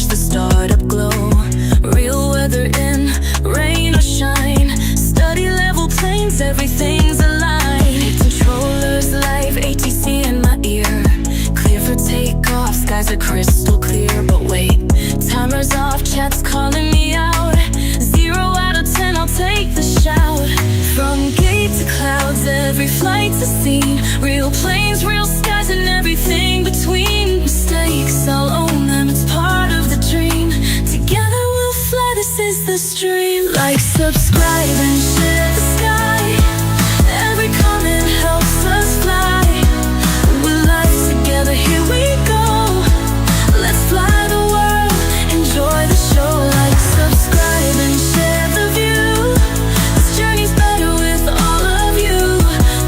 watch the startup glow. Real weather in, rain or shine. Study level planes, everything's aligned. Controllers live, ATC in my ear. Clear for takeoff, skies are crystal clear. But wait, timer's off, chat's calling me out. 0 out of 10, I'll take the shout. From gate to clouds, every flight's a scene. Real planes, real skies, and everything between. Mistakes, I'll own them, it's part of the dream. Together we'll fly, this is the stream. Like, subscribe, and share the sky. Every comment helps us fly. We're live together, here we go. Let's fly the world, enjoy the show. Like, subscribe and share the view. This journey's better with all of you.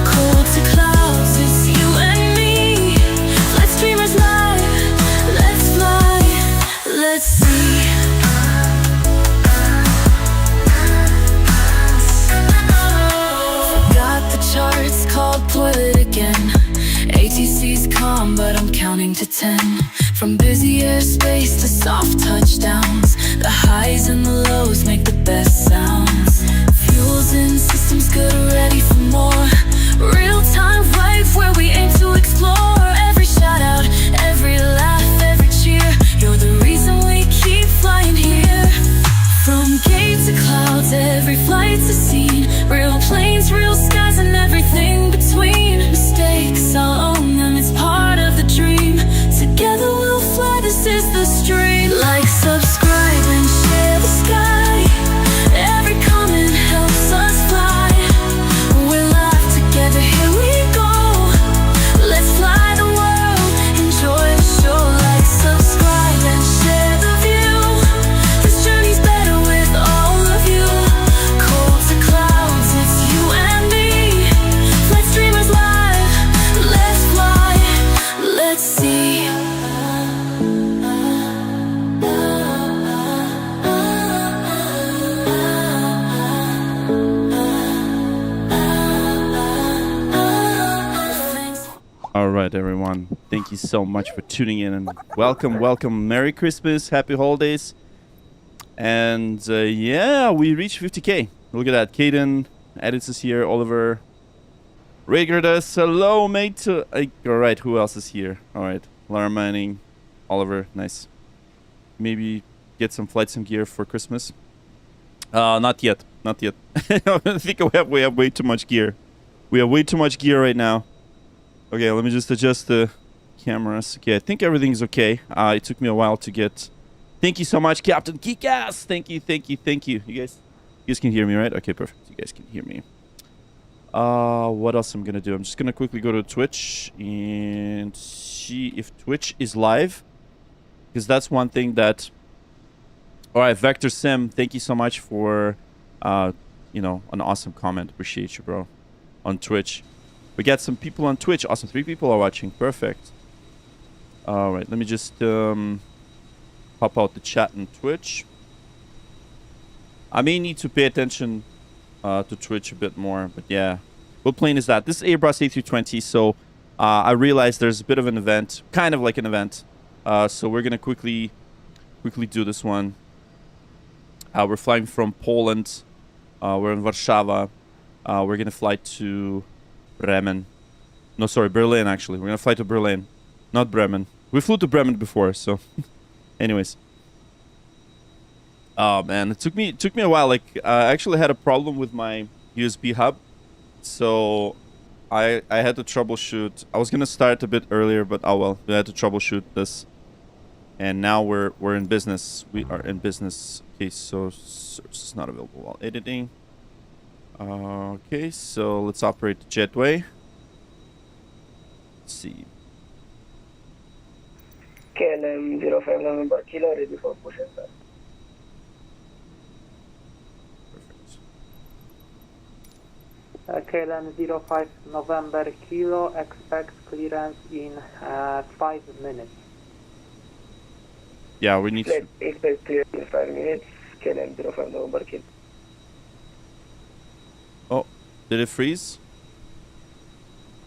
Cold to clouds, it's you and me. Flight streamers live, let's fly, let's see. Got the charts, called toilet again. ATC's calm, but I'm counting to 10. From busy airspace to soft touchdowns, the highs and the lows make the best sounds. Fuels in, systems good, ready for more. Real-time life where we aim to explore. Every shout-out, every laugh, every cheer. You're the reason we keep flying here. From gate to clouds, every flight's a scene. Real planes, real skies, and everything between. Mistakes, I'll own them, it's part of the dream. Together we'll fly, this is the stream. Like, subscribe, and share the sky. Every comment helps us fly. We're live together, here we go. Let's fly the world, enjoy the show. Like, subscribe and share the view. This journey's better with all of you. Cold to clouds, it's you and me. Flight streamers live, let's fly, let's see. All right, everyone. Thank you so much for tuning in and welcome. Merry Christmas, happy holidays. And yeah, we reached 50K. Look at that. Caden, Edits is here. Oliver, Rigardus, hello, mate. All right, who else is here? All right, Lara Manning, Oliver, nice. Maybe get some flight sim gear for Christmas. Not yet. I think we have way too much gear. We have way too much gear right now. Okay, let me just adjust the cameras. Okay, I think everything's okay. It took me a while to get... Thank you so much, Captain Geekass! Thank you. You guys can hear me, right? Okay, perfect. You guys can hear me. What else I'm gonna do? I'm just gonna quickly go to Twitch and see if Twitch is live. Because that's one thing that... Alright, Vector Sim, thank you so much for, you know, an awesome comment. Appreciate you, bro. On Twitch. We got some people on Twitch. Awesome. 3 people are watching. Perfect. Alright, let me just pop out the chat on Twitch. I may need to pay attention to Twitch a bit more, but yeah. What plane is that? This is Airbus A320, so I realized there's a bit of an event. Kind of like an event. So we're going to quickly do this one. We're flying from Poland. We're in Warsaw. We're going to fly to... Bremen. No, sorry, Berlin, actually. We're gonna fly to Berlin, not Bremen. We flew to Bremen before, so... Anyways. Oh, man. It took me a while. Like, I actually had a problem with my USB hub. So, I had to troubleshoot. I was gonna start a bit earlier, but oh well. We had to troubleshoot this. And now we're in business. We are in business. Okay, so... Source is not available while editing. Okay, so let's operate the jetway. Let's see. KLM 05 November Kilo, ready for push and start. Perfect. KLM 05 November Kilo, expect clearance in 5 minutes. Yeah, we need to... Expect clearance in 5 minutes, KLM 05 November Kilo. Oh, did it freeze?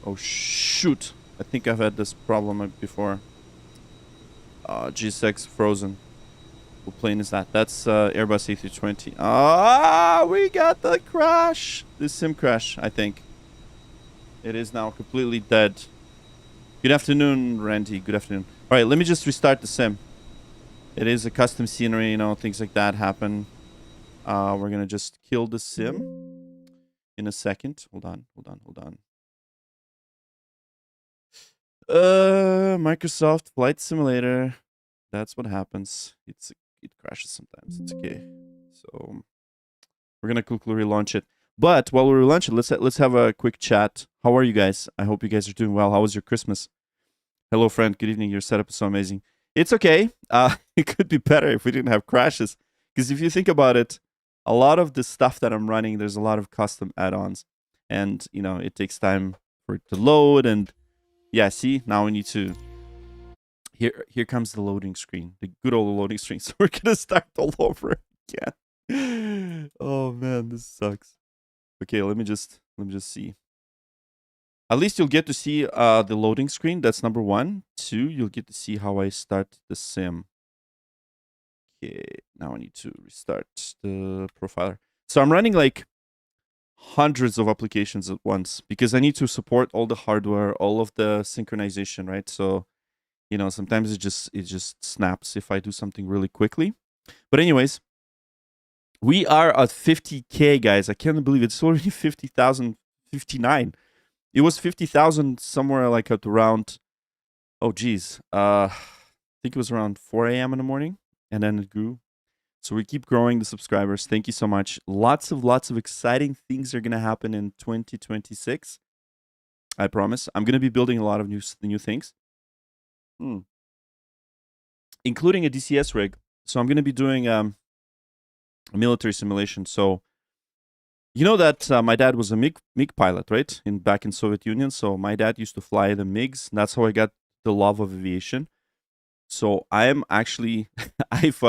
Oh, shoot. I think I've had this problem before. GSX frozen. What plane is that? That's Airbus A320. Ah, we got the crash. The sim crash, I think. It is now completely dead. Good afternoon, Randy. Good afternoon. All right, let me just restart the sim. It is a custom scenery, you know, things like that happen. We're going to just kill the sim in a second. Hold on. Microsoft Flight Simulator. That's what happens. It crashes sometimes. It's okay. So we're gonna quickly relaunch it. But while we relaunch it, let's have a quick chat. How are you guys? I hope you guys are doing well. How was your Christmas? Hello, friend. Good evening. Your setup is so amazing. It's okay. It could be better if we didn't have crashes. Because if you think about it, a lot of the stuff that I'm running, there's a lot of custom add-ons, and you know it takes time for it to load. And yeah, see, now we need to. Here comes the loading screen, the good old loading screen. So we're gonna start all over again. Oh man, this sucks. Okay, let me just see. At least you'll get to see the loading screen. That's number 1. 2, you'll get to see how I start the sim. Okay, now I need to restart the profiler. So I'm running like hundreds of applications at once because I need to support all the hardware, all of the synchronization, right? So you know, sometimes it just snaps if I do something really quickly. But anyways, we are at 50K, guys. I can't believe it's already 50,000, 59. It was 50,000 somewhere like at around, oh geez, I think it was around 4 a.m. in the morning, and then it grew. So we keep growing the subscribers. Thank you so much. Lots of exciting things are gonna happen in 2026. I promise. I'm gonna be building a lot of new things. Including a DCS rig. So I'm going to be doing a military simulation. So you know that my dad was a MiG pilot, right? Back in Soviet Union. So my dad used to fly the MiGs. That's how I got the love of aviation. So I am actually I've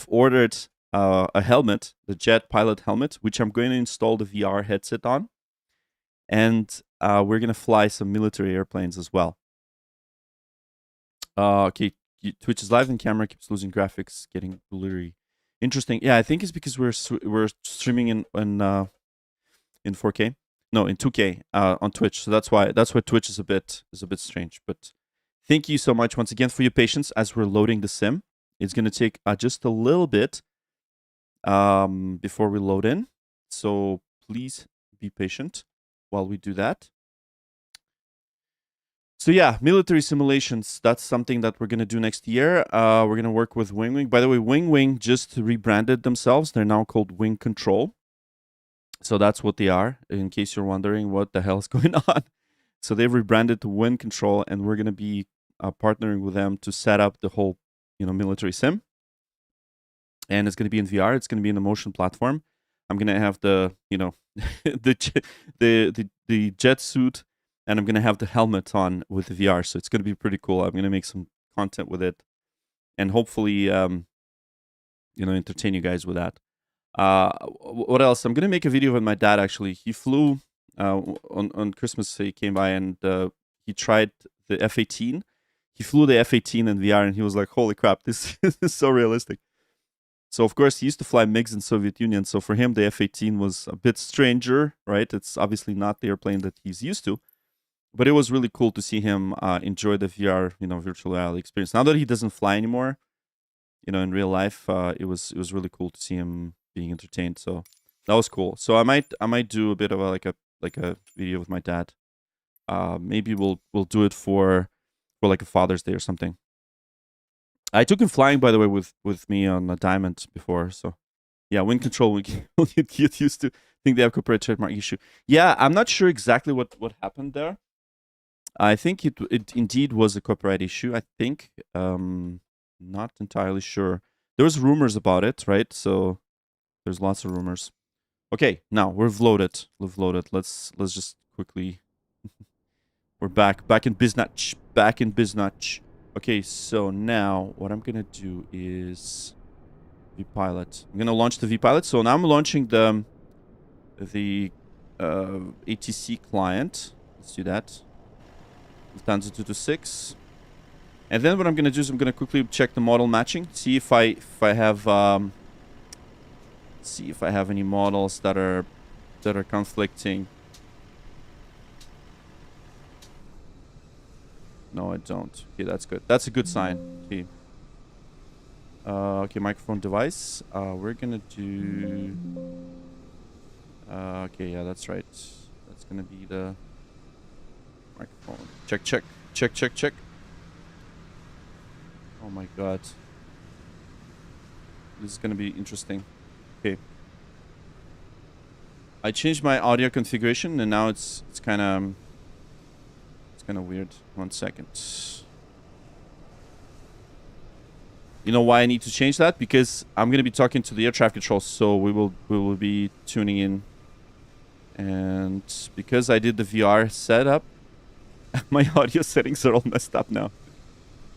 ordered a helmet, the jet pilot helmet, which I'm going to install the VR headset on, and we're going to fly some military airplanes as well. Okay, Twitch is live and camera keeps losing graphics, getting blurry. Interesting. Yeah, I think it's because we're streaming in 4K. No, in 2K on Twitch. So that's why Twitch is a bit strange. But thank you so much once again for your patience as we're loading the sim. It's going to take just a little bit before we load in. So please be patient while we do that. So yeah, military simulations, that's something that we're going to do next year. We're going to work with Wing Wing. By the way, Wing Wing just rebranded themselves. They're now called Wing Control. So that's what they are, in case you're wondering what the hell is going on. So they've rebranded to Wing Control, and we're going to be partnering with them to set up the whole, military sim. And it's going to be in VR. It's going to be in a motion platform. I'm going to have the, the jet suit, and I'm going to have the helmet on with the VR. So it's going to be pretty cool. I'm going to make some content with it and hopefully, entertain you guys with that. What else? I'm going to make a video with my dad, actually. He flew on Christmas. He came by and he tried the F-18. He flew the F-18 in VR, and he was like, holy crap, this is so realistic. So, of course, he used to fly MiGs in Soviet Union. So for him, the F-18 was a bit stranger, right? It's obviously not the airplane that he's used to. But it was really cool to see him enjoy the VR, virtual reality experience. Now that he doesn't fly anymore, in real life, it was really cool to see him being entertained. So that was cool. So I might do a bit of a video with my dad. Maybe we'll do it for like a Father's Day or something. I took him flying, by the way, with me on a Diamond before. So yeah, Wind Control we get used to. I think they have copyright trademark issue. Yeah, I'm not sure exactly what happened there. I think it indeed was a copyright issue. I think not entirely sure. There was rumors about it, right? So there's lots of rumors. Okay, now we've loaded. Let's just quickly. We're back in Biznatch. Okay, so now what I'm gonna do is VPilot. I'm gonna launch the VPilot. So now I'm launching the ATC client. Let's do that. Lufthansa 226. And then what I'm gonna do is I'm gonna quickly check the model matching, see if I have any models that are conflicting. No, I don't. Okay, that's good. That's a good sign. Okay. Okay, microphone device. We're gonna do. Okay, yeah, that's right. That's gonna be the microphone. Check, check, check, check, check. Oh my god. This is gonna be interesting. Okay. I changed my audio configuration and now it's kind of weird. 1 second. You know why I need to change that? Because I'm gonna be talking to the air traffic control, so we will be tuning in. And because I did the VR setup, my audio settings are all messed up now.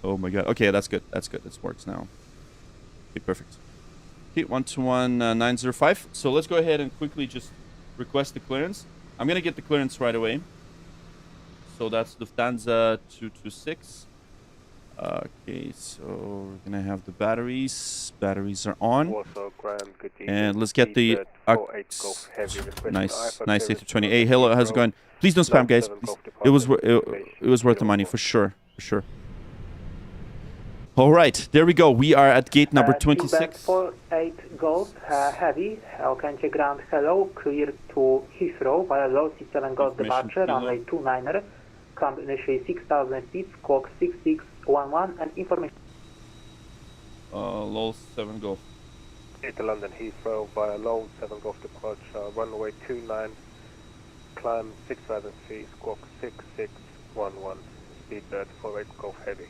Oh my god. Okay, that's good. That's good. It works now. Okay, perfect. Okay, 121.905. So let's go ahead and quickly just request the clearance. I'm gonna get the clearance right away. So that's Lufthansa 226. Okay, so we're gonna have the batteries. Batteries are on. And let's get the nice A320. Hey, hello, how's it going? Please don't spam, guys. Please. It was worth the money for sure, for sure. All right, there we go. We are at gate number 26. 48 Golf Heavy, Okręcie Grand Hello, clear to Heathrow via low C7 Golf departure, runway 29er, climb initially 6,000 feet, squawk 6611, and information. Low 7 Golf. To London Heathrow via low 7 Golf departure, runway 29, climb 6,000 feet, squawk 6611, speedbird 48 Golf Heavy.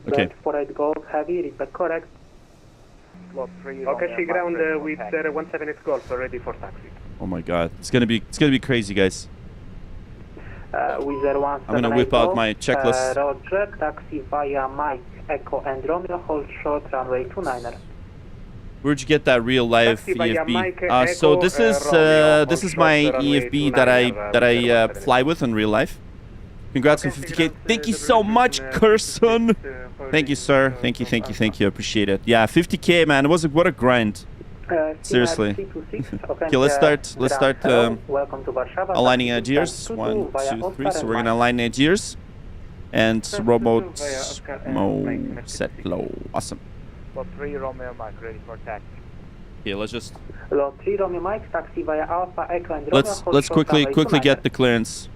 Okay. 48 Golf Heavy, is that correct? Slot 3. Okay, ground with 178 Golf ready for taxi. Oh my god, it's gonna be crazy, guys. With 178 I'm gonna whip out my checklist. Roger, taxi via Mike, Echo and Romeo, hold short, runway 29er. Where'd you get that real live Taxi via EFB? Mike, So Echo, this is Romeo, this is hold my short, runway EFB 29er, that I fly with in real life. Congrats on 50k. Thank you so much, Curson. Thank you, sir. Thank you, thank you, thank you. I appreciate it. Yeah, 50k, man. What a grind. Seriously. Okay, let's start aligning our gears. 1, 2, 3. So we're gonna align our gears. And remote mode set low. Awesome. Slot 3 Romeo Mike, ready for taxi. Okay, let's just Lot 3 Romeo Mike, taxi via Alpha, Echo and Romeo, hold let's short, runway quickly 29er. get the clearance.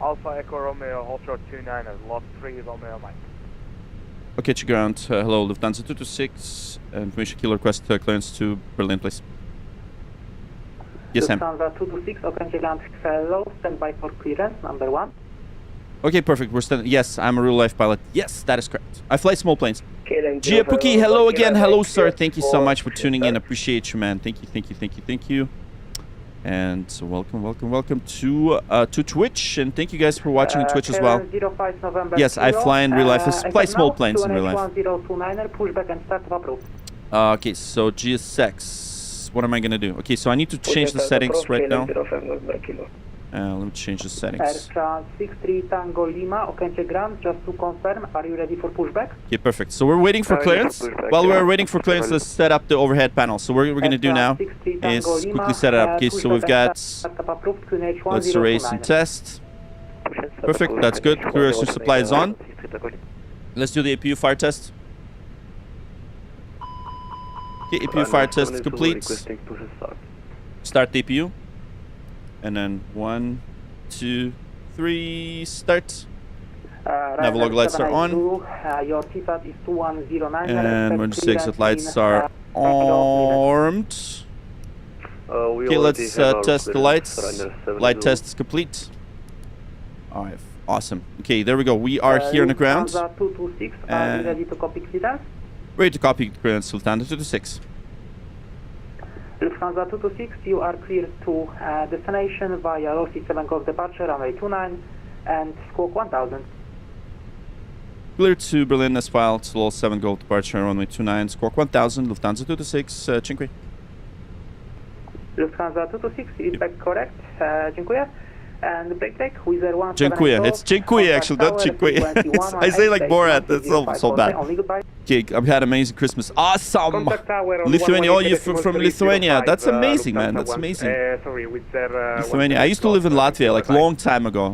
Alpha Echo Romeo, hold short 29, lot 3 Romeo Mike. Okay, to ground. Hello, Lufthansa 226. Information key request clearance to Berlin, please. Yes, Sam. Lufthansa 226, Okręcie Grand Hello, stand by for clearance, number 1. Okay, perfect. We're standing. Yes, I'm a real life pilot. Yes, that is correct. I fly small planes. Giapuki, hello again. Hello, sir. Thank you so much for tuning in. Appreciate you, man. Thank you, thank you, thank you, thank you. And so welcome to Twitch, and thank you guys for watching on Twitch as well. 05 November Yes, I fly in real life. I fly small planes in real life. 1029er, pushback and start approved. Okay, so GSX. What am I gonna do? Okay, so I need to change the settings right now. Let me change the Air settings. France 63 Tango Lima, Okręcie Grand, just to confirm, are you ready for pushback? Okay, perfect. So we're waiting for clearance. While we're waiting for clearance, let's set up the overhead panel. So what we're gonna do now is quickly set it up. Okay, so we've got. Let's erase and test. Perfect. That's good. Clearance supply is on. Let's do the APU fire test. Okay, APU fire test is complete. Start the APU. And then 1, 2, 3, start. Navilogue lights are on. Your CSAT is 2109. And emergency exit lights are armed. Okay, let's test the lights. Light test is complete. Alright, awesome. Okay, there we go. We are here on the ground. Lufthansa 226, are you ready to copy clearance? Ready to copy clearance, Lufthansa 226. Lufthansa 226, you are cleared to destination via Rossi 7 Golf departure, runway 29 and squawk 1000. Clear to Berlin as filed, slow 7 Golf departure, runway 29, squawk 1000, Lufthansa 226, Cinque. Lufthansa 226, is back correct, dziękuję. And break, Wizard 1 Dziękuję. It's dziękuję actually, not dziękuję. I say like Borat, that's so bad. Okay, I've had an amazing Christmas. Awesome! Lithuania, oh, you're from Lithuania. That's amazing, man. That's amazing. Sorry, with Lithuania. I used to live in Latvia like long time ago. It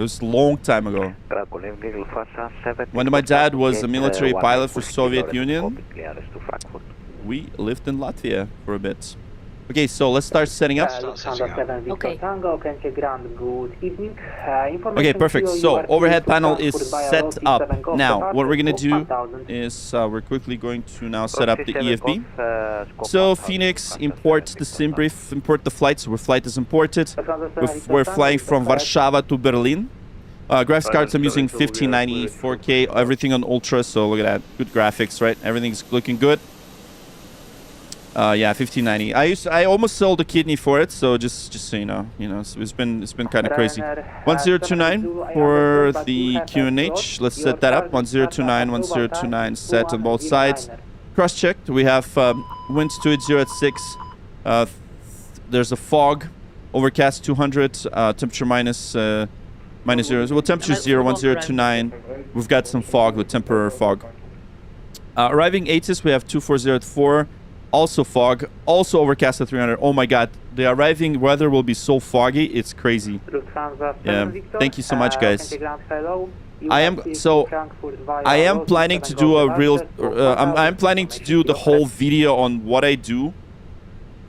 was a long time ago. When my dad was a military pilot for Soviet Union, we lived in Latvia for a bit. Okay, so let's start setting up. Okay. Okay, perfect. So overhead panel is set up. Now, what we're gonna do is we're quickly going to now set up the EFB. So Fenix, import the sim brief, import the flight. So our flight is imported. We're flying from Warsaw to Berlin. Graphics cards, I'm using 1590 4K, everything on ultra. So look at that, good graphics, right? Everything's looking good. Yeah, 1590. I almost sold a kidney for it, so just so you know, it's been kind of crazy. 1029 for the QNH. Let's set that up. 1029 set on both sides. Cross checked. We have winds 280 at 6. There's a fog, overcast 200, temperature minus 0. Well, temperature 0, 1029. We've got some fog with temporary fog. Arriving ATIS, we have 240 at 4. Also fog, also overcast at 300. Oh my god, the arriving weather will be so foggy, it's crazy. Yeah, thank you so much, guys. I am planning to do a real I'm planning to do the whole video on what I do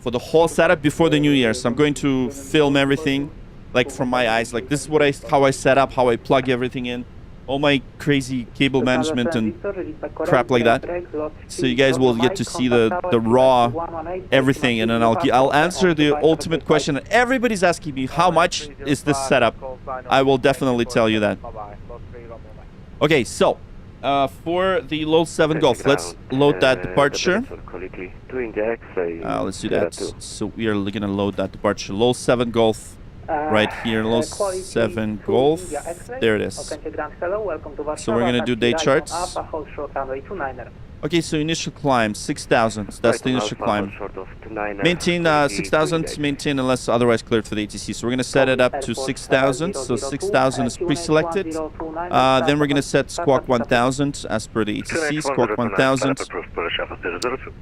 for the whole setup before the new year. So I'm going to film everything like from my eyes, like this is how I set up, how I plug everything in, all my crazy cable management and crap like that. So you guys will get to see the raw everything, and then I'll answer the ultimate question. Everybody's asking me, how much is this setup? I will definitely tell you that. Okay, so for the low 7 Golf, let's load that departure. Let's do that. So we are gonna load that departure. Low 7 Golf. Right here, low 7 Golf. There it is. So we're gonna do day charts. Okay, so initial climb 6,000. That's the initial climb. Maintain 6,000. Maintain unless otherwise cleared for the ATC. So we're gonna set it up to 6,000. So 6,000 is pre-selected. Then we're gonna set squawk 1,000 as per the ATC. Squawk 1,000.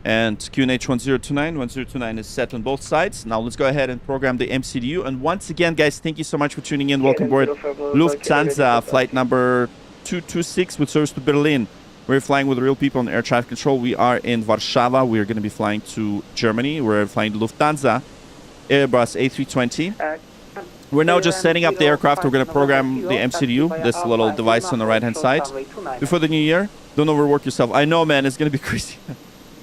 And QNH 1029. 1029 is set on both sides. Now let's go ahead and program the MCDU. And once again, guys, thank you so much for tuning in. Welcome aboard Lufthansa flight number 226 with service to Berlin. We're flying with real people on air traffic control. We are in Warsaw. We're going to be flying to Germany. We're flying Lufthansa, Airbus A320. We're now just setting up the aircraft. We're going to program the MCDU, this little device on the right-hand side, before the new year. Don't overwork yourself. I know, man. It's going to be crazy.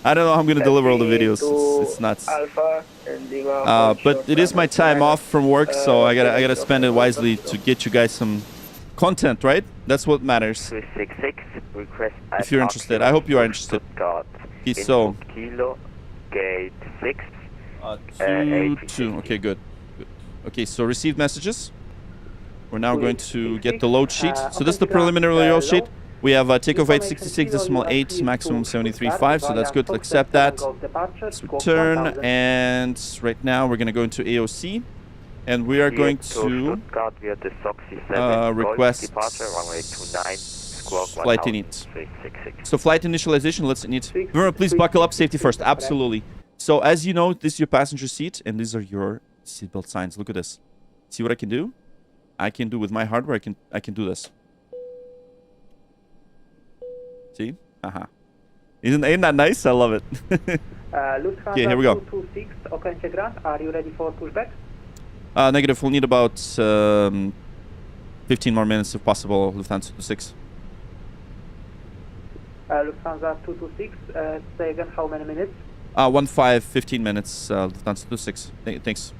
I don't know how I'm going to deliver all the videos. It's nuts. But it is my time off from work, so I gotta spend it wisely to get you guys some content, right? That's what matters. If you're interested, I hope you are interested. Okay, so 2. Okay, good. Okay, so received messages. We're now going to get the load sheet. So this is the preliminary load sheet. We have takeoff weight 66.8, maximum 73.5, so that's good. Accept that. Let's return, and right now we're going to go into AOC. And we are going to request flight init. So flight initialization, let's init. Remember, please buckle up, safety first. Absolutely. So as you know, this is your passenger seat, and these are your seatbelt signs. Look at this. See what I can do? I can do with my hardware. I can do this. See? Haha. Ain't that nice? I love it. Okay, here we go. 226, Okręcie Grand, are you ready for pushback? Negative. We'll need about 15 more minutes if possible. Lufthansa 26. Lufthansa 226. Say again, how many minutes? 15 minutes. Lufthansa 26. Thanks.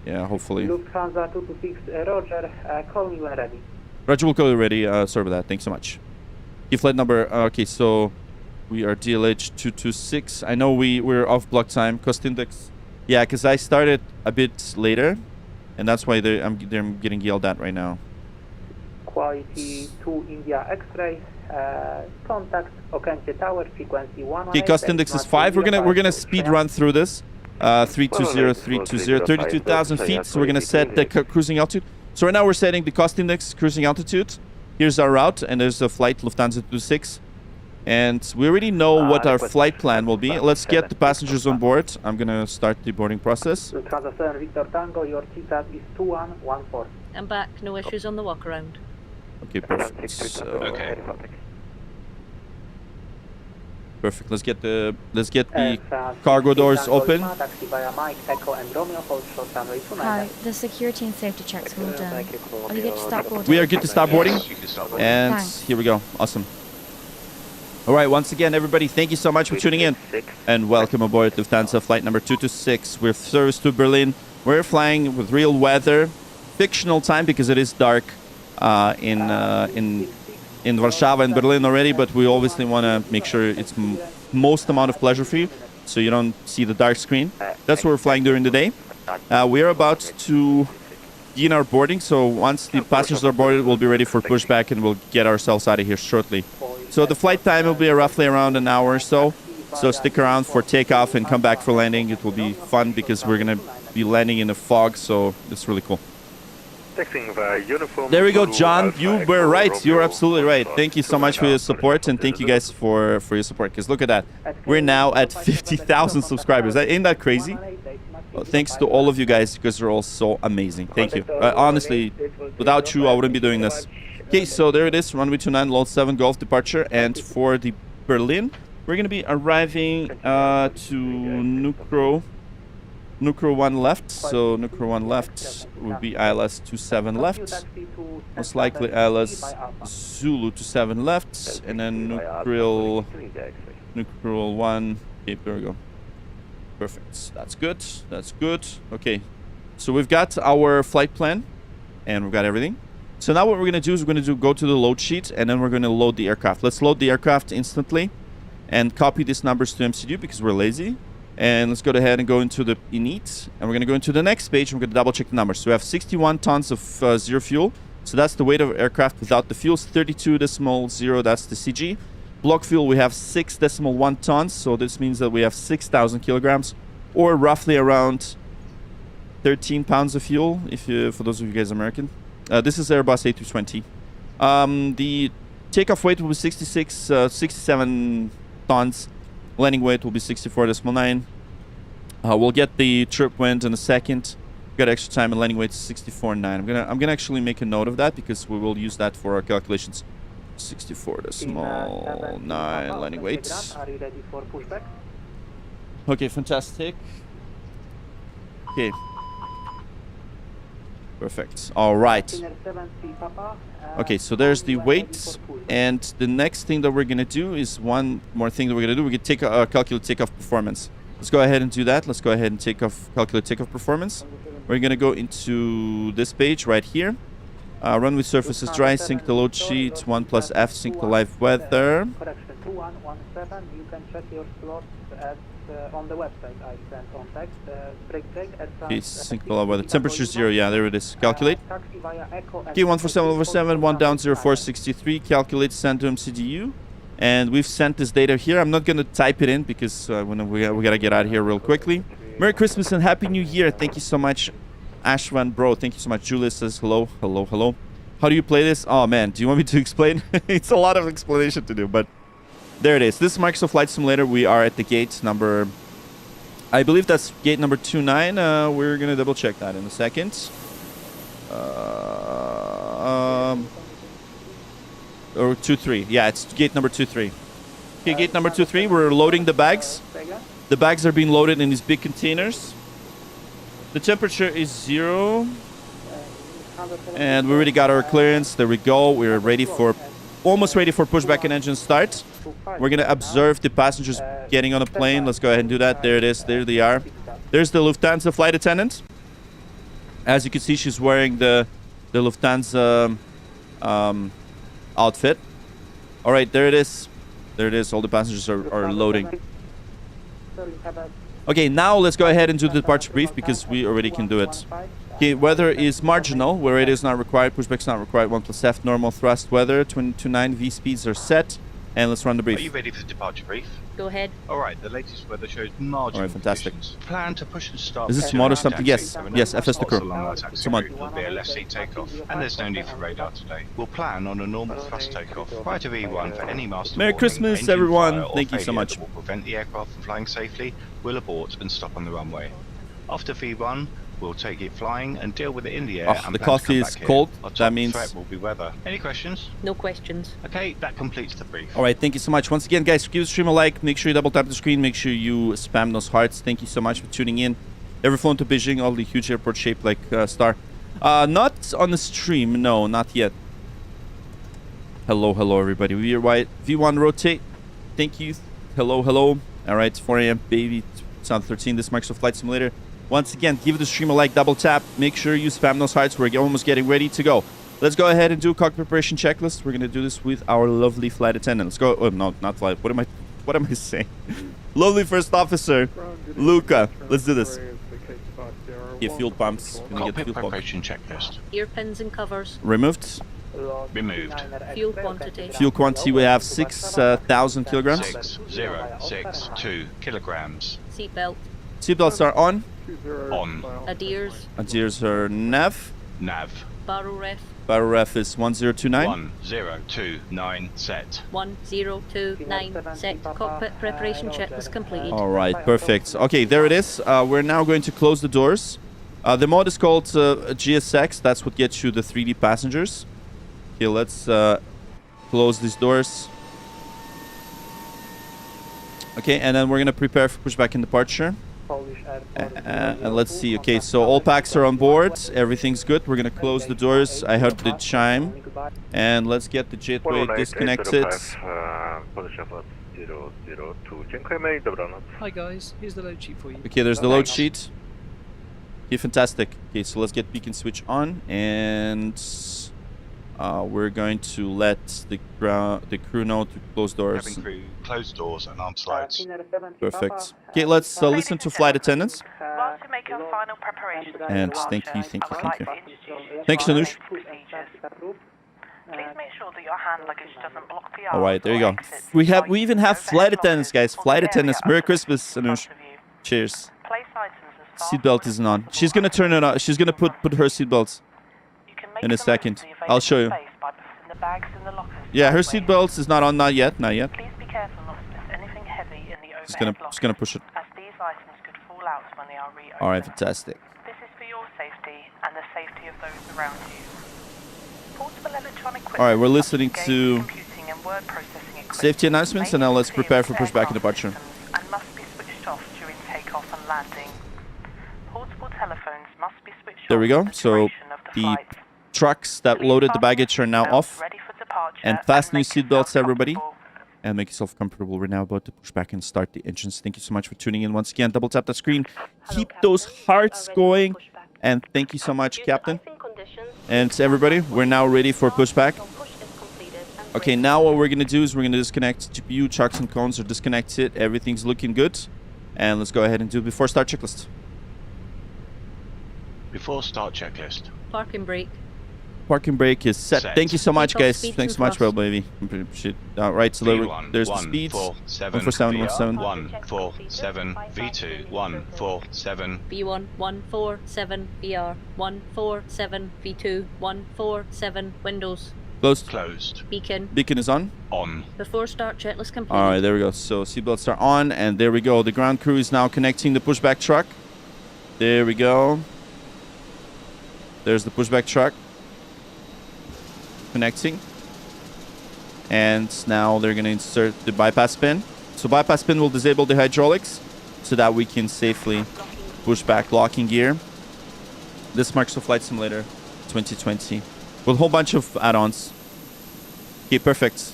Yeah, hopefully. Lufthansa 226. Roger. Call me when ready. Roger, we'll call you ready. Sorry about that. Thanks so much. Key flight number. Okay, so we are DLH 226. I know we're off block time. Cost index. Yeah, because I started a bit later, and that's why they're getting yelled at right now. Quality 2 India X-ray. Contact Okręcie Tower, frequency 1. Okay, cost index is 5. We're gonna speed run through this. 320, 320, 32,000 feet. So we're going to set the cruising altitude. So right now we're setting the cost index cruising altitude. Here's our route, and there's a flight Lufthansa 26. And we already know what our flight plan will be. Let's get the passengers on board. I'm going to start the boarding process. Lufthansa 7 Victor Tango, your TSAT is 2114. I'm back. No issues on the walk around. Okay, perfect. So, Okay. perfect. Let's get the cargo doors open. Taxi via Mike, Echo and Romeo, hold short runway 29. Hi, the security and safety checks are all done. Are you good to start boarding? We are good to start boarding. Yes, you can start boarding. And Thanks. here we go. Awesome. All right, once again, everybody, thank you so much for tuning in. And welcome aboard Lufthansa flight number 226 with service to Berlin. We're flying with real weather, fictional time because it is dark in Warsaw and Berlin already, but we obviously want to make sure it's most amount of pleasure for you, so you don't see the dark screen. That's what we're flying during the day. We are about to begin our boarding, so once the passengers are boarded, we'll be ready for pushback and we'll get ourselves out of here shortly. So the flight time will be roughly around an hour or so. So stick around for takeoff and come back for landing. It will be fun because we're going to be landing in the fog, so it's really cool. There we go, John. You were right. You're absolutely right. Thank you so much for your support, and thank you guys for your support. Because look at that. We're now at 50,000 subscribers. Ain't that crazy? Well, thanks to all of you guys, because you're all so amazing. Thank you. Honestly, without you, I wouldn't be doing this. Okay, so there it is. Runway 29, Load 7, Golf departure. And for the Berlin, we're going to be arriving to Nucro 1 left. So Nucro 1 left would be ILS 27 left. Most likely ILS Zulu 27 left. And then Nucro 1. Okay, there we go. Perfect. That's good. That's good. Okay. So we've got our flight plan and we've got everything. So now what we're going to do is we're going to go to the load sheet and then we're going to load the aircraft. Let's load the aircraft instantly and copy these numbers to MCU because we're lazy. And let's go ahead and go into the init. And we're going to go into the next page and we're going to double check the numbers. So we have 61 tons of zero fuel. So that's the weight of aircraft without the fuel. 32.0, that's the CG. Block fuel, we have 6.1 tons. So this means that we have 6,000 kilograms or roughly around 13 pounds of fuel, if you, for those of you guys American. This is Airbus A320. The takeoff weight will be 67 tons. Landing weight will be 64.9. We'll get the trip wind in a second. Got extra time and landing weight 64.9. I'm gonna actually make a note of that because we will use that for our calculations. 64.9 landing weight. Are you ready for pushback? Okay, fantastic. Okay. Perfect. All right. Okay, so there's the weight, and the next thing that we're gonna do is one more thing that we're gonna do. We're gonna take calculate takeoff performance. Let's go ahead and do that. Let's go ahead and calculate takeoff performance. We're gonna go into this page right here. Runway surface is dry. Sync the load sheet. 1 + F. Sync the live weather. Correction 2117. You can check your slots at on the website. I sent on text. Break check at Okay, sync the live weather. Temperature 0. Yeah, there it is. Calculate. Okay, 147 1 down 0463. Calculate. Send to MCDU. And we've sent this data here. I'm not gonna type it in because we gotta get out of here real quickly. Merry Christmas and Happy New Year. Thank you so much, Ashwan bro. Thank you so much. Julius says hello, hello, hello. How do you play this? Oh man, do you want me to explain? It's a lot of explanation to do, but there it is. This is Microsoft Flight Simulator. We are at the gate number, I believe that's gate number 29. We're gonna double check that in a second. Or 23. Yeah, it's gate number 23. Okay, gate number 23. We're loading the bags. The bags are being loaded in these big containers. The temperature is 0. And we already got our clearance. There we go. We're ready for, almost ready for pushback and engine start. We're going to observe the passengers getting on a plane. Let's go ahead and do that. There it is. There they are. There's the Lufthansa flight attendant. As you can see, she's wearing the Lufthansa outfit. All right, there it is. There it is. All the passengers are loading. Okay, now let's go ahead and do the departure brief because we already can do it. Okay, weather is marginal, where it is not required. Pushback is not required. 1 + F, normal thrust weather. 229 V speeds are set. And let's run the brief. Are you ready for the departure brief? Go ahead. Alright, the latest weather shows marginal fantastic. conditions. Plan to push and start. Is this motor something? Yes. Yes, FS the crew. Come on. Will be a left seat takeoff, and there's no need for radar today. We'll plan on a normal thrust takeoff prior to V1 for any master Merry warning, Christmas, engine everyone. fire or Thank you so failure much. that will prevent the aircraft from flying safely. We'll abort and stop on the runway. After V1, we'll take it flying and deal with it in the air. Oh, and the plan to coffee come is back here. cold. Our top That means... threat will be weather. Any questions? No questions. Okay, that completes the brief. All right, thank you so much. Once again, guys, give the stream a like. Make sure you double tap the screen. Make sure you spam those hearts. Thank you so much for tuning in. Ever flown to Beijing? All the huge airport shaped like star. Not on the stream. No, not yet. Hello, hello, everybody. We are white. V1 rotate. Thank you. Hello, hello. All right, 4 a.m. baby. Sound 13. This is Microsoft Flight Simulator. Once again, give the stream a like, double tap. Make sure you spam those hearts. We're almost getting ready to go. Let's go ahead and do a cockpit preparation checklist. We're gonna do this with our lovely flight attendant. Let's go. Oh, no, not flight. What am I saying? Lovely first officer, Luca. Let's do this. Get fuel pumps. Gonna get Cockpit fuel pumps. preparation checklist. Ear pins and covers. Removed. Removed. Fuel quantity. Fuel quantity, we have 6,000 kilograms. 6062 kilograms. Seatbelt. Seatbelts are on. On. Adheres. Adheres are nav. Nav. Barrel ref. Barrel ref is 1029. 1029 set. 1029. Set. Cockpit preparation checklist completed. All right, perfect. Okay, there it is. We're now going to close the doors. The mode is called GSX. That's what gets you the 3D passengers. Okay, let's close these doors. Okay, and then we're going to prepare for pushback and departure. And let's see. Okay, so all packs are on board. Everything's good. We're going to close the doors. I heard the chime. And let's get the jetway disconnected. Hi guys, here's the load sheet for you. Okay, there's the load sheet. Okay, fantastic. Okay, so let's get beacon switch on. And we're going to let the crew know to close doors. Cabin crew, close doors and arm slides. Perfect. Okay, let's listen to flight attendants. Whilst we make our final preparations for And departure, thank you. I would like to introduce you Thanks, to our Sanush. safety procedures. Please make sure that your hand luggage doesn't block the All right, aisles there you or go. exits We while even you have move flight overhead attendants, guys. lockers Flight or attendants. area Merry open Christmas, in front Sanush. of you. Cheers. Place items as far Seatbelt forward as isn't on. possible She's gonna turn it on. She's gonna put her seatbelts You can make in a the most second. of the I'll available show you. space by putting the bags in the lockers Yeah, her sideways. seatbelts is not on. Not yet. Not yet. Please be careful not to lift anything heavy in the Just overhead gonna lockers, push it. as these items could fall out when they are reopened. All right, fantastic. This is for your safety and the safety of those around you. Portable electronic equipment All right, we're such listening as to games, computing and word processing equipment safety announcements, may and now let's interfere prepare with for pushback and aircraft departure. systems and must be switched off during takeoff and landing. Portable telephones must be switched There we off go. for the So duration of the the flight. trucks that Please loaded the fasten baggage are now your off. seatbelts ready for departure And fasten your make yourself seatbelts, everybody. comfortable. And make yourself comfortable. We're now about to push back and start the engines. Thank you so much for tuning in once again. Double tap the screen. Keep those hearts going. And thank you so much, Captain. And everybody, we're now ready for pushback. Okay, now what we're going to do is we're going to disconnect GPU, chocks and cones are disconnected. Everything's looking good. And let's go ahead and do it before start checklist. Before start checklist. Parking brake. Parking brake is set. Set. Thank you so much, Take off guys. speeds Thanks and so much, thrust. well, baby. Appreciate it. All right, so V1, there's the speeds. 147 147, 147 V2 147 V1 147 VR 147 V2 147 windows. Closed. closed. Beacon. Beacon is on. On. Before start checklist complete. All right, there we go. So seatbelts are on, and there we go. The ground crew is now connecting the pushback truck. There we go. There's the pushback truck connecting. And now they're going to insert the bypass pin. So bypass pin will disable the hydraulics so that we can safely push back locking gear. This Microsoft Flight Simulator 2020 with a whole bunch of add-ons. Okay, perfect.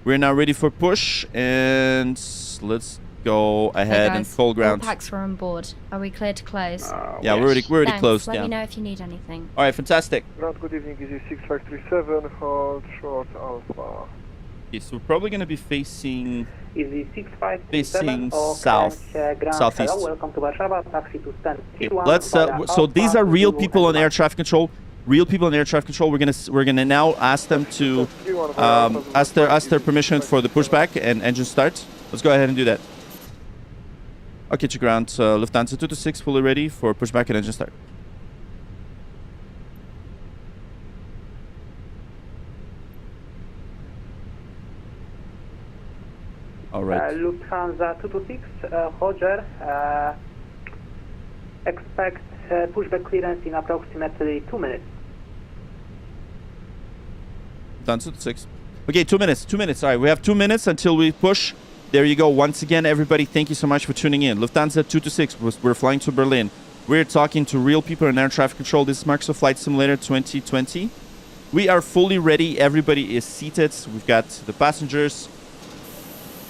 We're now ready for push, and let's go ahead and full ground. All packs were on board. Are we clear to close? Yeah, we're already Thanks. closed. Let Yeah. me know if you need anything. All right, fantastic. Ground, good evening, this is 6537, hold short alpha. Okay, so we're probably going to be facing Easy 657 facing or south, Grand southeast. Hello, welcome to Warszawa, taxi to stand. Okay, let's. So these are real people on air traffic control. Real people in air traffic control. We're gonna now ask them to ask their permission for the pushback and engine start. Let's go ahead and do that. Okay, to ground. Lufthansa 226 fully ready for pushback and engine start. All right. Lufthansa 226, Roger. Expect pushback clearance in approximately 2 minutes. Lufthansa 226. Okay, 2 minutes. 2 minutes. All right, we have 2 minutes until we push. There you go. Once again, everybody, thank you so much for tuning in. Lufthansa 226, we're flying to Berlin. We're talking to real people in air traffic control. This is Microsoft Flight Simulator 2020. We are fully ready. Everybody is seated. We've got the passengers.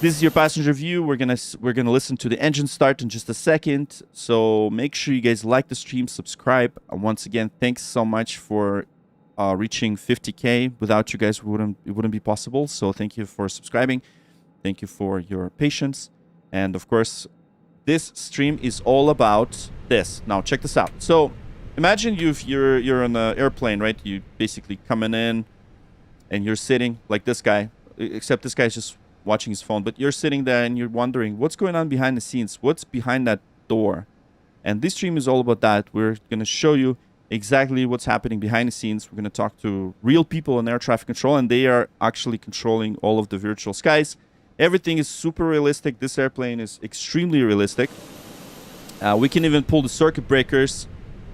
This is your passenger view. We're gonna listen to the engine start in just a second. So make sure you guys like the stream, subscribe. Once again, thanks so much for reaching 50K. Without you guys, it wouldn't be possible. So thank you for subscribing. Thank you for your patience. And of course, this stream is all about this. Now check this out. So imagine you're on an airplane, right? You basically coming in and you're sitting like this guy, except this guy's just watching his phone, but you're sitting there and you're wondering what's going on behind the scenes, what's behind that door. And this stream is all about that. We're going to show you exactly what's happening behind the scenes. We're going to talk to real people in air traffic control, and they are actually controlling all of the virtual skies. Everything is super realistic. This airplane is extremely realistic. We can even pull the circuit breakers.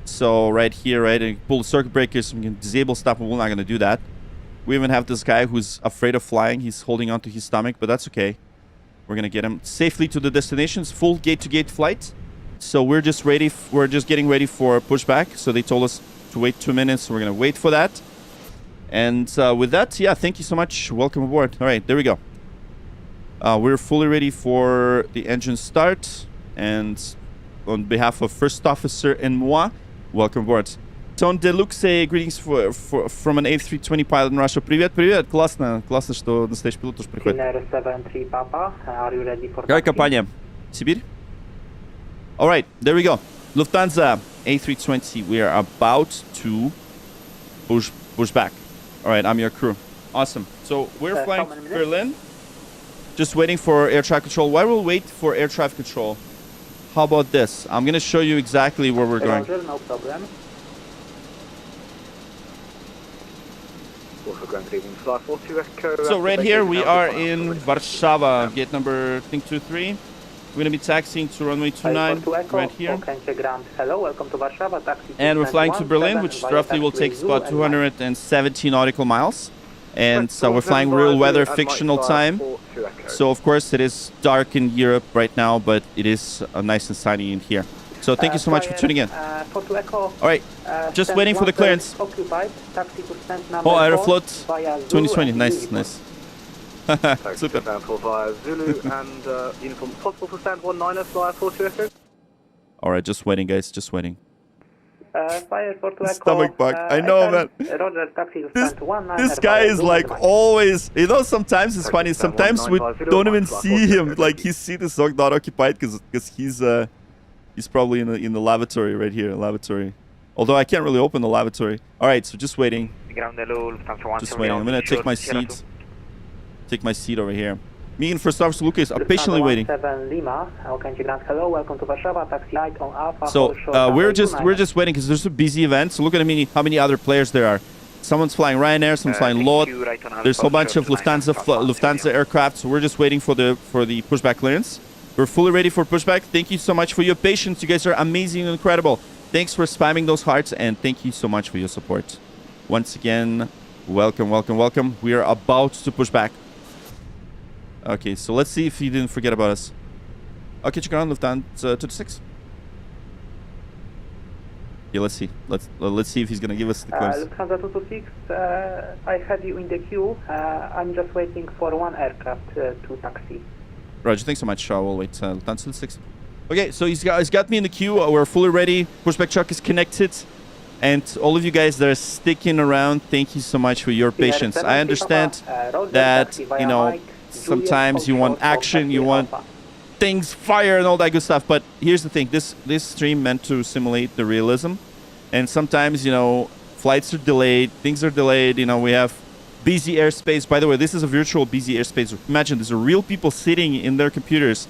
So right here, right, and pull the circuit breakers. We can disable stuff, but we're not going to do that. We even have this guy who's afraid of flying. He's holding onto his stomach, but that's okay. We're going to get him safely to the destinations. Full gate-to-gate flight. So we're just ready. We're just getting ready for pushback. So they told us to wait 2 minutes. So we're going to wait for that. And with that, yeah, thank you so much. Welcome aboard. All right, there we go. We're fully ready for the engine start. And on behalf of First Officer and moi, welcome aboard. Tone Deluxe, greetings from an A320 pilot in Russia. Привет, привет. Классно, что настоящий пилот тоже приходит. Какая компания? Сибирь? All right, there we go. Lufthansa A320. We are about to push back. All right, I'm your crew. Awesome. So we're flying to Berlin. Just waiting for air traffic control. While we'll wait for air traffic control, how about this? I'm going to show you exactly where we're going. Roger, no problem. So right here we are in Warsaw, gate number 23. We're going to be taxiing to runway 29 right here. And we're flying to Berlin, which roughly will take about 270 nautical miles. And so we're flying real weather, fictional time. So of course it is dark in Europe right now, but it is nice and sunny in here. So thank you so much for tuning in. All right, just waiting for the clearance. Oh, Aeroflot 2020, nice, nice. Super. All right, just waiting, guys, just waiting. Stomach bug. I know, man. This guy is like always, you know, sometimes it's funny. Sometimes we don't even see him. Like his seat is not occupied because he's probably in the lavatory right here, lavatory. Although I can't really open the lavatory. All right, so just waiting. Just waiting. I'm gonna take my seat. Take my seat over here. Me and First Officer Lucas are patiently waiting. So we're just waiting because there's a busy event. So look at how many other players there are. Someone's flying Ryanair, someone's flying LOT. There's a whole bunch of Lufthansa aircraft. So we're just waiting for the pushback clearance. We're fully ready for pushback. Thank you so much for your patience. You guys are amazing and incredible. Thanks for spamming those hearts, and thank you so much for your support. Once again, welcome, welcome, welcome. We are about to push back. Okay, so let's see if he didn't forget about us. Okay, check around Lufthansa 226. Yeah, let's see. Let's see if he's gonna give us the clearance. Lufthansa 226, I had you in the queue. I'm just waiting for one aircraft to taxi. Roger, thanks so much. We'll wait. Lufthansa 226. Okay, so he's got me in the queue. We're fully ready. Pushback truck is connected. And all of you guys that are sticking around, thank you so much for your patience. I understand that, you know, sometimes you want action, you want things, fire, and all that good stuff. But here's the thing. This stream meant to simulate the realism. And sometimes, you know, flights are delayed, things are delayed. You know, we have busy airspace. By the way, this is a virtual busy airspace. Imagine there's real people sitting in their computers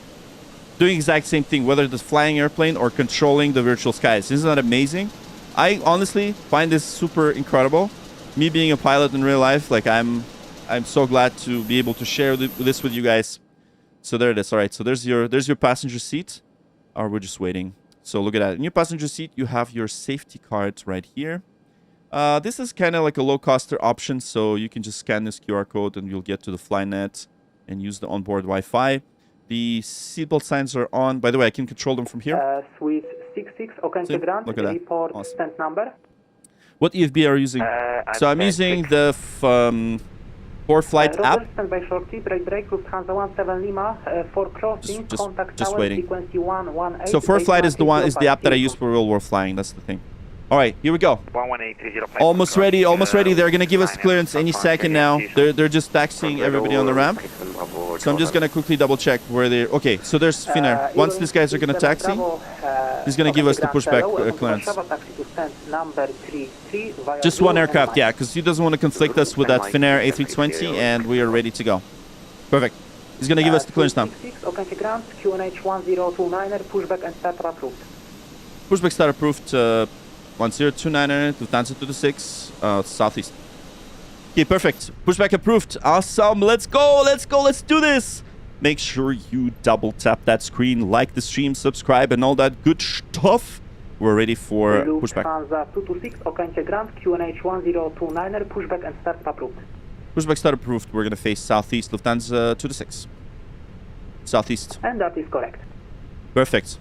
doing exact same thing, whether it's flying airplane or controlling the virtual skies. Isn't that amazing? I honestly find this super incredible. Me being a pilot in real life, like I'm so glad to be able to share this with you guys. So there it is. All right, so there's your passenger seat. Or we're just waiting. So look at that. In your passenger seat, you have your safety card right here. This is kind of like a low-coster option, so you can just scan this QR code and you'll get to the Flynet and use the onboard Wi-Fi. The seatbelt signs are on. By the way, I can control them from here. Suite 66, See? Grant, Look at that. report Awesome. stand number. What EFB are you using? So I'm using the ForeFlight app. Standby shortly, break, Lufthansa 17 Lima, for crossing, contact just tower, waiting. frequency 118. So ForeFlight is the app that I use for real world flying. That's the thing. All right, here we go. Almost ready, almost ready. They're gonna give us clearance any second now. They're just taxiing everybody on the ramp. So I'm just gonna quickly double check where they're. Okay, so there's Finnair. Once these guys are gonna taxi, he's gonna give us the pushback clearance. Just one aircraft, yeah, because he doesn't want to conflict us with that Finnair A320, and we are ready to go. Perfect. He's gonna give us the clearance now. Pushback and start approved. Pushback start approved. 1029er, Lufthansa 226, southeast. Okay, perfect. Pushback approved. Awesome. Let's go. Let's go. Let's do this. Make sure you double tap that screen, like the stream, subscribe, and all that good stuff. We're ready for pushback. Lufthansa 226, Okęcie Grand, QNH 1029er, pushback and start approved. Pushback start approved. We're going to face southeast, Lufthansa 226. Southeast. And that is correct. Perfect.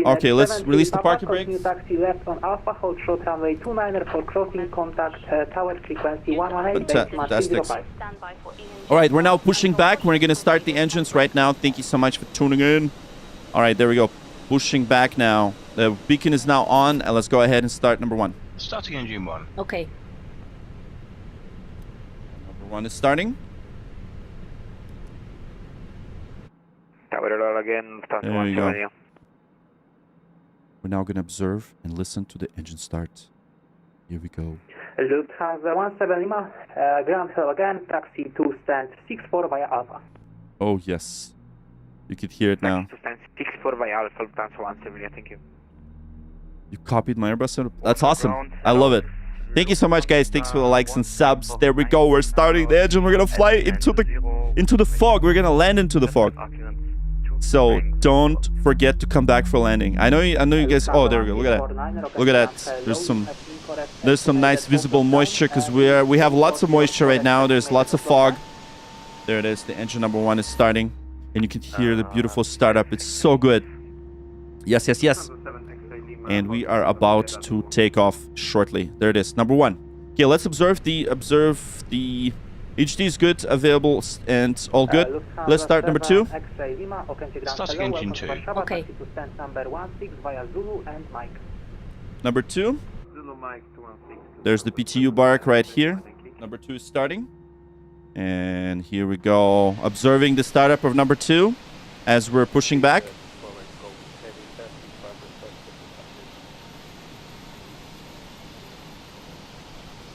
Okay, let's release the parking brakes. Taxi left on Alpha, hold short runway 29er for crossing contact tower frequency 118. Fantastic. All right, we're now pushing back. We're going to start the engines right now. Thank you so much for tuning in. All right, there we go. Pushing back now. The beacon is now on, and let's go ahead and start number one. Starting engine 1. Okay. Number 1 is starting. Tower again, There you go. We're now going to observe and listen to the engine start. Here we go. Lufthansa 17 Lima, Grand Hill again, taxi to stand 64 via Alpha. Oh, yes. You could hear it now. To stand 64 via Alpha, Lufthansa 17, thank you. You copied my Airbus? That's awesome. I love it. Thank you so much, guys. Thanks for the likes and subs. There we go. We're starting the engine. We're going to fly into the fog. We're going to land into the fog. So don't forget to come back for landing. I know you guys. Oh, there we go. Look at that. Look at that. There's some nice visible moisture because we have lots of moisture right now. There's lots of fog. There it is. The engine number 1 is starting, and you can hear the beautiful startup. It's so good. Yes, yes, yes. And we are about to take off shortly. There it is. Number 1. Okay, let's observe the HD is good, available, and all good. Let's start number 2. Starting engine 2. Okay. Number 2. There's the PTU bark right here. Number 2 is starting. And here we go. Observing the startup of number 2 as we're pushing back.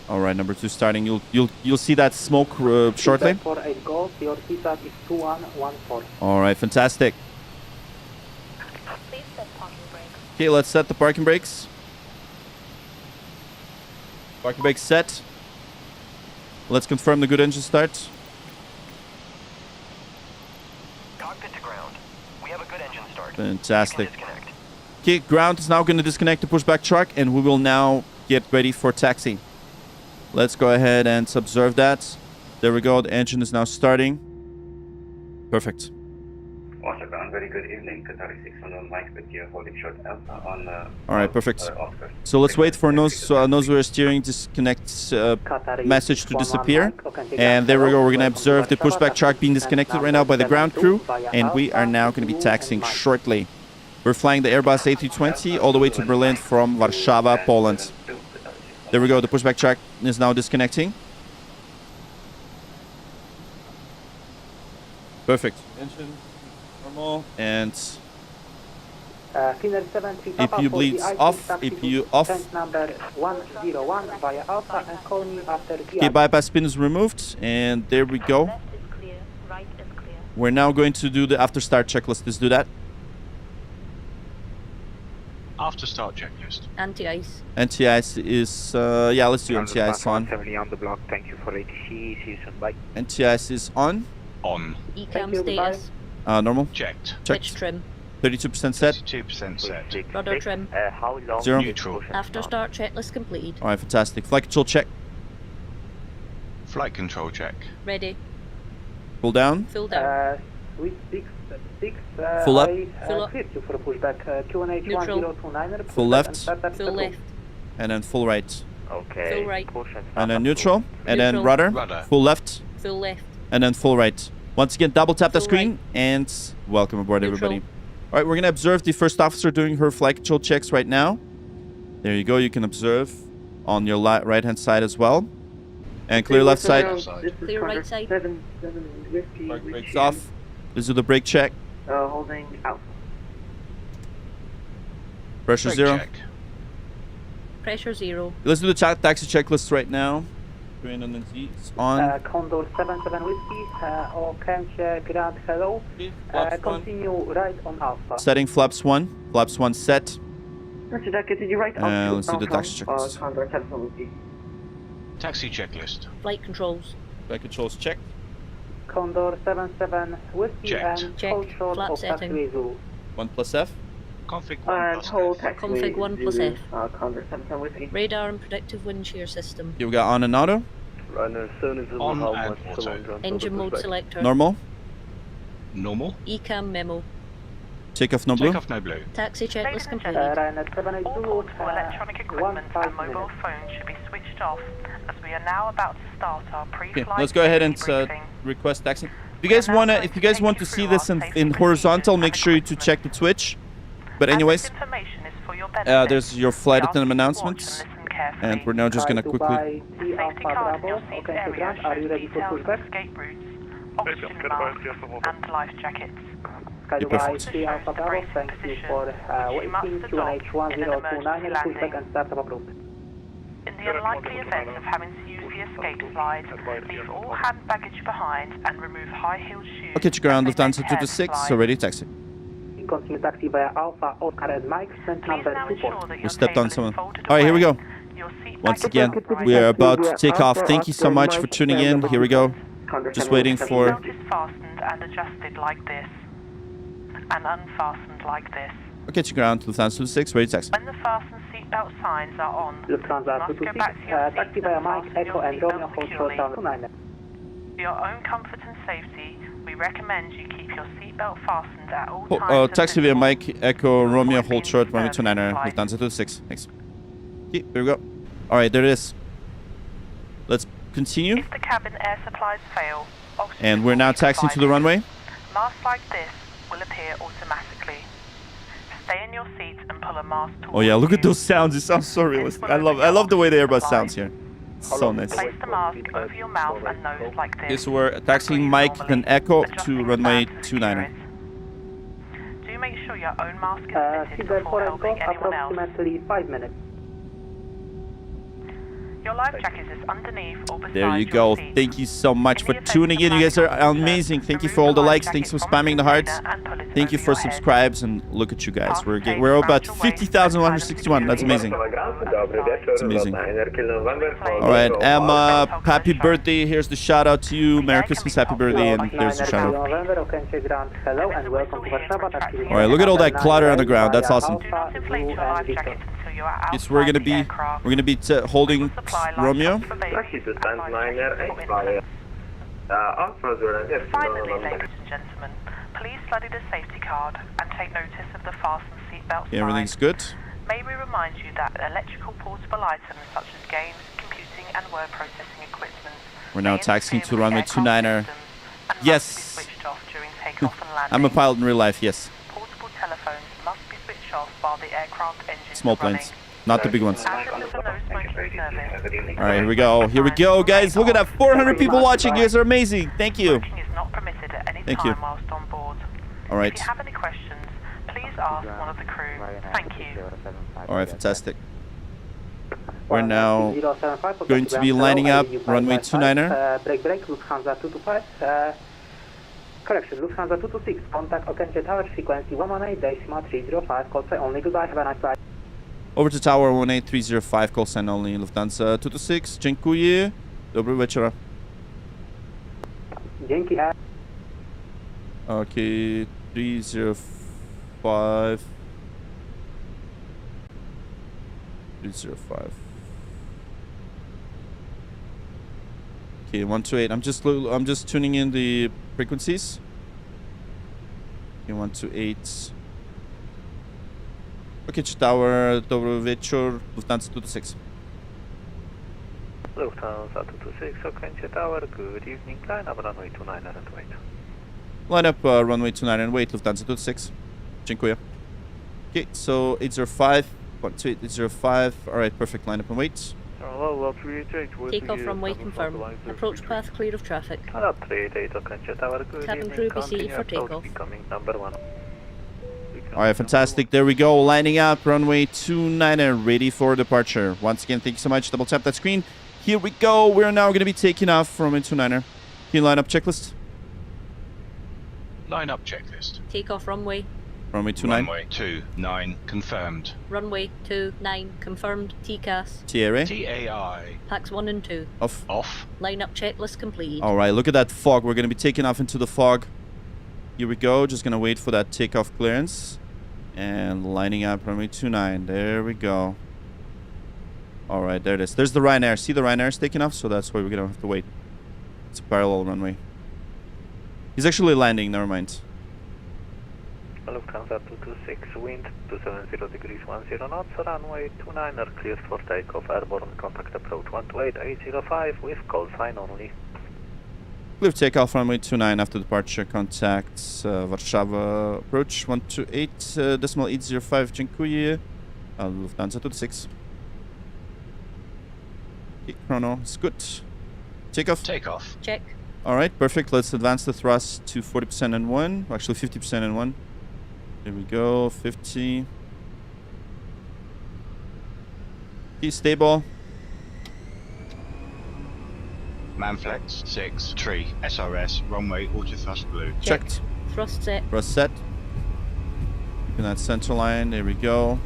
All right, number 2 starting. You'll see that smoke shortly. All right, fantastic. Okay, let's set the parking brakes. Parking brakes set. Let's confirm the good engine start. Cockpit to ground. We have a good engine start. Fantastic. Okay, ground is now going to disconnect the pushback truck, and we will now get ready for taxi. Let's go ahead and observe that. There we go. The engine is now starting. Perfect. Very good evening. Qatar 611 Mike with you, holding short Alpha on. All right, perfect. So let's wait for nose steering disconnect message to disappear. And there we go. We're going to observe the pushback truck being disconnected right now by the ground crew. And we are now going to be taxiing shortly. We're flying the Airbus A320 all the way to Berlin from Warszawa, Poland. There we go. The pushback truck is now disconnecting. Perfect. Engine normal and Finner 73 EPU bleeds off. EPU off. Tank number 101 via Alpha and call me after Okay, bypass spin is removed, and there we go. Left is clear, right is clear. We're now going to do the after start checklist. Let's do that. After start checklist. Anti-ice. Anti-ice is, yeah, let's do anti-ice on. 170 on the block. Thank you for ATC. See you soon. Bye. Anti-ice is on. On. ECAM status. Normal. Checked. Pitch trim. 32% set. 2% set. Rudder trim. How long? Zero. Neutral. After start checklist completed. All right, fantastic. Flight control check. Flight control check. Ready. Pull down. Full down. With 6, Full up. Full up. cleared you for pushback. QNH Neutral. 1029. Full left. Full left. And then full right. Okay. Full right. And then neutral. And then Neutral. rudder. Rudder. Full left. Full left. And then full right. Once again, double tap the Full screen and welcome aboard, Neutral. everybody. All right, we're going to observe the first officer doing her flight control checks right now. There you go. You can observe on your right-hand side as well. And clear left side. Clear right side. Park brakes off. Let's do the brake check. Holding out. Pressure Brake zero. check. Pressure 0. Let's do the taxi checklist right now. It's on. Condor 77 Whiskey, Okanche Grand Hello. Continue right on Alpha. Setting flaps 1. Flaps 1 set. Roger that, did you write Let's do the taxi checklist. Condor 77 Whiskey. Taxi checklist. Flight controls. Flight controls checked. Condor 77 Whiskey Checked. and Check. hold short Flap of setting. taxiway Zulu. 1 plus F. Config 1 And plus hold F. taxiway Config 1 plus Zulu, F. Condor 77 Whiskey. Radar and predictive wind shear system. Here we got on and auto. Runner, as soon as On and auto. Engine mode selector. Normal. Normal. ECAM memo. Takeoff no blue. Take off no blue. Taxi checklist completed. Ryanair 78 All Zulu, portable electronic equipment 15 and mobile minutes. phones should be switched off as we are now about to start our pre-flight Okay, let's go ahead and briefing. request taxi. If you guys want to see this in horizontal, make sure to check the Twitch. But anyways, This information is for your benefit. there's your flight We ask attendant you to announcements, watch and listen carefully. and we're now just gonna Try quickly. buy T Safety Alpha card in your Bravo, seat Okanche area Grand, are you shows ready for details of pushback? escape routes, oxygen masks, and life jackets. Sky Yeah, Dubai perfect. T Alpha Bravo, thank you for waiting. QNH 1029 pushback and startup approved. In the unlikely event of having to use the escape slide, leave all hand baggage behind and remove high-heeled shoes. Okay, to ground as they Lufthansa prepare to 26, fly. so ready taxi. Continue taxi via Alpha, Oscar and Mike, send Please number now 24. ensure that We your stepped table on is someone. folded All right, here we away. go. Your seat Once back again, is we are upright. about to take off. Thank you so much for tuning in. Here we go. Just waiting for. Seatbelt is fastened and adjusted like this, and unfastened like this. Okay, to ground Lufthansa 26, ready taxi. When the fasten seatbelt signs are on, Lufthansa you must go 226, back to your taxi seat via and Mike, fasten Echo your and Romeo, seatbelt hold short securely. down to 9. For your own comfort and safety, we recommend you keep your seatbelt fastened at all times. Taxi via Mike, Echo, Romeo, Avoid hold being short, runway disturbed 29er, in flight. Lufthansa 26. Thanks. Okay, there we go. All right, there it is. Let's continue. If the cabin air supplies fail, oxygen And we're will now be taxiing to the provided. runway. Masks like this will appear automatically. Stay in your seat and pull a mask towards Oh yeah, look at you. those sounds. It sounds so realistic. I love the way the Airbus sounds here. So nice. Place the mask over your mouth and nose like this. Okay, so we're taxiing Breathe Mike, normally, then Echo adjusting to runway the band to 29er. secure it. Do make sure your own mask is fitted Seatbelt before for and helping go, anyone else. approximately 5 minutes. Your life jacket is underneath or beside There you your go. seat. Thank you so much for tuning in. You guys are amazing. Thank you for all the likes. Thanks for spamming the hearts. Thank you for subscribes, and look at you guys. We're about 50,161. That's amazing. That's amazing. All right, Emma, happy birthday. Here's the shout out to you. Merry Christmas, happy birthday, and there's the shout out. November, Okanche Grand, hello and welcome to Warszawa. Taxi All right, look at all that clutter on the ground. That's awesome. Do not inflate your life jacket until you are Yes, we're gonna outside the aircraft. holding Romeo. Taxi to stand 9er, expire. Finally, ladies and gentlemen, please study the safety card and take notice of the fasten seatbelt Okay, everything's good. May we remind you that electrical portable items such as games, computing and word processing equipment We're now may taxiing to interfere with runway aircraft 29er. systems and Yes. must be switched off during takeoff and landing. I'm a pilot in real life, yes. Portable telephones must be switched off while the aircraft engines Small are running. planes, not the big ones. As this is a no smoking service, All right, here we go. Here we go, guys. Look at that. 400 people watching. You guys are amazing. Thank you. smoking is not permitted at any Thank time you. whilst on board. All right. If you have any questions, please ask one of the crew. Thank you. All right, fantastic. We're now going to be lining up runway 29er. Break, Lufthansa 225. Correction, Lufthansa 226. Contact Okenche Tower, frequency 118.305. Call sign only. Goodbye. Have a nice flight. Over to tower 18305, call sign only. Lufthansa 226. Dziękuję. Dobry wieczór. Dzięki. Okay, 305. 305. Okay, 128. I'm just tuning in the frequencies. Okay, 128. Okay, Tower, dobry wieczór. Lufthansa 226. Lufthansa 226, Okenche Tower, good evening. Line up runway 29 and wait. Line up runway 29 and wait, Lufthansa 226. Dziękuję. Okay, so 805, 128, 805. Alright, perfect, line up and wait. Takeoff runway confirmed. Approach path clear of traffic. Cabin crew be seated for takeoff. Alright, fantastic. There we go. Lining up runway 29er, ready for departure. Once again, thank you so much. Double tap that screen. Here we go. We're now going to be taking off from runway 29er. Can you line up checklist? Line up checklist. Takeoff runway. Runway 29. Runway 29 confirmed. Runway 29 confirmed. TCAS. TRA. TAI. Packs 1 and 2. Off. Off. Line up checklist complete. Alright, look at that fog. We're going to be taking off into the fog. Here we go. Just going to wait for that takeoff clearance. And lining up runway 29. There we go. Alright, there it is. There's the Ryanair. See the Ryanair's taking off? So that's why we're going to have to wait. It's a parallel runway. He's actually landing. Never mind. Lufthansa 226, wind 270 degrees 10 knots, runway 29er cleared for takeoff, airborne contact approach 128.805 with call sign only. Clear takeoff runway 29 after departure, contacts Warszawa approach 128.805, dziękuję. Lufthansa 226. Okay, chrono is good. Takeoff? Takeoff. Check. Alright, perfect. Let's advance the thrust to 40% and 1. Actually, 50% and 1. Here we go, 50. Okay, stable. Manflex 6 tree SRS runway auto thrust blue. Checked. Thrust set. Thrust set. In that center line, there we go.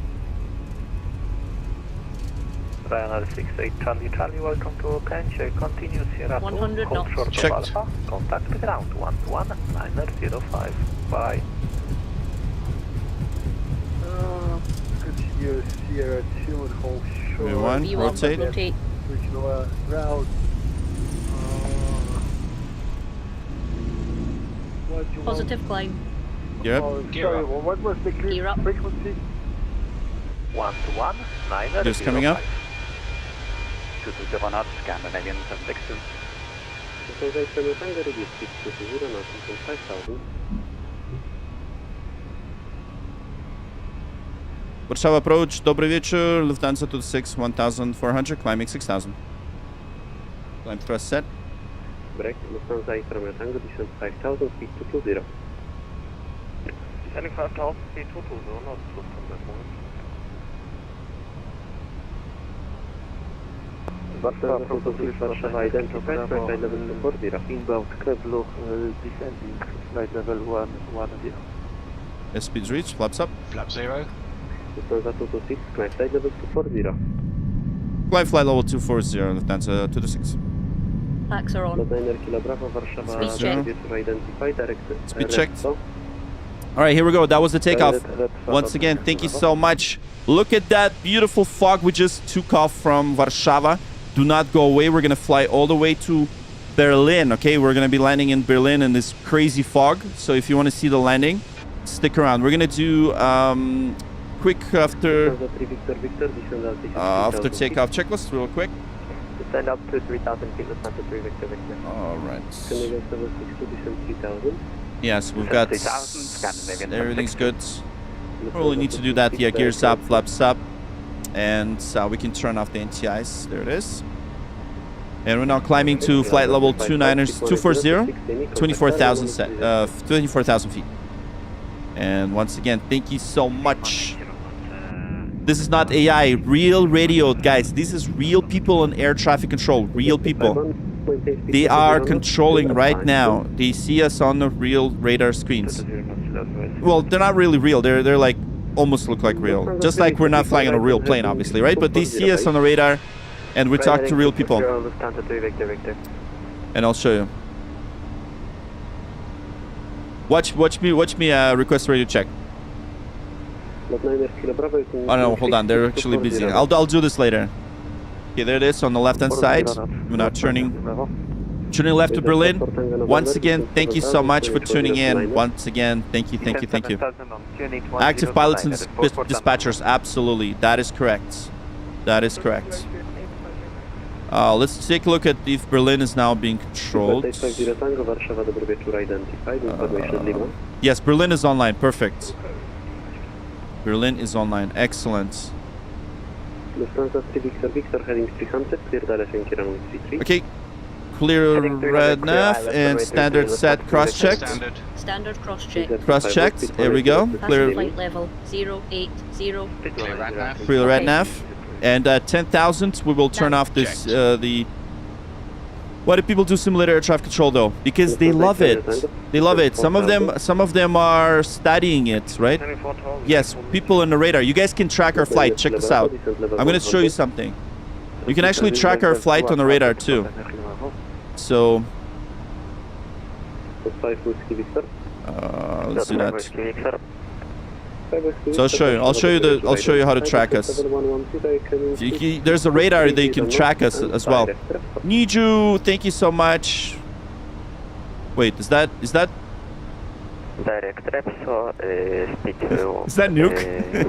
Ryanair 68 Charlie, welcome to Okenche. Continuous Sierra 100 knots. Checked. Alpha, contact ground 11905. Bye. Sierra 2 and hold short. V1, rotate. Original route. Positive climb. Yep. Sorry, well, what was the Gear up. frequency? 121 9er. Just coming up. 220 knots, Scandinavian 762. Warszawa approach, dobry wieczór. Lufthansa 226, 1400, climbing 6000. Climb thrust set. Break, Lufthansa from Tango, descent 5000, speed 220. Descending 5000, speed 220, not from that moment. Warszawa from Warszawa identified, flight level 240. Inbound, Kreblu, descending, flight level 110. As speeds reach, flaps up. Flap 0. Lufthansa 226, climb flight level 240. Climb flight level 240, Lufthansa 226. Packs are on. Speed check. Identified, Speed checked. Alright, here we go. That was the takeoff. Once again, thank you so much. Look at that beautiful fog. We just took off from Warszawa. Do not go away. We're going to fly all the way to Berlin, okay? We're going to be landing in Berlin in this crazy fog. So if you want to see the landing, stick around. We're going to do quick after takeoff checklist real quick. Descend up to 3000 feet, Lufthansa 3 Victor Victor. Alright. Scandinavian 762, descend 3000. Yes, we've got... Everything's good. Probably need to do that. Yeah, gears up, flaps up. And we can turn off the NTIs. There it is. And we're now climbing to flight level 240, 24,000 feet. And once again, thank you so much. This is not AI, real radio, guys. This is real people in air traffic control, real people. They are controlling right now. They see us on the real radar screens. Well, they're not really real. They're like almost look like real. Just like we're not flying on a real plane, obviously, right? But they see us on the radar, and we talk to real people. And I'll show you. Watch me request radio check. Oh no, hold on. They're actually busy. I'll do this later. Okay, there it is on the left-hand side. We're now turning left to Berlin. Once again, thank you so much for tuning in. Once again, thank you. Active pilots and dispatchers, absolutely. That is correct. Let's take a look at if Berlin is now being controlled. Yes, Berlin is online. Perfect. Berlin is online. Excellent. Lufthansa 3 Victor Victor heading 300, clear direction runway 33. Okay, clear red nav and standard set cross-checked. Standard cross-check. Cross-checked, there we go. Clear flight level 080. Clear red nav. And at 10,000, we will turn off this, why do people do simulator air traffic control though? Because they love it. They love it. Some of them are studying it, right? Yes, people in the radar. You guys can track our flight. Check this out. I'm going to show you something. You can actually track our flight on the radar too. So let's do that. So I'll show you how to track us. There's a radar that you can track us as well. Niju, thank you so much. Wait, is that Direct Repso, is that Nuke? I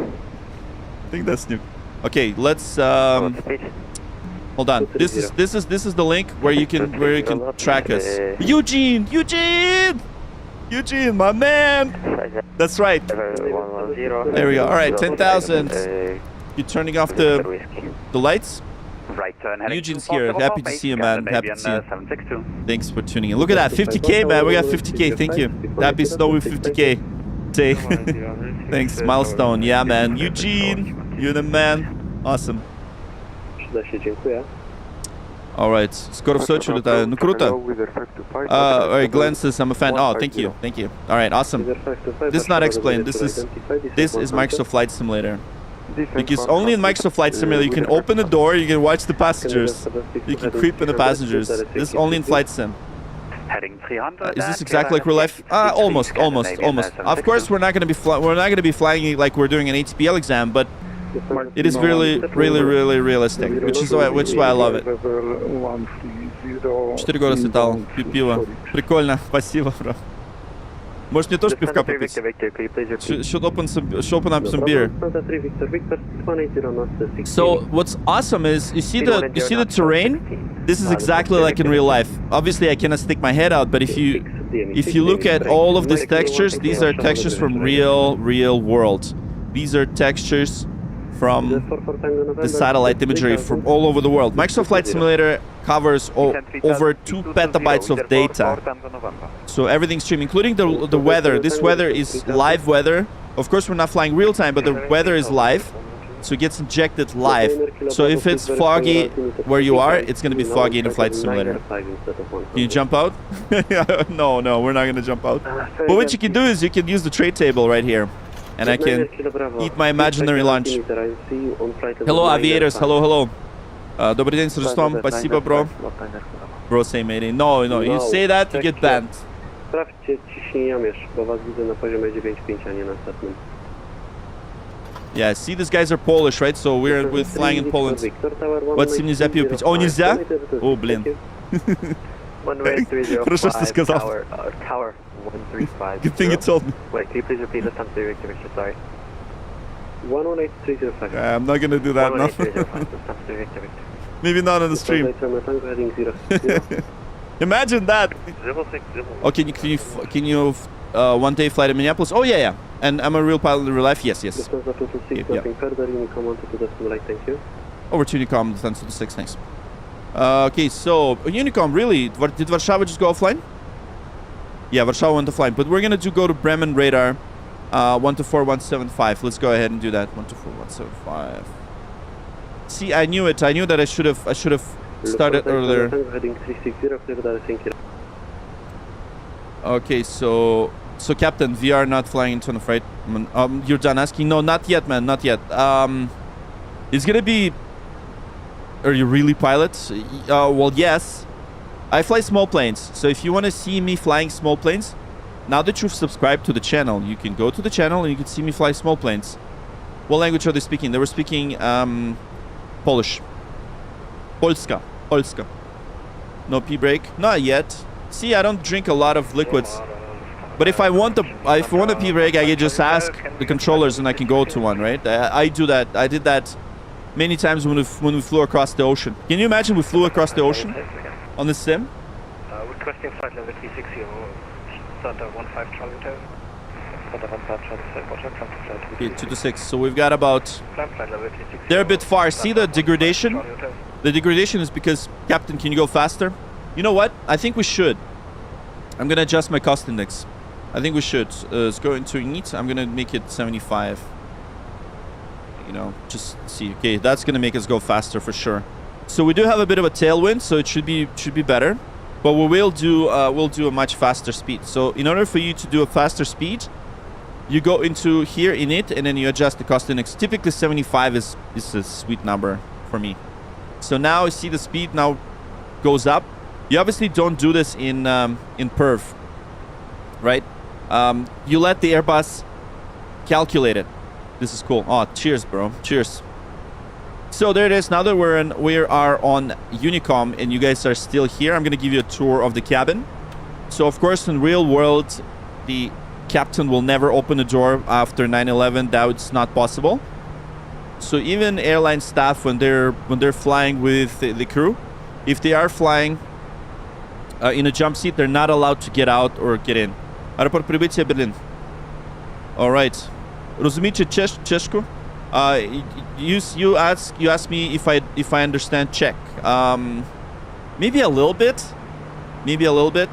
think that's Nuke. Okay, let's hold on. This is the link where you can track us. Eugene, my man. That's right. There we go. All right, 10,000. You turning off the lights? Right turn. Eugene's here. Happy to see you, man. Happy to see you. Thanks for tuning in. Look at that, 50K, man. We got 50K. Thank you. Happy Snowy 50K. Day. Thanks, milestone. Yeah, man. Eugene, you're the man. Awesome. Alright, skoro w Sochi latają. No kruto. Alright, Glenn says I'm a fan. Oh, thank you. Alright, awesome. This is not explained. This is Microsoft Flight Simulator. Because only in Microsoft Flight Simulator you can open the door, you can watch the passengers. You can creep in the passengers. This is only in Flight Sim. Is this exactly like real life? Almost. Of course, we're not going to be flying like we're doing an ATPL exam, but it is really realistic, which is why I love it. 4 года слетал, пью пиво. Прикольно, спасибо, бро. Может мне тоже пивка попить? Should open up some beer. So what's awesome is you see the terrain. This is exactly like in real life. Obviously, I cannot stick my head out, but if you look at all of these textures, these are textures from real world. These are textures from the satellite imagery from all over the world. Microsoft Flight Simulator covers over 2 petabytes of data. So everything's streamed, including the weather. This weather is live weather. Of course, we're not flying real time, but the weather is live. So it gets injected live. So if it's foggy where you are, it's going to be foggy in a Flight Simulator. Can you jump out? No, we're not going to jump out. But what you can do is you can use the tray table right here. And I can eat my imaginary lunch. Hello, aviators. Hello. Добрый день с Рождеством. Спасибо, bro. Bro, say mayday. No. You say that, you get banned. Yeah, see, these guys are Polish, right? So we're flying in Poland. What's нельзя пить? О, нельзя? О, блин. Хорошо, что сказал. Good thing you told me. Wait, can you please repeat the time to Victor Victor? Sorry. 118305. I'm not gonna do that now. Maybe not on the stream. Imagine that. Oh, can you one day fly to Minneapolis? Oh yeah. And I'm a real pilot in real life. Yes. Yeah. Over to Unicom, Lufthansa to 6. Thanks. Okay, so Unicom, really? Did Warsaw just go offline? Yeah, Warsaw went offline, but we're gonna go to Bremen radar. 124175. Let's go ahead and do that. 124175. See, I knew it. I knew that I should have started earlier. Okay, so Captain, we are not flying into the freight. You're done asking? No, not yet, man. Not yet. It's gonna be. Are you really pilots? Well, yes. I fly small planes. So if you want to see me flying small planes, now that you've subscribed to the channel, you can go to the channel and you can see me fly small planes. What language are they speaking? They were speaking Polish. Polska. No P break? Not yet. See, I don't drink a lot of liquids. But if I want a P break, I can just ask the controllers and I can go to one, right? I do that. I did that many times when we flew across the ocean. Can you imagine we flew across the ocean on the sim? Requesting flight level 360, Santa 15 Charlie Hotel. Okay, 226. So we've got about... They're a bit far. See the degradation? The degradation is because... Captain, can you go faster? You know what? I think we should. I'm going to adjust my cost index. I think we should. Let's go into neat. I'm going to make it 75. You know, just see. Okay, that's going to make us go faster for sure. So we do have a bit of a tailwind, so it should be better. But we will do a much faster speed. So in order for you to do a faster speed, you go into here in it, and then you adjust the cost index. Typically 75 is a sweet number for me. So now you see the speed now goes up. You obviously don't do this in perf, right? You let the Airbus calculate it. This is cool. Oh, cheers, bro. Cheers. So there it is. Now that we are on Unicom and you guys are still here, I'm going to give you a tour of the cabin. So of course, in real world, the captain will never open the door after 9/11. That's not possible. So even airline staff, when they're flying with the crew, if they are flying in a jump seat, they're not allowed to get out or get in. Aeroport прибытия Berlin. All right. Rozumíte Czeszku? You ask me if I understand Czech. Maybe a little bit. Maybe a little bit.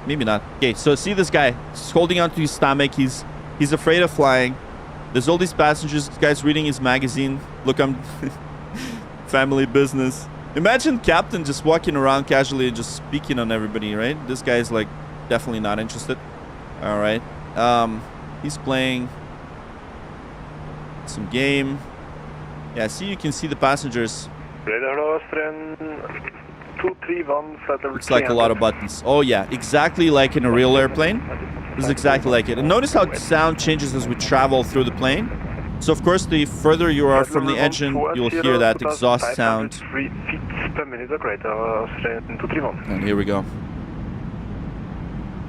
Maybe not. Okay, so see this guy. He's holding onto his stomach. He's afraid of flying. There's all these passengers. This guy's reading his magazine. Look, I'm family business. Imagine Captain just walking around casually and just speaking on everybody, right? This guy's like definitely not interested. All right. He's playing some game. Yeah, see, you can see the passengers. It's like a lot of buttons. Oh yeah, exactly like in a real airplane. This is exactly like it. And notice how sound changes as we travel through the plane. So of course, the further you are from the engine, you'll hear that exhaust sound. And here we go.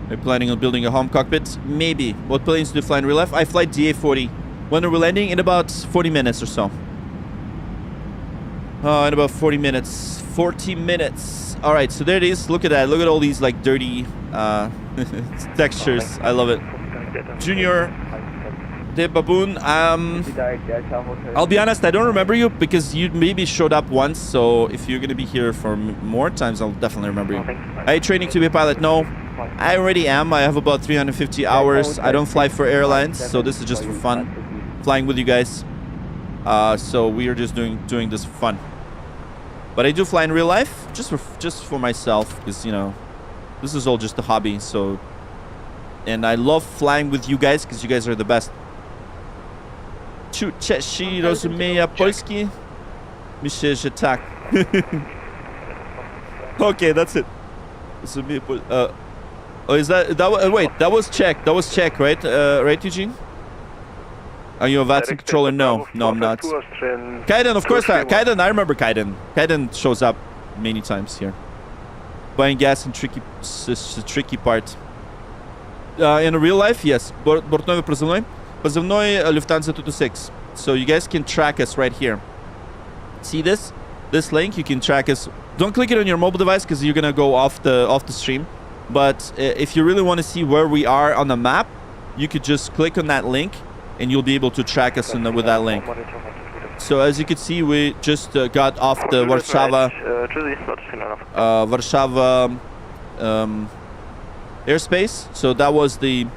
Are you planning on building a home cockpit? Maybe. What planes do you fly in real life? I fly DA-40. When are we landing? In about 40 minutes or so. In about 40 minutes. 40 minutes. All right, so there it is. Look at that. Look at all these like dirty textures. I love it. Junior de Baboon. I'll be honest, I don't remember you because you maybe showed up once. So if you're gonna be here for more times, I'll definitely remember you. Are you training to be a pilot? No, I already am. I have about 350 hours. I don't fly for airlines, so this is just for fun, flying with you guys. So we are just doing this for fun. But I do fly in real life, just for myself, because you know, this is all just a hobby. So, and I love flying with you guys because you guys are the best. Cześć, rozumieja polski? Myślę, że tak. Okay, that's it. Oh, is that wait, that was Czech. That was Czech, right? Right, Eugene? Are you a VATSIM controller? No, I'm not. Kaiden, of course. Kaiden, I remember Kaiden. Kaiden shows up many times here. Buying gas is the tricky part. In real life, yes. Бортовый позывной. Позывной Lufthansa 226. So you guys can track us right here. See this? This link, you can track us. Don't click it on your mobile device because you're gonna go off the stream. But if you really want to see where we are on the map, you could just click on that link and you'll be able to track us with that link. So as you can see, we just got off the Warszawa airspace. So that was the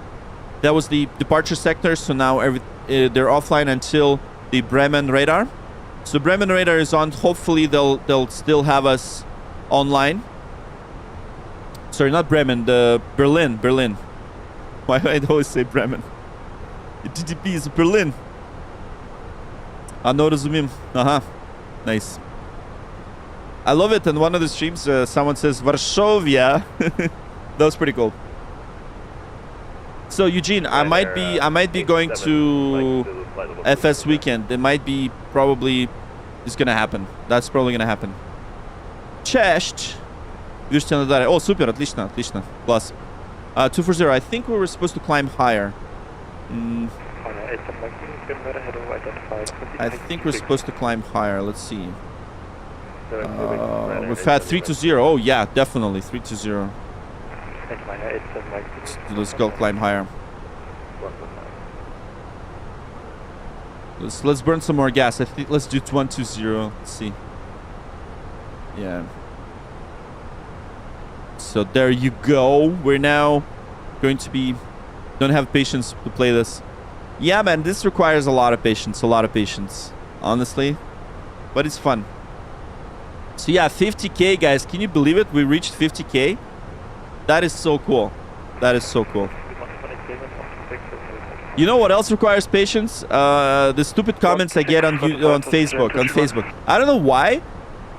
that was the departure sector. So now they're offline until the Bremen radar. So Bremen radar is on. Hopefully they'll still have us online. Sorry, not Bremen. The Berlin. Why do I always say Bremen? EDDB is Berlin. No rozumiem. Nice. I love it. In one of the streams, someone says Varsovia. That was pretty cool. So Eugene, I might be going to FS weekend. It might be probably is gonna happen. That's probably gonna happen. Cześć. Oh, super, отлично. Plus. 240. I think we were supposed to climb higher. I think we're supposed to climb higher. Let's see. We've had 320. Oh yeah, definitely 320. Let's go climb higher. Let's burn some more gas. I think let's do 120. Let's see. Yeah. So there you go. We're now going to be... Don't have patience to play this. Yeah, man, this requires a lot of patience. Honestly. But it's fun. So yeah, 50k, guys. Can you believe it? We reached 50k. That is so cool. You know what else requires patience? The stupid comments I get on Facebook. I don't know why,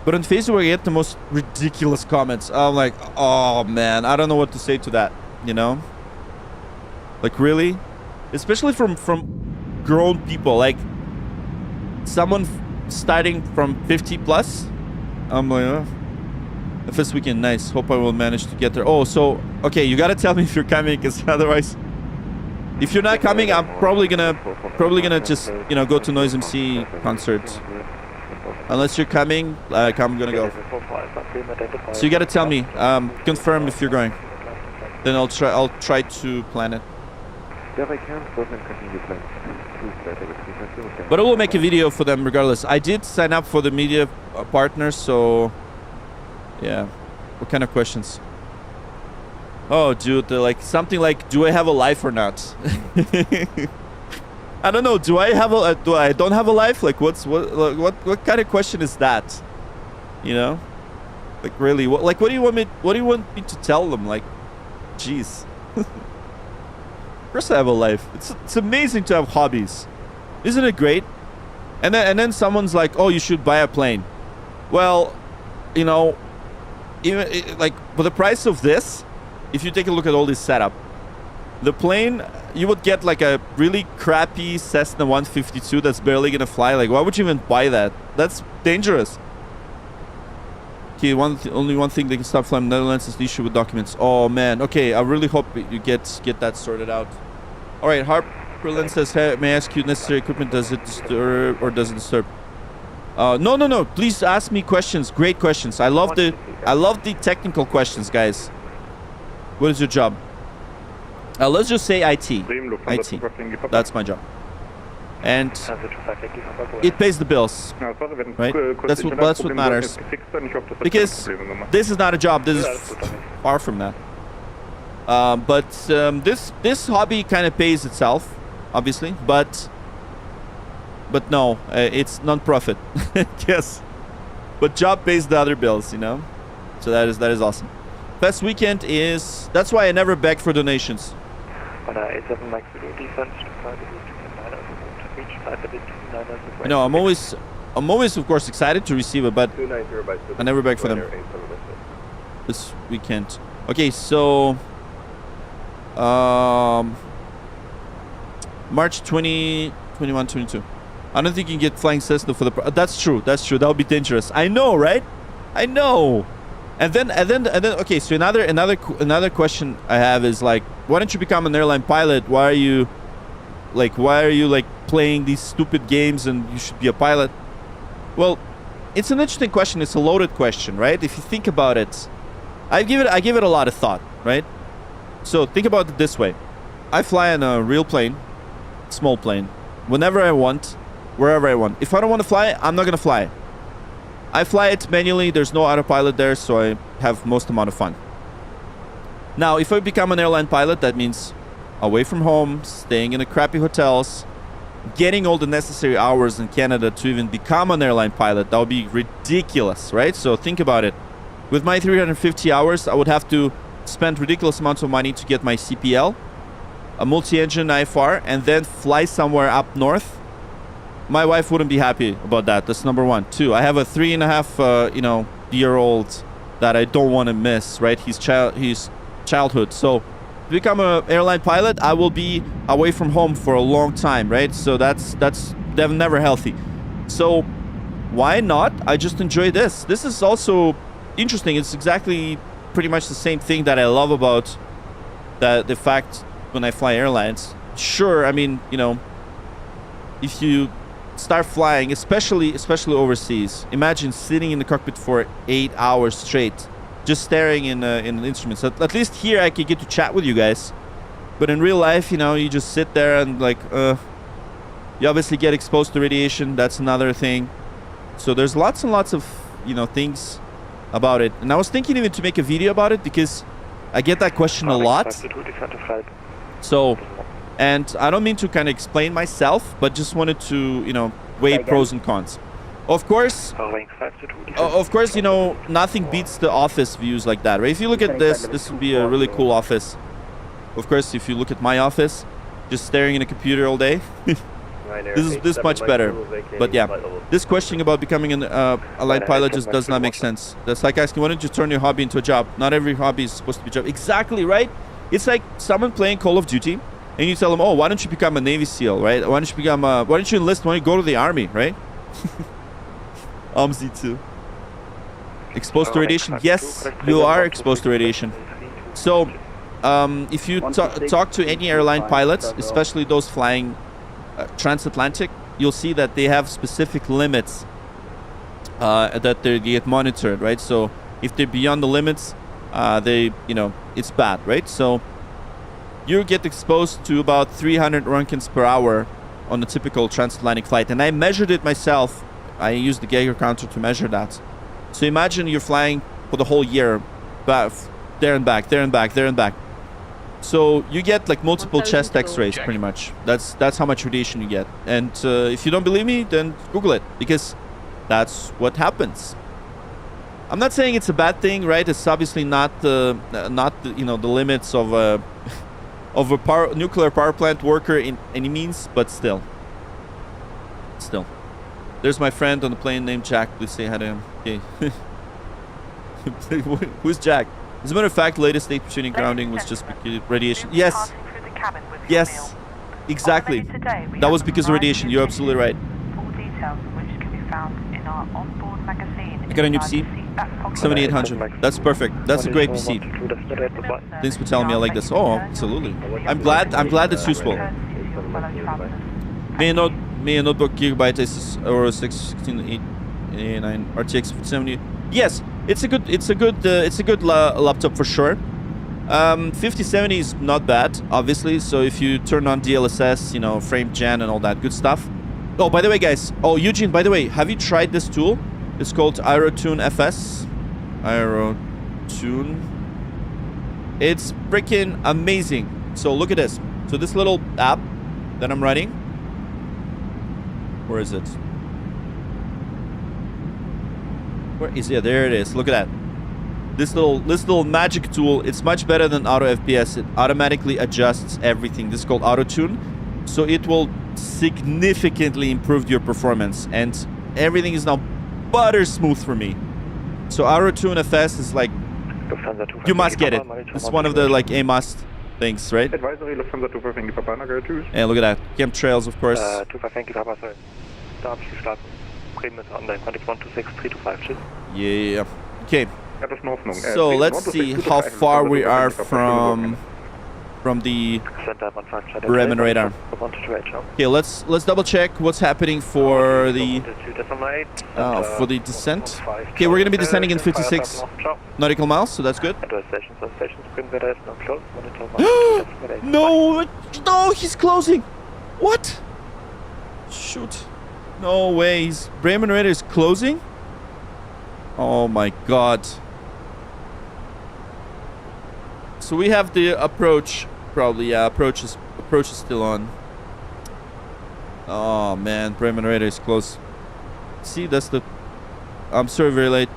but on Facebook I get the most ridiculous comments. I'm like, oh man, I don't know what to say to that. You know, like really, especially from grown people, like someone starting from 50 plus. I'm like, oh. First weekend, nice. Hope I will manage to get there. Oh, so okay, you gotta tell me if you're coming, because otherwise, if you're not coming, I'm probably gonna just go to Noise MC concert. Unless you're coming, I'm gonna go. So you gotta tell me, confirm if you're going. Then I'll try to plan it. But I will make a video for them regardless. I did sign up for the media partner, so yeah. What kind of questions? Oh, dude, they're like something like, do I have a life or not? I don't know. Do I have a? Do I don't have a life? Like, what kind of question is that? You know, like really, what do you want me? What do you want me to tell them? Like, jeez. Of course, I have a life. It's amazing to have hobbies, isn't it great? And then someone's like, oh, you should buy a plane. Well, you know, even like for the price of this. If you take a look at all this setup, the plane, you would get like a really crappy Cessna 152 that's barely gonna fly. Like, why would you even buy that? That's dangerous. Okay, only one thing they can stop flying in the Netherlands is the issue with documents. Oh man, okay, I really hope you get that sorted out. All right, Harperlin says, hey, may I ask you, necessary equipment, does it disturb or does it disturb? No, please ask me questions. Great questions. I love the technical questions, guys. What is your job? Let's just say IT. IT. That's my job. And it pays the bills, right? That's what matters. Because this is not a job. This is far from that. But this hobby kind of pays itself, obviously. But no, it's non-profit. Yes. But job pays the other bills, you know. So that is awesome. Best weekend is... That's why I never beg for donations. You know, I'm always of course excited to receive it, but I never beg for them. This weekend. Okay, so... March 20, 21, 22. I don't think you can get flying Cessna for the... That's true. That would be dangerous. I know, right? I know. And then, okay, so another question I have is like, why don't you become an airline pilot? Why are you playing these stupid games and you should be a pilot? Well, it's an interesting question. It's a loaded question, right? If you think about it, I give it a lot of thought, right? So think about it this way. I fly on a real plane, small plane, whenever I want, wherever I want. If I don't want to fly, I'm not going to fly. I fly it manually. There's no autopilot there, so I have most amount of fun. Now, if I become an airline pilot, that means away from home, staying in the crappy hotels, getting all the necessary hours in Canada to even become an airline pilot. That would be ridiculous, right? So think about it. With my 350 hours, I would have to spend ridiculous amounts of money to get my CPL, a multi-engine IFR, and then fly somewhere up north. My wife wouldn't be happy about that. That's number one. Two, I have a 3.5 year old that I don't want to miss, right? His childhood. So to become an airline pilot, I will be away from home for a long time, right? So that's never healthy. So why not? I just enjoy this. This is also interesting. It's exactly pretty much the same thing that I love about the fact when I fly airlines. Sure, I mean, if you start flying, especially overseas, imagine sitting in the cockpit for 8 hours straight, just staring in an instrument. So at least here I could get to chat with you guys, but in real life, you just sit there and you obviously get exposed to radiation. That's another thing. So there's lots and lots of things about it, and I was thinking even to make a video about it because I get that question a lot. So, and I don't mean to kind of explain myself, but just wanted to weigh pros and cons. Of course, nothing beats the office views like that, right? If you look at this would be a really cool office. Of course, if you look at my office, just staring in a computer all day, this is much better. But yeah, this question about becoming a line pilot just does not make sense. That's like asking, why don't you turn your hobby into a job? Not every hobby is supposed to be a job. Exactly, right? It's like someone playing Call of Duty, and you tell them, oh, why don't you become a Navy SEAL, right? Why don't you enlist? Why don't you go to the Army, right? Z2. Exposed to radiation? Yes, you are exposed to radiation. So, if you talk to any airline pilots, especially those flying transatlantic, you'll see that they have specific limits that they get monitored, right? So, if they're beyond the limits, it's bad, right? So, you get exposed to about 300 roentgens per hour on a typical transatlantic flight, and I measured it myself. I used the Geiger counter to measure that. So imagine you're flying for the whole year, there and back, there and back, there and back. So you get like multiple chest X-rays, pretty much. That's how much radiation you get. And if you don't believe me, then Google it, because that's what happens. I'm not saying it's a bad thing, right? It's obviously not the limits of a nuclear power plant worker in any means, but still. There's my friend on the plane named Jack. Please say hi to him. Okay. Who's Jack? As a matter of fact, latest state tuning grounding was just because radiation. Yes. Yes. Exactly. That was because of radiation. You're absolutely right. I got a new PC. 7800. That's perfect. That's a great PC. Thanks for telling me I like this. Oh, absolutely. I'm glad it's useful. May a notebook Gigabyte Asus or 1689 RTX 5070. Yes, it's a good laptop for sure. 5070 is not bad, obviously. So if you turn on DLSS, frame gen and all that good stuff. Oh, by the way, guys. Oh, Eugene, by the way, have you tried this tool? It's called AeroTune FS. AeroTune. It's freaking amazing. So look at this. So this little app that I'm running. Where is it? Where is it? There it is. Look at that. This little magic tool. It's much better than Auto FPS. It automatically adjusts everything. This is called AutoTune. So it will significantly improve your performance, and everything is now butter smooth for me. So AeroTune FS is like, you must get it. It's one of the like a must things, right? Advisory Lufthansa 25 Papa Nugget. And look at that. Chemtrails, of course. 25 Papa, sorry. Da habe ich gestartet. Bremen ist online. Contact 126325. Yeah. Okay. So let's see how far we are from the Bremen radar. Okay, let's double check what's happening for the descent. Okay, we're gonna be descending in 56 nautical miles, so that's good. No, he's closing. What? Shoot. No way. Bremen radar is closing. Oh my god. So we have the approach probably. Yeah, approach is still on. Oh man, Bremen radar is close. See, that's the. I'm sorry, very late.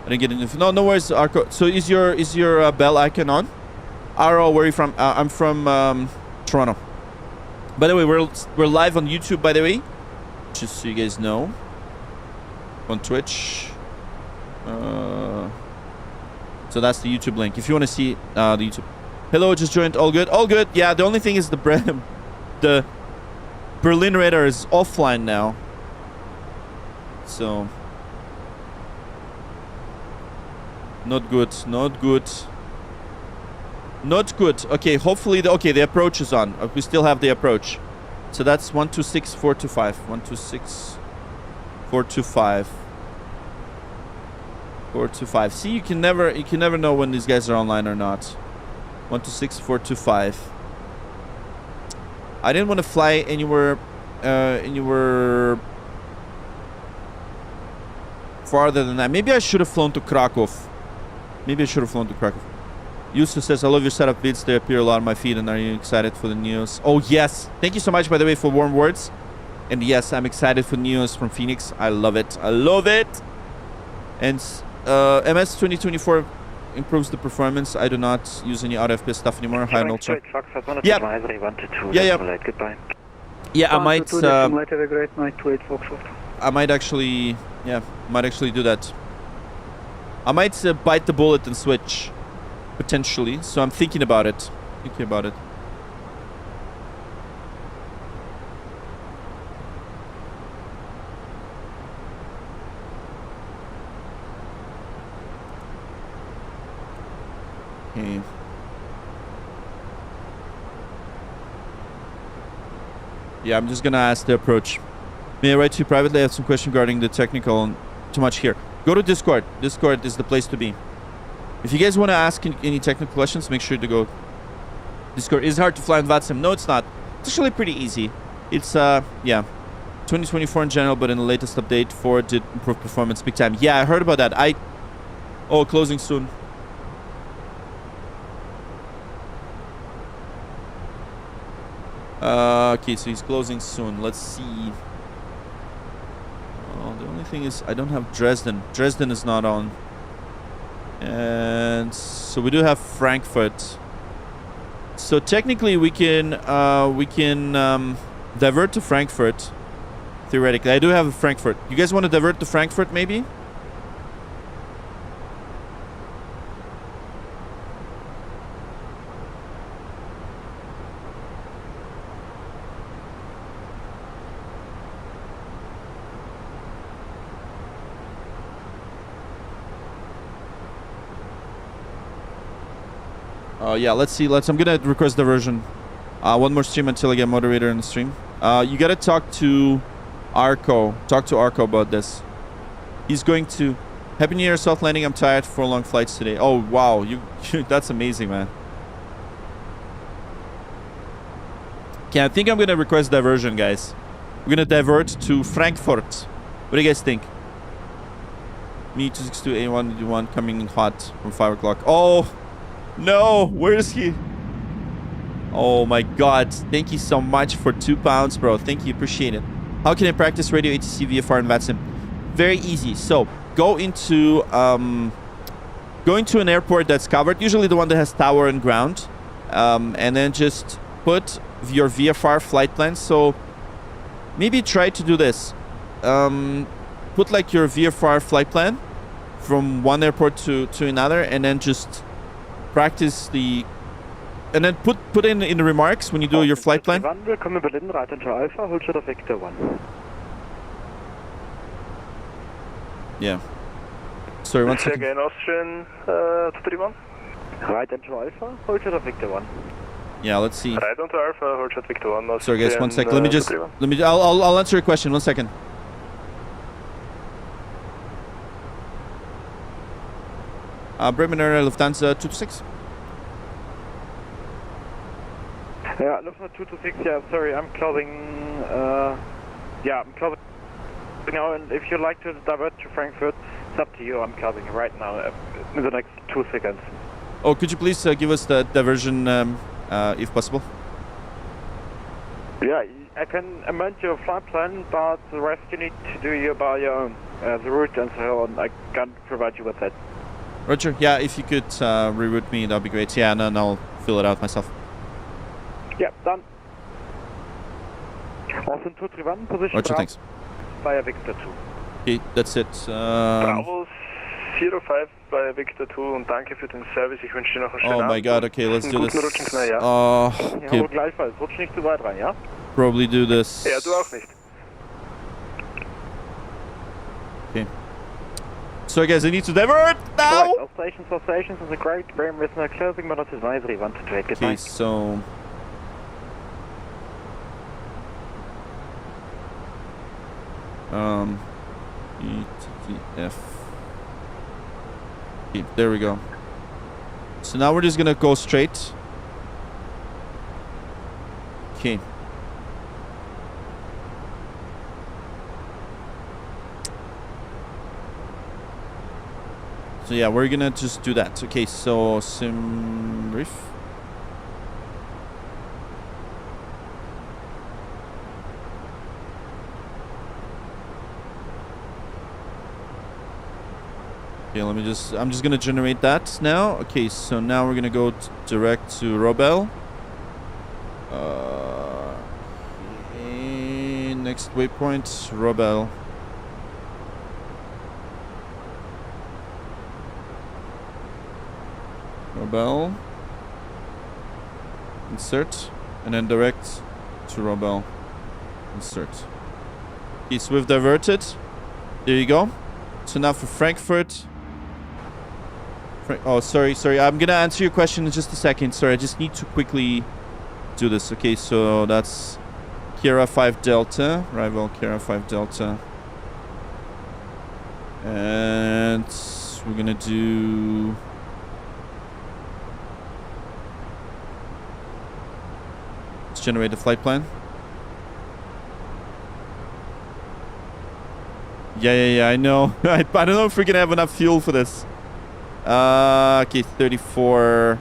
I didn't get any. No worries, Arco. So is your bell icon on? Aro, where are you from? I'm from Toronto. By the way, we're live on YouTube. By the way, just so you guys know, on Twitch. So that's the YouTube link. If you want to see the YouTube. Hello, just joined. All good. All good. Yeah. The only thing is the Berlin radar is offline now. So not good. Not good. Not good. Okay. Hopefully the approach is on. We still have the approach. So that's 126.425. 126.425. 425. See, you can never know when these guys are online or not. 126.425. I didn't want to fly anywhere farther than that. Maybe I should have flown to Krakow. Yusuf says, I love your setup vids. They appear a lot on my feed. And are you excited for the news? Oh, yes. Thank you so much, by the way, for warm words. And yes, I'm excited for news from Fenix. I love it. I love it. And MS 2024 improves the performance. I do not use any RFP stuff anymore. High and ultra. Yeah. Yeah, I might. I might actually. Yeah, might actually do that. I might bite the bullet and switch, potentially. So I'm thinking about it. Okay. Yeah, I'm just gonna ask the approach. May I write to you privately? I have some questions regarding the technical and too much here. Go to Discord. Discord is the place to be. If you guys want to ask any technical questions, make sure to go. Discord is hard to fly on VATSIM. No, it's not. It's actually pretty easy. It's yeah, 2024 in general, but in the latest update, 4 did improve performance big time. Yeah, I heard about that. Oh, closing soon. Okay, so he's closing soon. Let's see. Oh, the only thing is I don't have Dresden. Dresden is not on. And so we do have Frankfurt. So technically we can divert to Frankfurt. Theoretically, I do have a Frankfurt. You guys want to divert to Frankfurt maybe? Yeah, let's see. I'm gonna request diversion. One more stream until I get moderator in the stream. You gotta talk to Arco. Talk to Arco about this. He's going to. Happy New Year, soft landing. I'm tired for long flights today. Oh wow, that's amazing, man. Okay, I think I'm gonna request diversion, guys. We're gonna divert to Frankfurt. What do you guys think? Me 262 A1 coming in hot from 5 o'clock. Oh. No, where is he? Oh my god, thank you so much for £2, bro. Thank you, appreciate it. How can I practice radio ATC VFR and VATSIM? Very easy. So go into an airport that's covered, usually the one that has tower and ground, and then just put your VFR flight plan. So maybe try to do this. Put like your VFR flight plan from one airport to another, and then just practice the, and then put in the remarks when you do your flight plan. Willkommen Berlin, right into Alpha, hold shot of Victor 1. Yeah. Sorry, one second. Again, Austrian 231. Right into Alpha, hold shot of Victor 1. Yeah, let's see. Right into Alpha, hold shot Victor 1. Sorry guys, one sec. I'll answer your question. One second. Bremen Air Lufthansa 226. Yeah, Lufthansa 226. Yeah, sorry, I'm closing. Yeah, I'm closing now. And if you'd like to divert to Frankfurt, it's up to you. I'm closing right now in the next 2 seconds. Oh, could you please give us the diversion if possible. Yeah, I can amend your flight plan, but the rest you need to do you by your own. The route and so on, I can't provide you with that. Roger. Yeah, if you could reroute me, that'd be great. Yeah, and then I'll fill it out myself. Yeah, done. Austin 231, position. Roger, thanks. Via Victor 2. Okay, that's it. Bravo 05 via Victor 2 und danke für den Service. Ich wünsche dir noch einen schönen Oh my Abend. god, okay, let's do this. Rutsch ins neue Jahr. Okay, Ja, gleichfalls. Rutsch nicht zu weit rein, ja? probably do this. Ja, du auch nicht. Okay. So guys, I need to divert now! All stations is a great. Bearing with no closing, but not advisory. 1 to 8, good Okay, night. so... ETF. Okay, there we go. So now we're just gonna go straight. Okay. So yeah, we're gonna just do that. Okay, so sim brief. Okay, let me just, I'm just gonna generate that now. Okay, so now we're gonna go direct to Robel. Okay, next waypoint, Robel. Robel. Insert. And then direct to Robel. Insert. Okay, so we've diverted. There you go. So now for Frankfurt. Oh, sorry. I'm gonna answer your question in just a second. Sorry, I just need to quickly do this. Okay, so that's Kira 5 Delta. Rival Kira 5 Delta. And we're gonna do... Let's generate the flight plan. Yeah, I know. I don't know if we're gonna have enough fuel for this. Okay, 34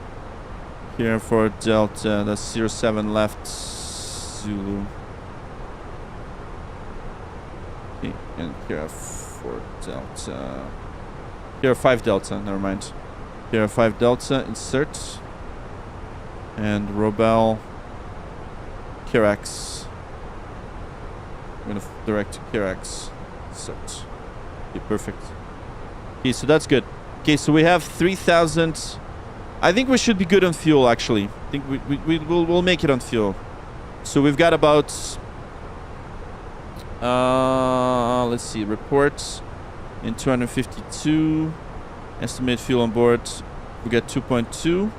here for Delta. That's 07 left Zulu. Okay, and here 4 Delta. Here 5 Delta, never mind. Here 5 Delta, insert. And Robel Kirax. I'm gonna direct to Kirax. Insert. Okay, perfect. Okay, so that's good. Okay, so we have 3,000. I think we should be good on fuel, actually. I think we'll make it on fuel. So we've got about... let's see. Reports in 252. Estimate fuel on board. We got 2.2.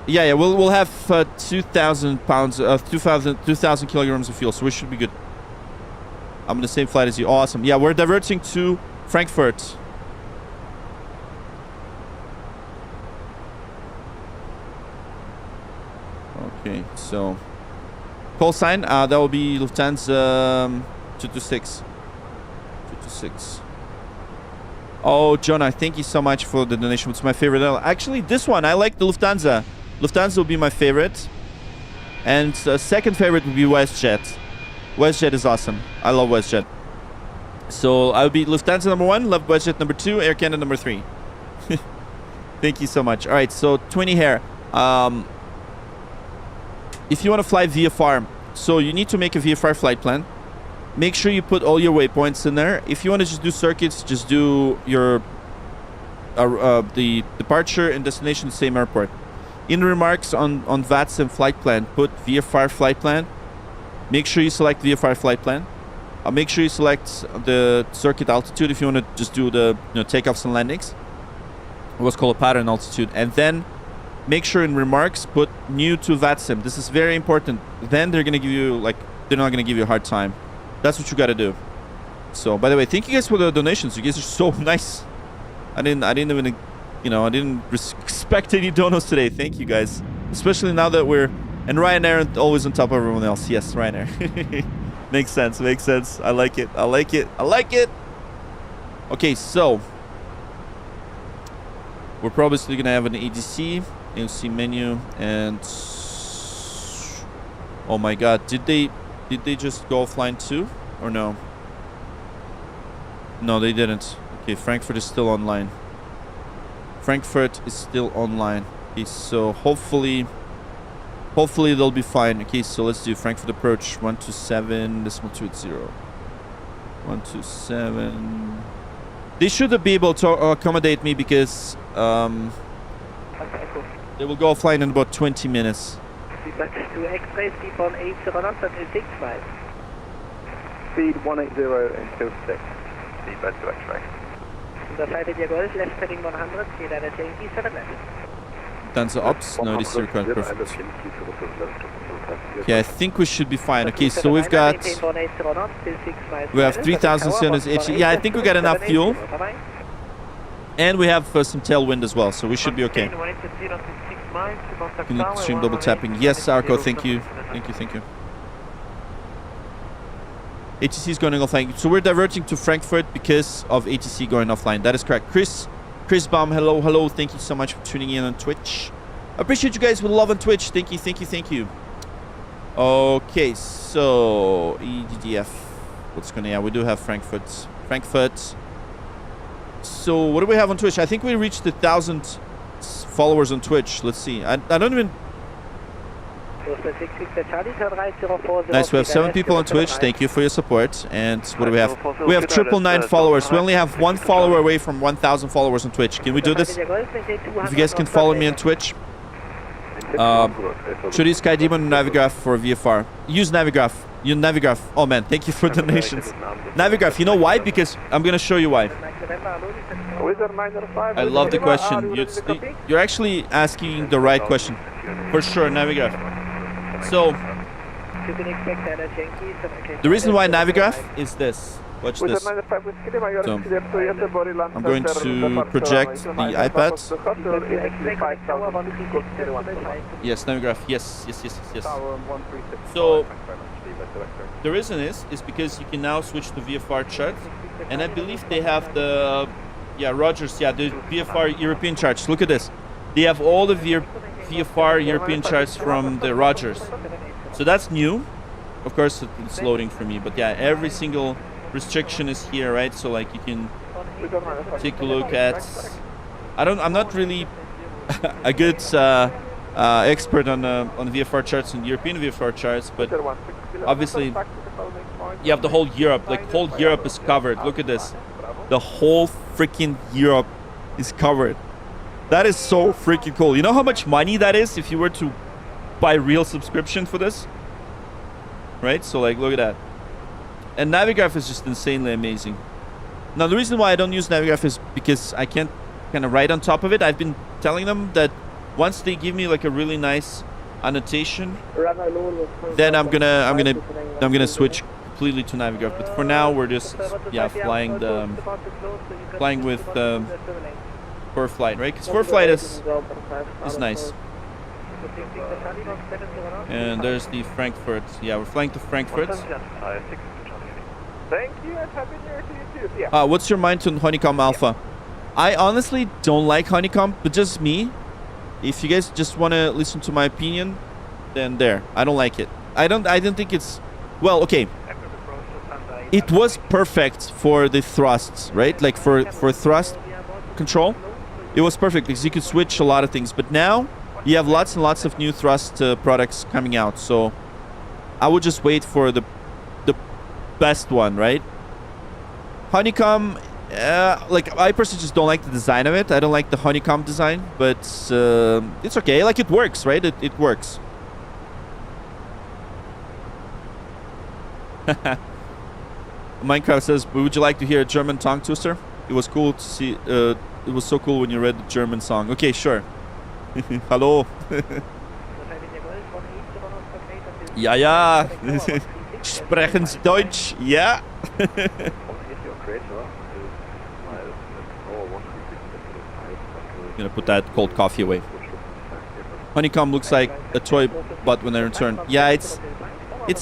Yeah, we'll have 2,000 pounds, 2,000 kilograms of fuel, so we should be good. I'm on the same flight as you. Awesome. Yeah, we're diverting to Frankfurt. Okay, so call sign, that will be Lufthansa 226. 226. Oh, Jonah, thank you so much for the donation. It's my favorite. Actually, this one, I like the Lufthansa. Lufthansa will be my favorite. And second favorite would be WestJet. WestJet is awesome. I love WestJet. So I'll be Lufthansa number 1, love WestJet number 2, Air Canada number 3. Thank you so much. All right, so 20 here. If you want to fly VFR, so you need to make a VFR flight plan. Make sure you put all your waypoints in there. If you want to just do circuits, just do your the departure and destination the same airport. In remarks on VATSIM flight plan, put VFR flight plan. Make sure you select VFR flight plan. Make sure you select the circuit altitude if you want to just do the takeoffs and landings. What's called a pattern altitude, and then make sure in remarks put new to VATSIM. This is very important. Then they're gonna give you they're not gonna give you a hard time. That's what you gotta do. So by the way, thank you guys for the donations. You guys are so nice. I didn't even I didn't expect any donos today. Thank you guys, especially now that we're and Ryanair always on top of everyone else. Yes, Ryanair. Makes sense. I like it. Okay, so we're probably gonna have an ADC menu, and Oh my god, did they just go offline too? Or no? No, they didn't. Okay, Frankfurt is still online. Frankfurt is still online. Okay, so hopefully they'll be fine. Okay, so let's do Frankfurt approach 127 280. 127. They should be able to accommodate me because they will go offline in about 20 minutes. Feedback to X-ray, speed 180 knots until 6 miles. Speed 180 until 6. Feedback to X-ray. The flight at your Golf, left heading 100, Sierra Yankee 7 left. Lufthansa ops, no, this is required, perfect. Okay, I think we should be fine. Okay, so we've got... We have 3,700 HE. Yeah, I think we got enough fuel. And we have some tailwind as well, so we should be okay. You need to stream double tapping. Yes, Arco, thank you. Thank you. ATC is going offline. So we're diverting to Frankfurt because of ATC going offline. That is correct. Chris Baum, hello. Thank you so much for tuning in on Twitch. Appreciate you guys with love on Twitch. Thank you. Okay, so EDDF. What's going to... Yeah, we do have Frankfurt. So what do we have on Twitch? I think we reached 1,000 followers on Twitch. Let's see. I don't even... Nice, we have 7 people on Twitch. Thank you for your support. And what do we have? We have 999 followers. We only have 1 follower away from 1,000 followers on Twitch. Can we do this? If you guys can follow me on Twitch. Should use Sky Demon or Navigraph for VFR? Use Navigraph. Oh man, thank you for donations. Navigraph, you know why? Because I'm going to show you why. I love the question. You're actually asking the right question. For sure, Navigraph. So, the reason why Navigraph is this. Watch this. So, I'm going to project the iPad. Yes, Navigraph. Yes. So, the reason is because you can now switch to VFR charts. And I believe they have the... Yeah, Rogers. Yeah, the VFR European charts. Look at this. They have all the VFR European charts from the Rogers. So that's new. Of course, it's loading for me. But yeah, every single restriction is here, right? So like you can take a look at... I'm not really a good expert on VFR charts and European VFR charts, but obviously you have the whole Europe. Like whole Europe is covered. Look at this. The whole freaking Europe is covered. That is so freaking cool. You know how much money that is if you were to buy real subscription for this? Right? So like, look at that. And Navigraph is just insanely amazing. Now, the reason why I don't use Navigraph is because I can't kind of write on top of it. I've been telling them that once they give me like a really nice annotation, then I'm gonna switch completely to Navigraph. But for now, we're just flying with for flight, right? Because for flight is nice. And there's the Frankfurt. Yeah, we're flying to Frankfurt. Thank you, and happy New Year to you too. What's your mind on Honeycomb Alpha? I honestly don't like Honeycomb, but just me. If you guys just want to listen to my opinion, then there. I don't like it. I don't think it's... Well, okay. It was perfect for the thrusts, right? Like for thrust control. It was perfect because you could switch a lot of things. But now you have lots and lots of new thrust products coming out. So I would just wait for the best one, right? Honeycomb, like I personally just don't like the design of it. I don't like the honeycomb design, but it's okay. Like it works, right? It works. Minecraft says, would you like to hear a German tongue twister? It was cool to see. It was so cool when you read the German song. Okay, sure. Hallo. Ja. Sprechen Sie Deutsch? Ja. I'm gonna put that cold coffee away. Honeycomb looks like a toy butt when I return. Yeah, it's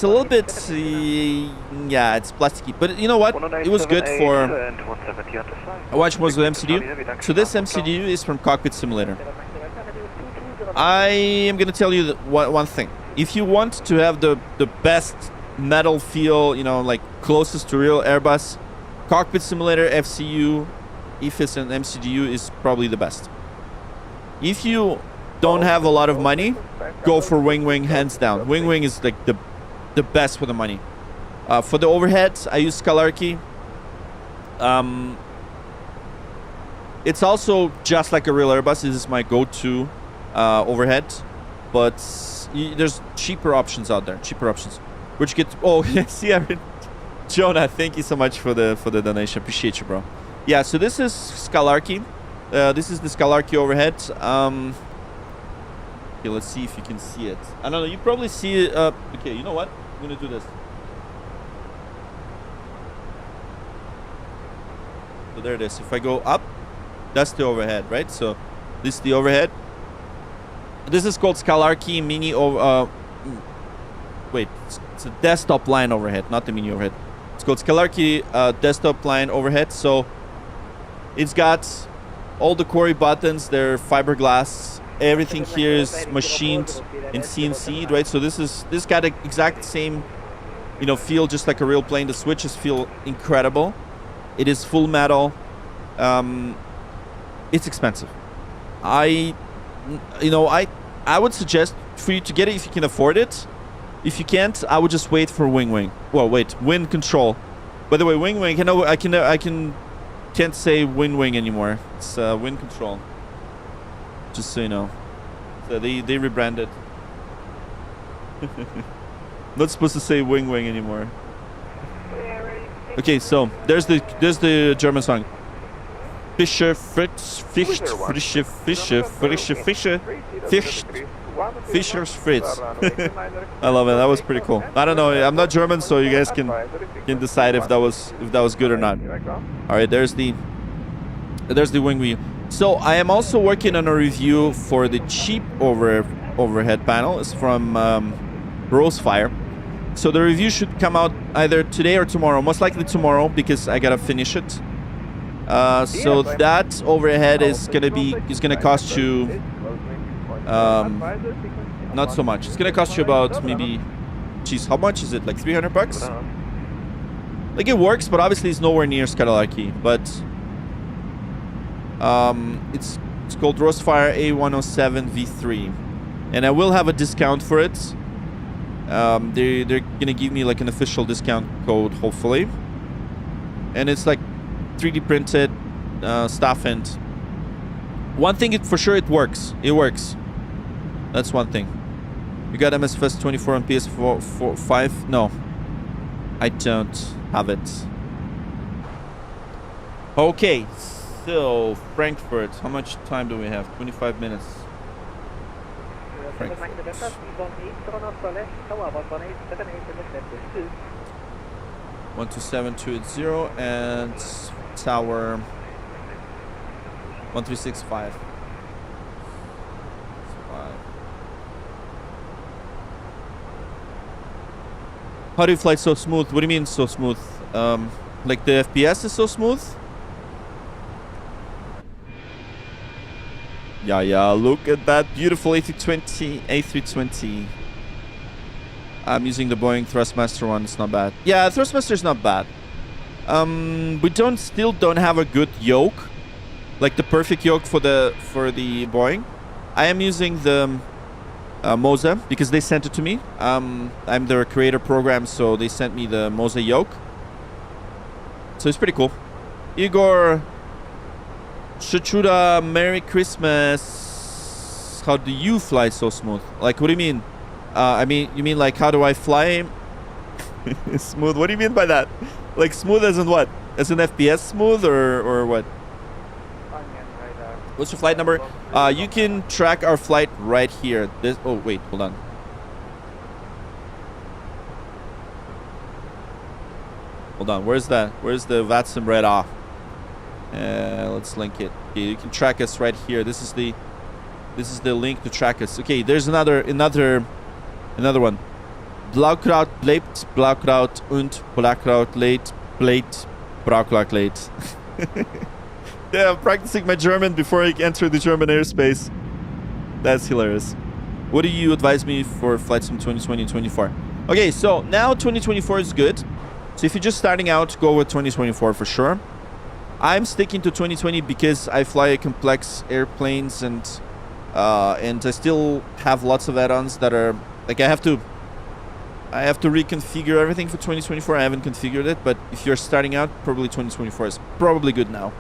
a little bit, yeah, it's plasticky. But you know what? It was good for... I watched most of the MCDU. So this MCDU is from Cockpit Simulator. I am going to tell you one thing. if you want to have the best metal feel, you know, like closest to real Airbus, Cockpit Simulator, FCU, EFIS, and MCGU is probably the best. If you don't have a lot of money, go for Wing, hands down. Wing is like the best for the money. For the overhead, I use Scalarchy. It's also just like a real Airbus. This is my go-to overhead, but there's cheaper options out there. Cheaper options, which get see, Jonah, thank you so much for the donation. Appreciate you, bro. Yeah, so this is Scalarchy. This is the Scalarchy overhead. Okay, let's see if you can see it. I don't know. You probably see it. Okay, you know what? I'm gonna do this. So there it is. If I go up, that's the overhead, right? So this is the overhead. This is called Scalarchy Mini. Wait, it's a desktop line overhead, not the mini overhead. It's called Scalarchy desktop line overhead. So it's got all the Cori buttons. They're fiberglass. Everything here is machined in CNC, right? So this got an exact same, you know, feel just like a real plane. The switches feel incredible. It is full metal. It's expensive. I would suggest for you to get it if you can afford it. If you can't, I would just wait for Wing. Well, wait, wind control. By the way, Wing. I can't say Wing anymore. It's wind control. Just so you know. So they rebranded. Not supposed to say Wing Anymore. Okay, so there's the German song. Fischer, Fritz, Fischt, Frische, Fische, Frische, Fische, Fischt, Fischer's Fritz. I love it. That was pretty cool. I don't know. I'm not German, so you guys can decide if that was good or not. All right, there's the wing view. So I am also working on a review for the cheap overhead panel. It's from Rosefire. So the review should come out either today or tomorrow. Most likely tomorrow because I gotta finish it. So that overhead is gonna cost you not so much. It's gonna cost you about maybe, geez, how much is it? Like $300? Like it works, but obviously it's nowhere near Scalarchy. But it's called Rosefire A107 V3, and I will have a discount for it. They're gonna give me like an official discount code, hopefully, and it's like 3D printed stuff. And one thing for sure, it works. It works. That's one thing. You got MSFS 24 on PS4 5? No, I don't have it. Okay. So, Frankfurt, how much time do we have? 25 minutes. Frankfurt. 127.280 and tower 1365. How do you fly so smooth? What do you mean so smooth? Like the FPS is so smooth? Yeah, look at that beautiful A320. I'm using the Boeing Thrustmaster one. It's not bad. Yeah, Thrustmaster is not bad. We still don't have a good yoke, like the perfect yoke for the Boeing. I am using the Moza because they sent it to me. I'm their creator program, so they sent me the Moza yoke. So it's pretty cool. Igor Shachuda, Merry Christmas. How do you fly so smooth? Like, what do you mean? You mean like, how do I fly smooth? What do you mean by that? Like smooth as in what? As an FPS smooth or what? What's your flight number? You can track our flight right here. Oh, wait, hold on. Hold on, where's that? Where's the VATSIM radar? Let's link it. Okay, you can track us right here. This is the link to track us. Okay, there's another one. Blaukraut bleibt, Blaukraut und Blaukraut bleibt, Blaukraut late. Yeah, I'm practicing my German before I enter the German airspace. That's hilarious. What do you advise me for flights from 2020 and 24? Okay, so now 2024 is good. So if you're just starting out, go with 2024 for sure. I'm sticking to 2020 because I fly complex airplanes and I still have lots of add-ons that are like I have to reconfigure everything for 2024. I haven't configured it, but if you're starting out, probably 2024 is probably good now.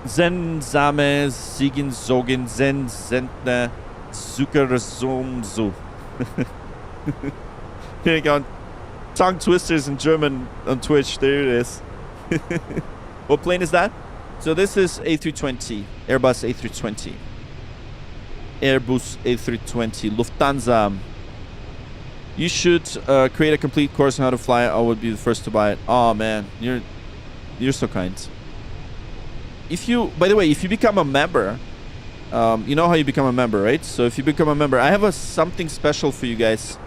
Zen Zame Siegen Zogen Zen Zentner Zucker Zomzu. Here you go. Tongue twisters in German on Twitch. There it is. What plane is that? So this is A320, Airbus A320. Airbus A320, Lufthansa. You should create a complete course on how to fly. I would be the first to buy it. Oh man, you're so kind. If you, by the way, if you become a member, you know how you become a member, right? So if you become a member, I have something special for you guys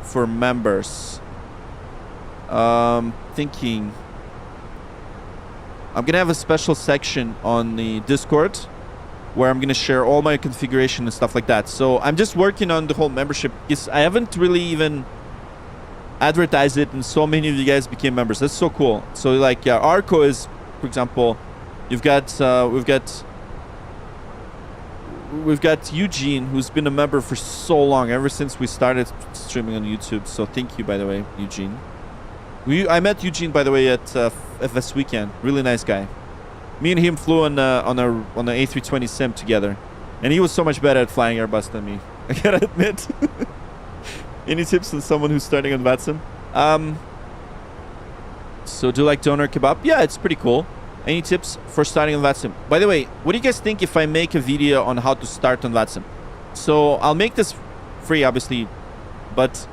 for members. Thinking I'm gonna have a special section on the Discord where I'm gonna share all my configuration and stuff like that. So I'm just working on the whole membership because I haven't really even advertised it, and so many of you guys became members. That's so cool. So like, yeah, Arco is, for example, we've got Eugene, who's been a member for so long, ever since we started streaming on YouTube. So thank you, by the way, Eugene. I met Eugene, by the way, at FS Weekend. Really nice guy. Me and him flew on a A320 sim together, and he was so much better at flying Airbus than me. I gotta admit. Any tips on someone who's starting on VATSIM? So do you like doner kebab? Yeah, it's pretty cool. Any tips for starting on VATSIM? By the way, what do you guys think if I make a video on how to start on VATSIM? So I'll make this free, obviously, but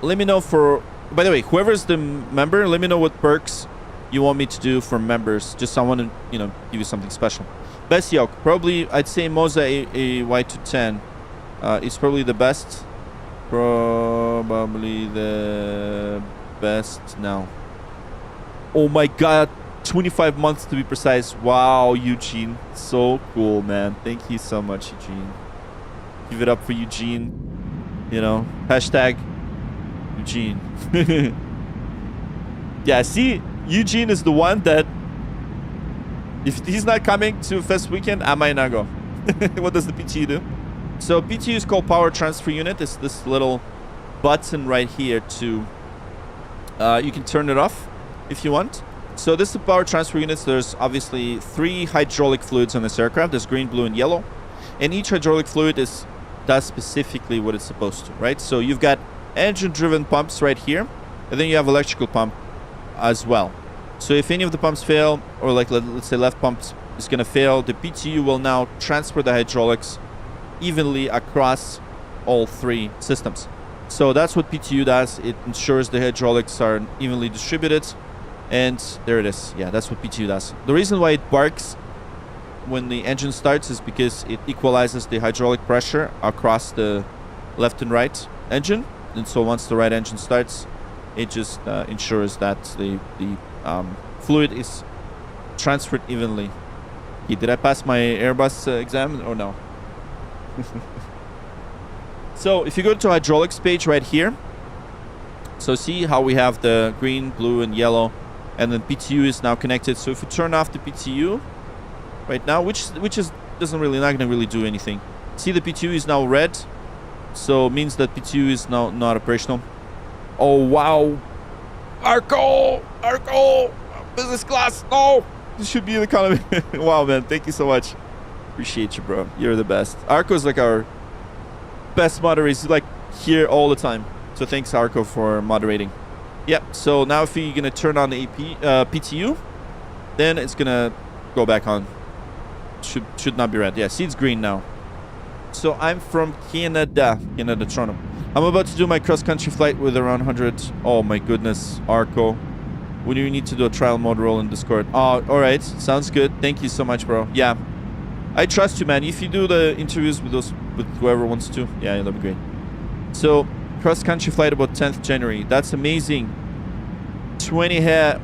let me know for... By the way, whoever's the member, let me know what perks you want me to do for members. Just I want to, you know, give you something special. Best yoke, probably I'd say Moza a Y210 is probably the best. Probably the best now. Oh my god, 25 months to be precise. Wow, Eugene, so cool, man. Thank you so much, Eugene. Give it up for Eugene. You know, hashtag Eugene. Yeah, see, Eugene is the one that if he's not coming to Fest Weekend, I might not go. What does the PTU do? So PTU is called Power Transfer Unit. It's this little button right here to you can turn it off if you want. So this is the power transfer units. There's obviously 3 hydraulic fluids on this aircraft. There's green, blue, and yellow, and each hydraulic fluid does specifically what it's supposed to, right? So you've got engine-driven pumps right here, and then you have electrical pump as well. So if any of the pumps fail, or like let's say left pump is going to fail, the PTU will now transfer the hydraulics evenly across all 3 systems. So that's what PTU does. It ensures the hydraulics are evenly distributed, and there it is. Yeah, that's what PTU does. The reason why it barks when the engine starts is because it equalizes the hydraulic pressure across the left and right engine. And so once the right engine starts, it just ensures that the fluid is transferred evenly. Okay, did I pass my Airbus exam or no? So if you go to hydraulics page right here, so see how we have the green, blue, and yellow, and then PTU is now connected. So if you turn off the PTU right now, which is not gonna really do anything. See, the PTU is now red. So it means that PTU is now not operational. Oh wow, Arco, business class. No, this should be in economy. Wow, man, thank you so much. Appreciate you, bro. You're the best. Arco is like our best moderator. He's like here all the time. So thanks, Arco, for moderating. Yep. So now if you're gonna turn on the PTU, then it's gonna go back on. Should not be red. Yeah, see, it's green now. So I'm from Canada, Toronto. I'm about to do my cross-country flight with around 100. Oh my goodness, Arco. When do you need to do a trial mode roll in Discord? Oh, all right, sounds good. Thank you so much, bro. Yeah, I trust you, man. If you do the interviews with whoever wants to, yeah, that'd be great. So cross-country flight about 10th January. That's amazing. 20 hair.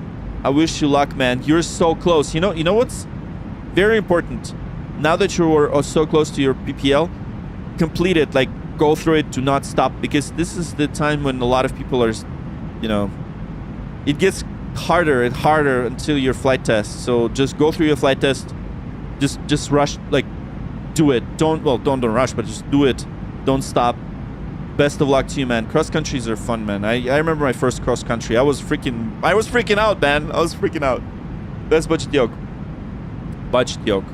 I wish you luck, man. You're so close. You know what's very important? now that you're so close to your PPL, complete it. Like, go through it. Do not stop, because this is the time when a lot of people are, you know, it gets harder and harder until your flight test. So just go through your flight test. Just rush, like, do it. Don't rush, but just do it. Don't stop. Best of luck to you, man. Cross countries are fun, man. I remember my first cross country. I was freaking out, man. I was freaking out. Best budget yoke. Budget yoke.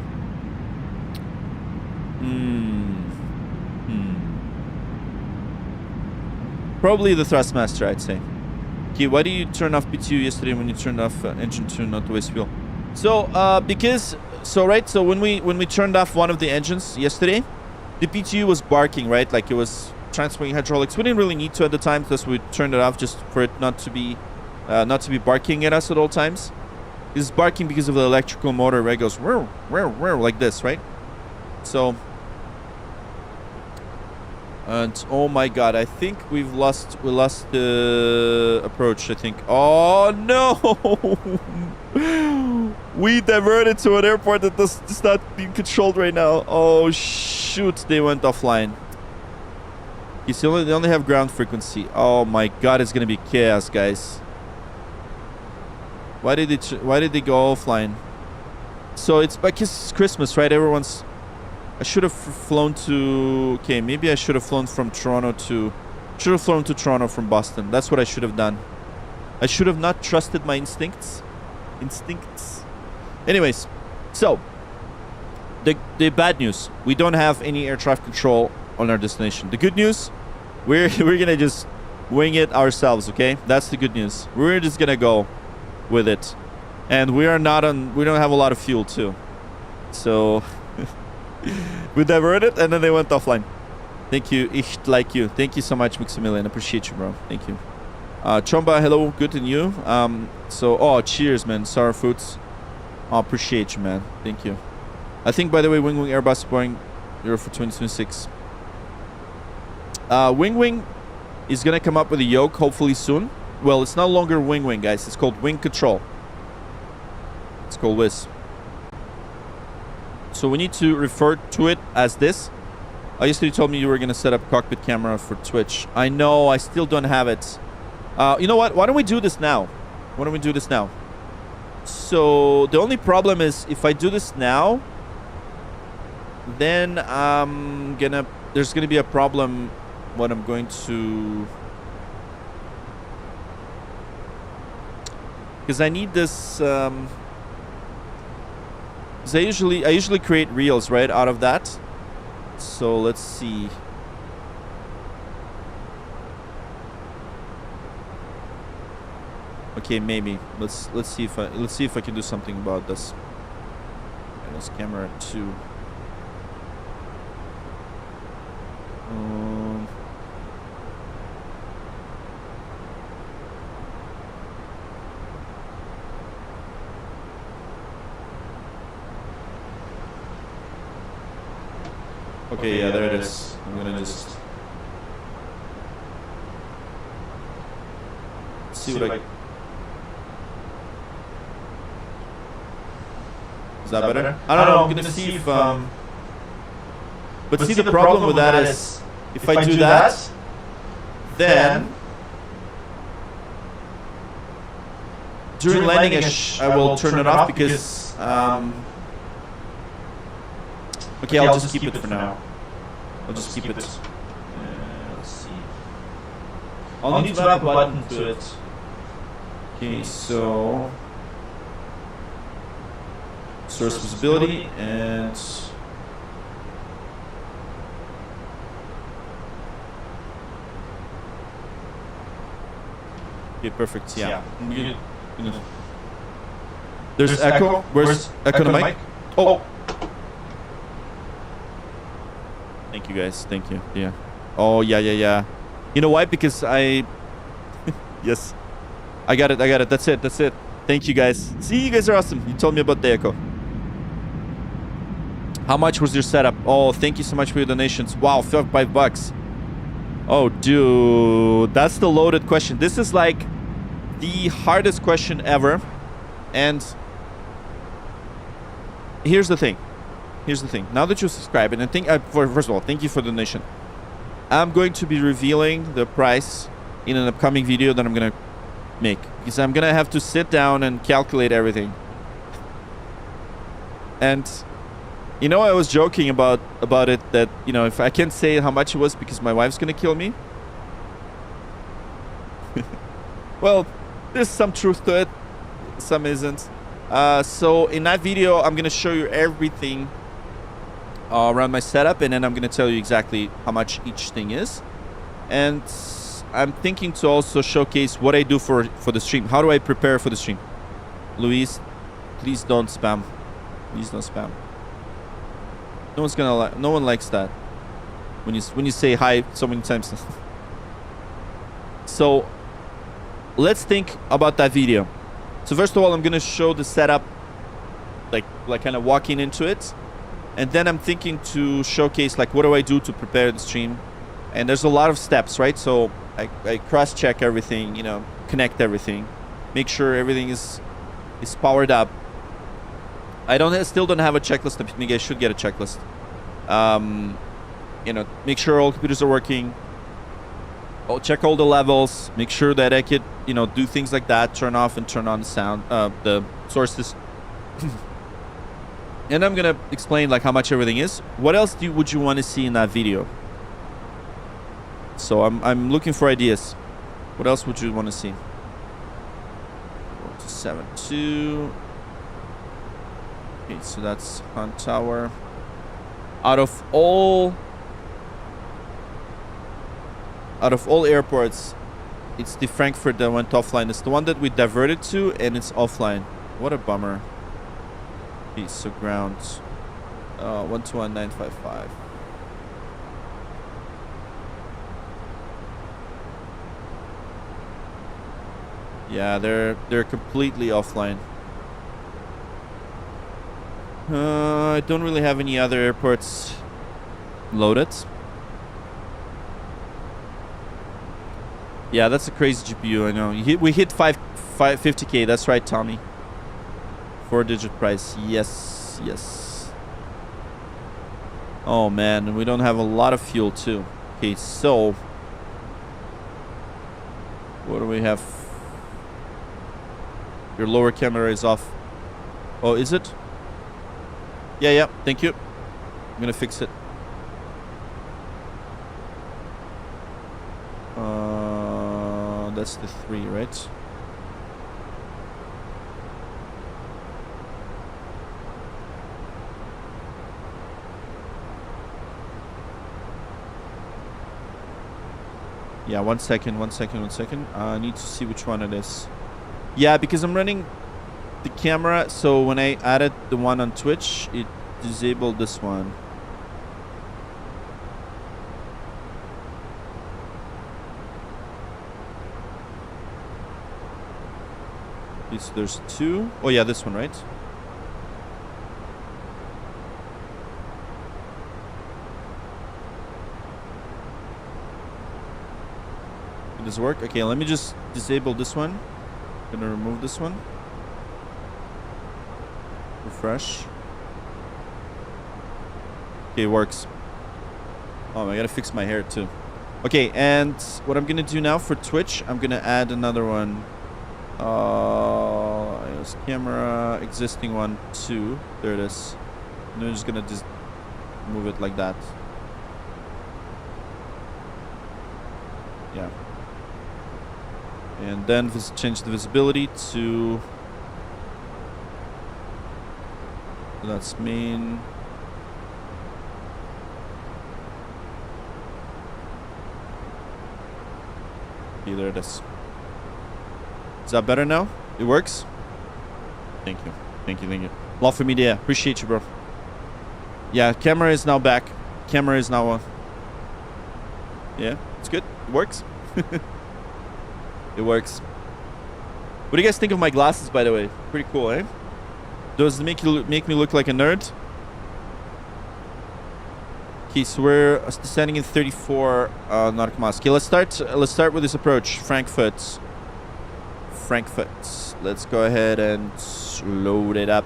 Probably the thrustmaster, I'd say. Okay, why did you turn off PTU yesterday when you turned off engine 2, not the waste fuel? So so when we turned off one of the engines yesterday, the PTU was barking, right? Like, it was transferring hydraulics. We didn't really need to at the time, because we turned it off just for it not to be barking at us at all times. It's barking because of the electrical motor, where it goes like this, right? So, and oh my god, I think we lost the approach, I think. Oh no! We diverted to an airport that is not being controlled right now. Oh shoot, they went offline. You see, they only have ground frequency. Oh my god, it's gonna be chaos, guys. Why did they go offline? So it's because it's Christmas, right? Everyone's. I should have flown to. Okay, maybe I should have flown from Toronto to. Should have flown to Toronto from Boston. That's what I should have done. I should have not trusted my instincts. Anyways, so the bad news: we don't have any air traffic control on our destination. The good news: we're gonna just wing it ourselves. Okay, that's the good news. We're just gonna go with it, and we are not on. We don't have a lot of fuel too, so we diverted, and then they went offline. Thank you, like you. Thank you so much, Maximilian. Appreciate you, bro. Thank you. Chomba, hello, good and you. Oh, cheers, man. Sour Foods. Oh, appreciate you, man. Thank you. I think, by the way, Wing Airbus Boeing Euro for 2026. Wing is gonna come up with a yoke hopefully soon. Well, it's no longer Wing, guys. It's called Wing Control. It's called WIS. So we need to refer to it as this. Yesterday you told me you were gonna set up a cockpit camera for Twitch. I know, I still don't have it. You know what? Why don't we do this now? So the only problem is if I do this now, then there's gonna be a problem when I'm going to, because I need this. Because I usually create reels right out of that. So let's see. Okay, maybe let's see if I can do something about this. And this camera 2. Okay, yeah, there it is. I'm gonna just see what I. Is that better? I don't know. I'm gonna see if But see, the problem with that is if I do that, then during landing I will turn it off because okay, I'll just keep it for now. I'll just keep it. Let's see. I'll need to add a button to it. Okay, so source visibility and okay, perfect. Yeah. There's echo. Where's echo the mic? Oh. Thank you guys. Thank you. Yeah. Oh yeah. You know why? Because I. Yes. I got it. That's it. Thank you guys. See, you guys are awesome. You told me about the echo. How much was your setup? Oh, thank you so much for your donations. Wow, $5. Oh, dude, that's the loaded question. This is like the hardest question ever. And here's the thing. Here's the thing. Now that you subscribe, and I think, first of all, thank you for the donation. I'm going to be revealing the price in an upcoming video that I'm going to make. Because I'm going to have to sit down and calculate everything. And, you know, I was joking about it that, you know, if I can't say how much it was because my wife's going to kill me. Well, there's some truth to it. Some isn't. So in that video, I'm going to show you everything around my setup, and then I'm going to tell you exactly how much each thing is. And I'm thinking to also showcase what I do for the stream. How do I prepare for the stream? Luis, please don't spam. Please don't spam. No one's gonna no one likes that when you say hi so many times. So let's think about that video. So first of all, I'm gonna show the setup, like kind of walking into it, and then I'm thinking to showcase like what do I do to prepare the stream. And there's a lot of steps, right? So I cross-check everything, you know, connect everything, make sure everything is powered up. Still don't have a checklist. I think I should get a checklist. You know, make sure all computers are working. I'll check all the levels. Make sure that I could, you know, do things like that. Turn off and turn on the sound, the sources. And I'm gonna explain like how much everything is. What else would you want to see in that video? So I'm looking for ideas. What else would you want to see? 472. Okay, so that's Hunt Tower. Out of all airports, it's the Frankfurt that went offline. It's the one that we diverted to, and it's offline. What a bummer. Okay, so ground 121955. Yeah, they're completely offline. I don't really have any other airports loaded. Yeah, that's a crazy GPU, I know. We hit 550K, that's right, Tommy. 4-digit price, yes, yes. Oh man, we don't have a lot of fuel too. Okay, so what do we have? Your lower camera is off. Oh, is it? Yeah, thank you. I'm gonna fix it. That's the 3, right? Yeah, one second. I need to see which one it is. Yeah, because I'm running the camera, so when I added the one on Twitch, it disabled this one. There's 2. Oh yeah, this one, right? Does it work? Okay, let me just disable this one. Gonna remove this one. Refresh. Okay, it works. Oh, I gotta fix my hair too. Okay, and what I'm gonna do now for Twitch, I'm gonna add another one. IOS camera, existing one, 2. There it is. And I'm just gonna move it like that. Yeah. And then change the visibility to... That's main. Okay, there it is. Is that better now? It works? Thank you. Love for media. Appreciate you, bro. Yeah, camera is now back. Camera is now on. Yeah, it's good. It works. It works. What do you guys think of my glasses, by the way? Pretty cool, eh? Does it make me look like a nerd? Okay, so we're standing in 34 nautical miles. Okay, let's start with this approach. Frankfurt. Let's go ahead and load it up.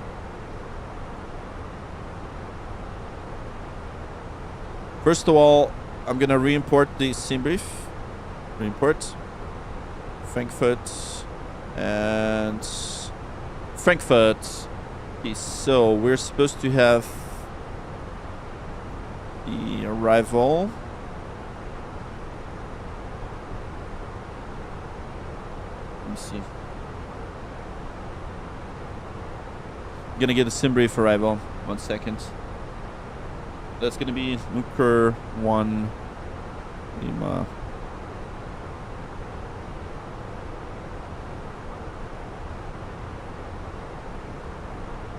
First of all, I'm gonna re-import the SIM brief. Re-import. Frankfurt. And Frankfurt. Okay, so we're supposed to have the arrival. Let me see. I'm gonna get a SIM brief arrival. 1 second. That's gonna be Nuker 1 Lima.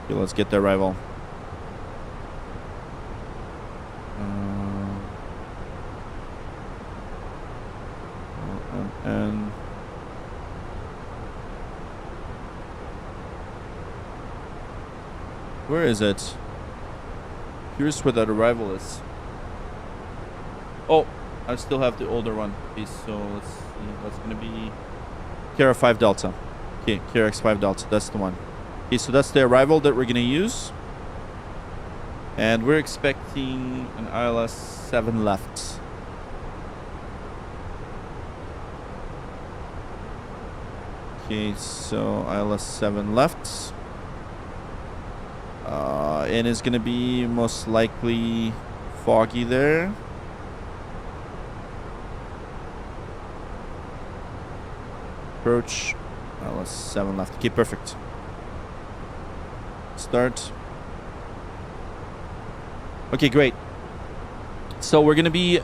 Okay, let's get the arrival. And where is it? Here's where that arrival is. Oh, I still have the older one. Okay, so let's see. That's gonna be Kara 5 Delta. Okay, KRX 5 Delta. That's the one. Okay, so that's the arrival that we're gonna use. And we're expecting an ILS 7 left. Okay, so ILS 7 left. And it's gonna be most likely foggy there. Approach. ILS 7 left. Okay, perfect. Start. Okay, great. So we're gonna be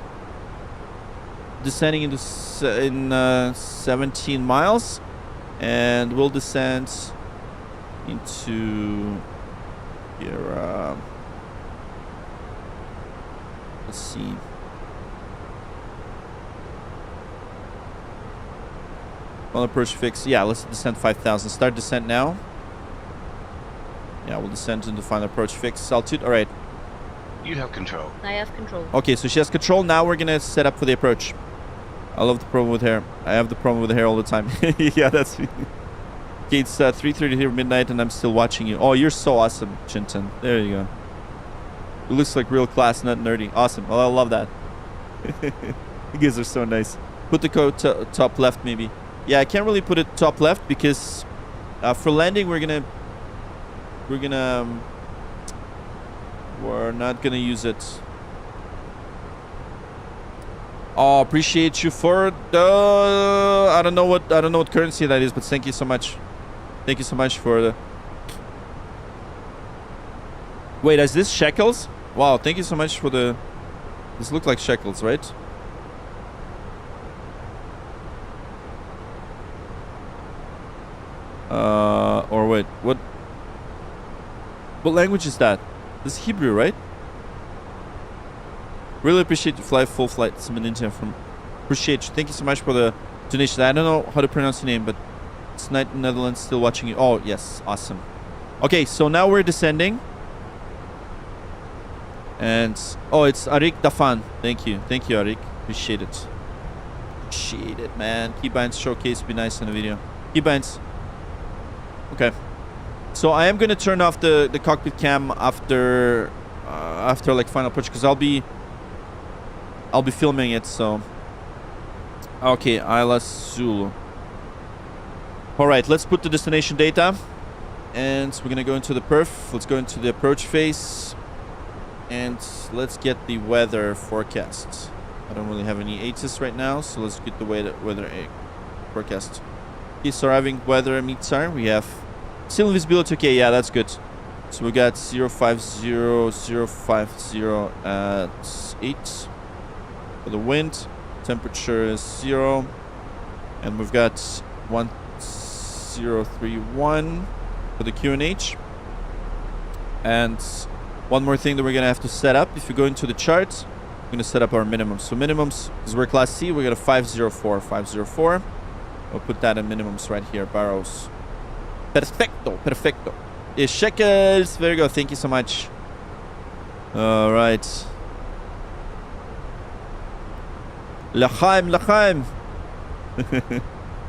descending into 17 miles, and we'll descend into here. Let's see. On approach fix. Yeah, let's descend 5,000. Start descent now. Yeah, we'll descend into final approach fix altitude. All right. You have control. I have control. Okay, so she has control. Now we're gonna set up for the approach. I love the problem with hair. I have the problem with the hair all the time. Yeah, that's me. Okay, it's 3:30 here midnight, and I'm still watching you. Oh, you're so awesome, Chinton. There you go. It looks like real class, not nerdy. Awesome. Oh, I love that. You guys are so nice. Put the code top left, maybe. Yeah, I can't really put it top left because for landing we're not gonna use it. Oh, appreciate you for the I don't know what currency that is, but thank you so much. Thank you so much for the. Wait, is this shekels? Wow, thank you so much for the. This look like shekels, right? Or wait, what language is that? This is Hebrew, right? Really appreciate you fly full flight. Ninja from appreciate you. Thank you so much for the donation. I don't know how to pronounce your name, but it's Netherlands still watching you. Oh yes, awesome. Okay, so now we're descending. And oh, it's Arik Dafan. Thank you, Arik. Appreciate it. Appreciate it, man. Keybinds showcase be nice in the video. Keybinds. Okay. So I am gonna turn off the cockpit cam after like final approach because I'll be filming it. So okay, ILS Zulu. All right, let's put the destination data, and we're gonna go into the perf. Let's go into the approach phase, and let's get the weather forecast. I don't really have any H's right now, so let's get the weather forecast. Okay, so arriving weather meter, we have still visibility. Okay, yeah, that's good. So we got 050 at 8 for the wind. Temperature is 0, and we've got 1031 for the QNH. And one more thing that we're gonna have to set up. If you go into the chart, we're gonna set up our minimums. So minimums, because we're class C, we got a 504. We'll put that in minimums right here. Barrows. Perfecto. Yeah, shekels. There you go. Thank you so much. All right. Lachaim.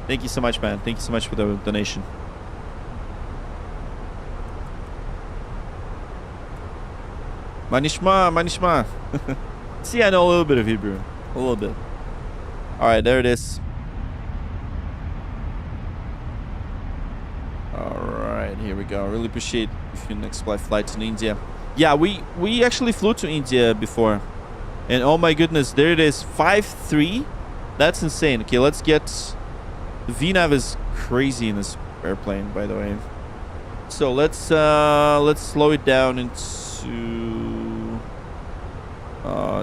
Thank you so much, man. Thank you so much for the donation. Manishma. See, I know a little bit of Hebrew. A little bit. All right, there it is. All right, here we go. I really appreciate if you next flight to India. Yeah, we actually flew to India before. And oh my goodness, there it is. 5-3. That's insane. Okay, let's get... The VNAV is crazy in this airplane, by the way. So let's slow it down into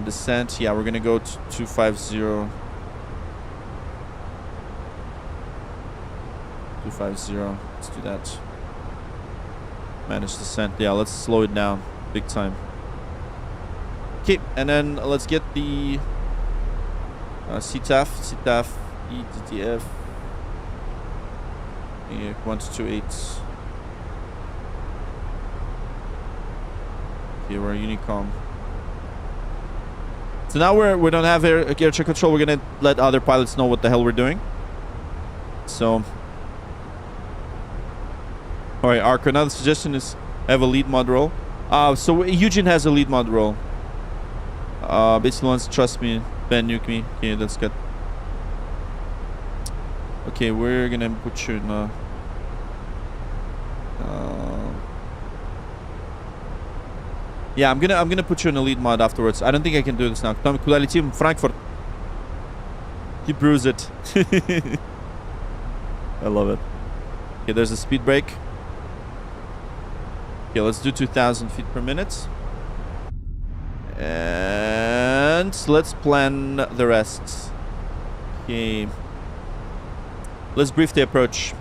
descent. Yeah, we're gonna go to 250. 250. Let's do that. Manage descent. Yeah, let's slow it down big time. Okay, and then let's get the CTAF, EDDB. 1228. Okay, we're Unicom. So now we don't have air traffic control. We're gonna let other pilots know what the hell we're doing. So, all right, Arco. Another suggestion is have a lead mod role. So Eugene has a lead mod role. Basically wants to trust me, Ben nuke me. Okay, that's good. Okay, we're gonna put you in a... yeah, I'm gonna put you in a lead mod afterwards. I don't think I can do this now. Куда летим? Frankfurt. He brews it. I love it. Okay, there's a speed brake. Okay, let's do 2,000 feet per minute. And let's plan the rest. Okay. Let's brief the approach.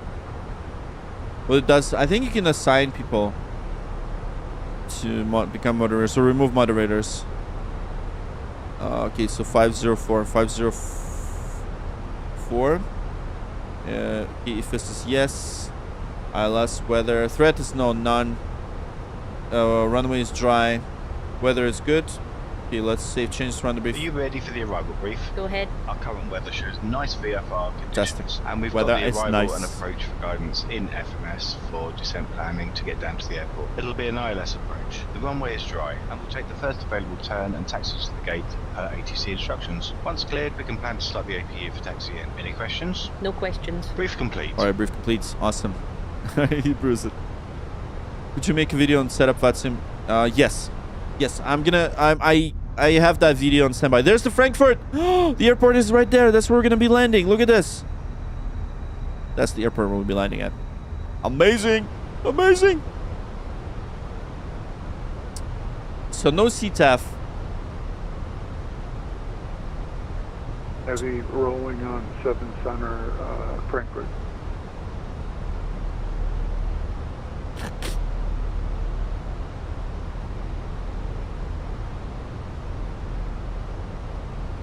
Well, it does... I think you can assign people to become moderators or remove moderators. Okay, so 504. 504. If this is yes. ILS weather. Threat is no, none. Runway is dry. Weather is good. Okay, let's save changes to run the brief. Are you ready for the arrival brief? Go ahead. Our current weather shows nice VFR conditions, and we've weather got the is arrival nice. and approach for guidance in FMS for descent planning to get down to the airport. It'll be an ILS approach. The runway is dry, and we'll take the first available turn and taxi to the gate per ATC instructions. Once cleared, we can plan to start the APU for taxi in. Any questions? No questions. Brief complete. All right, brief complete. Awesome. He brews it. Could you make a video on setup VATSIM? Yes. Yes, I have that video on standby. There's the Frankfurt. The airport is right there. That's where we're gonna be landing. Look at this. That's the airport we'll be landing at. Amazing. Amazing. So no CTAF. Heavy rolling on 7 center, Frankfurt.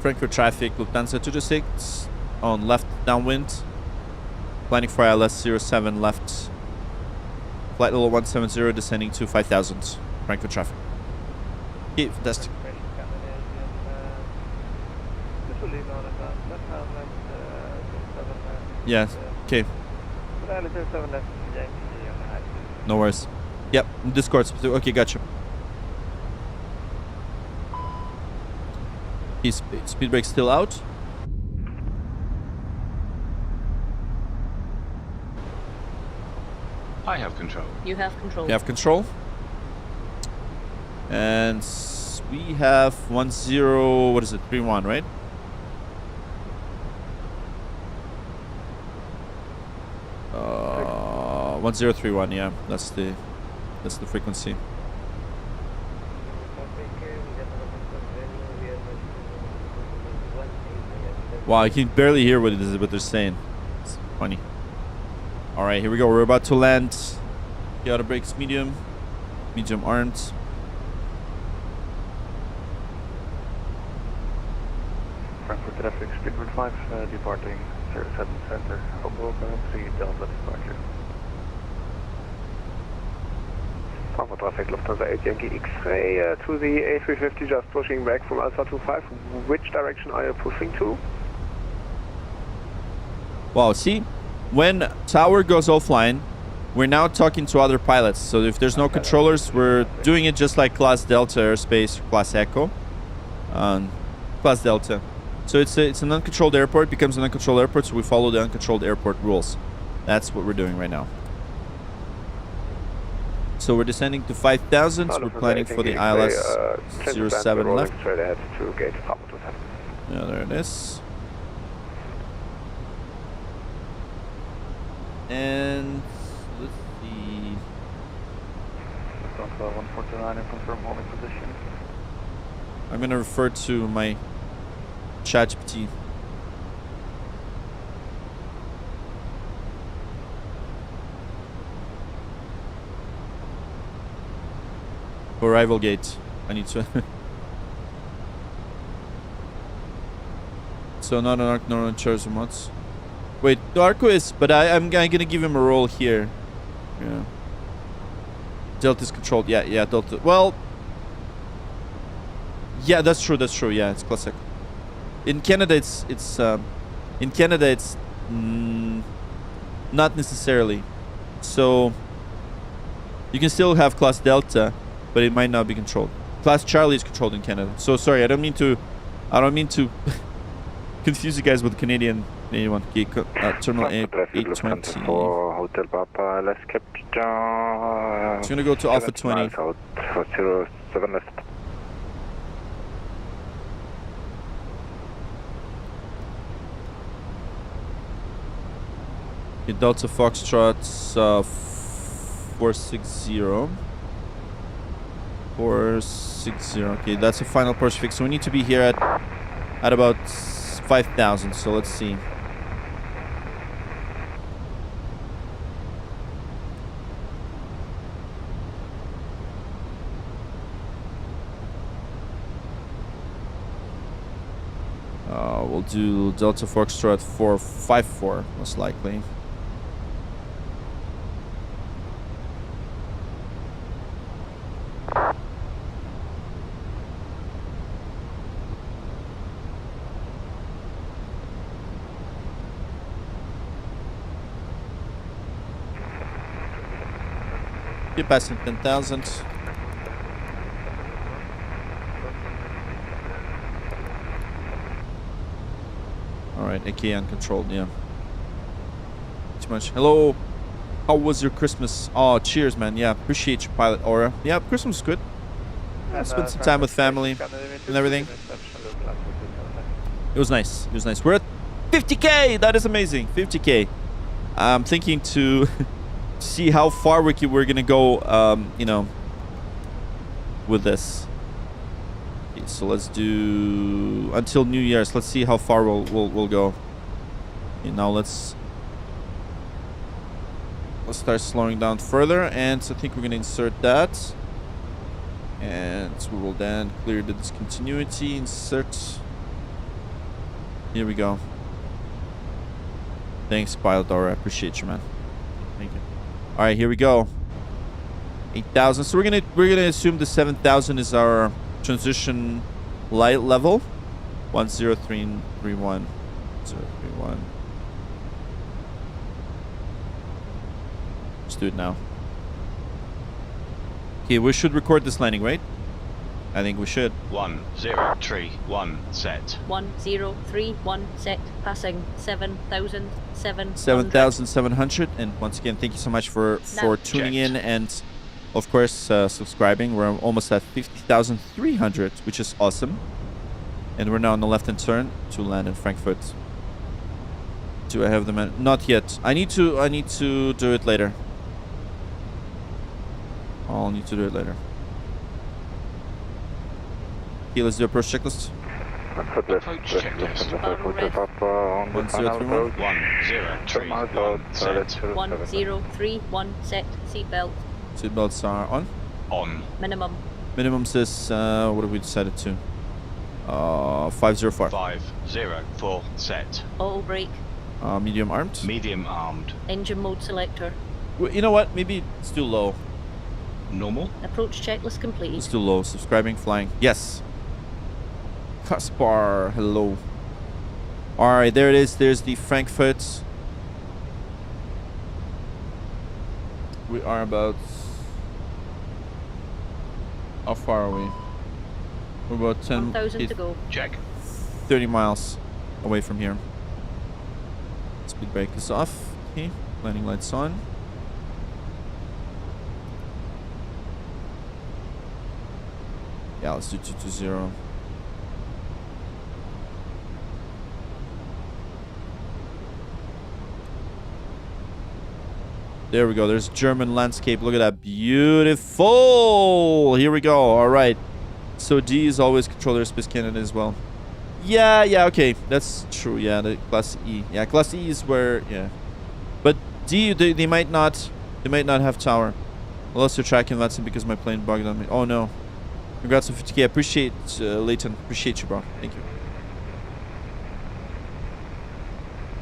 Frankfurt traffic, Lufthansa 226 on left downwind. Planning for ILS 07 left. Flight level 170 descending to 5,000. Frankfurt traffic. Okay, fantastic. Yes, okay. No worries. Yep, Discord. Okay, gotcha. His speed brake still out. I have control. You have control. You have control. And we have 10. What is it? 31, right? Uh, 1031. Yeah, that's the frequency. Wow, I can barely hear what they're saying. It's funny. All right, here we go. We're about to land. The auto brakes medium. Medium armed. Frankfurt traffic, speedbird 5, departing 07 center. Hoboken, 3 Delta departure. Frankfurt traffic, Lufthansa 8 Yankee X-ray to the A320, just pushing back from Alpha 25. Which direction are you pushing to? Wow, see? When tower goes offline, we're now talking to other pilots. So if there's no controllers, we're doing it just like Class Delta Airspace or Class Echo. Class Delta. So it's an uncontrolled airport, becomes an uncontrolled airport, so we follow the uncontrolled airport rules. That's what we're doing right now. So we're descending to 5,000. So we're planning for the ILS 07 left. Straight ahead to gate Yeah, there it is. And let's see. 149 and confirm holding position. I'm gonna refer to my ChatGPT. Arrival gate. I need to. So not an arc, not on charge remotes. Wait, the Arco is, but I'm gonna give him a role here. Yeah. Delta's controlled. Yeah, Delta. Well, yeah, that's true. Yeah, it's classic. In Canada, it's not necessarily. So you can still have Class Delta, but it might not be controlled. Class Charlie is controlled in Canada. So sorry, I don't mean to confuse you guys with Canadian one. Okay, Terminal 820. Hotel Papa, let's capture. It's gonna go to Alpha 20. 07 left. Okay, Delta Foxtrot 460. 460. Okay, that's a final push fix. So we need to be here at about 5,000. So let's see. We'll do Delta Foxtrot 454 most likely. Keep passing 10,000. Alright, AK uncontrolled, yeah. Too much. Hello. How was your Christmas? Oh, cheers, man. Yeah, appreciate your pilot aura. Yeah, Christmas was good. I spent some time with family and everything. It was nice. It was nice. We're at 50K. That is amazing. 50K. I'm thinking to see how far we're gonna go, you know, with this. Okay, so let's do until New Year's. Let's see how far we'll go. Okay, now let's start slowing down further, and so I think we're gonna insert that, and we will then clear the discontinuity. Insert. Here we go. Thanks, Pilot Aura. I appreciate you, man. Thank you. All right, here we go. 8,000. So we're gonna assume the 7,000 is our transition light level. 10331. 031. Let's do it now. Okay, we should record this landing, right? I think we should. 1031 set. 1031 set. Passing 7,700. 7,700. And once again, thank you so much for tuning in, and of course subscribing. We're almost at 50,300, which is awesome. And we're now on the left-hand turn to land in Frankfurt. Do I have the man? Not yet. I need to do it later. I'll need to do it later. Okay, let's do approach checklist. Approach checklist. 1031. 1031 set. 1031 set. Seatbelt. Seatbelts are on. On. Minimum. Minimum says, what have we decided to? 504. 504 set. Auto brake. Medium armed. Medium armed. Engine mode selector. You know what? Maybe it's too low. Normal. Approach checklist complete. It's too low. Subscribing, flying. Yes. Kaspar, hello. Alright, there it is. There's the Frankfurt. We are about... How far are we? We're about 10... 1,000 to go. Check. 30 miles away from here. Speed brake is off. Okay, landing lights on. Yeah, let's do 220. There we go. There's German landscape. Look at that. Beautiful. Here we go. All right. So D is always controller airspace Canada as well. Yeah, okay. That's true. Yeah, the Class E. Yeah, Class E is where, yeah. But D, they might not have tower. I lost your tracking, VATSIM, because my plane bugged on me. Oh, no. Congrats on 50K. I appreciate, Leighton. Appreciate you, bro. Thank you.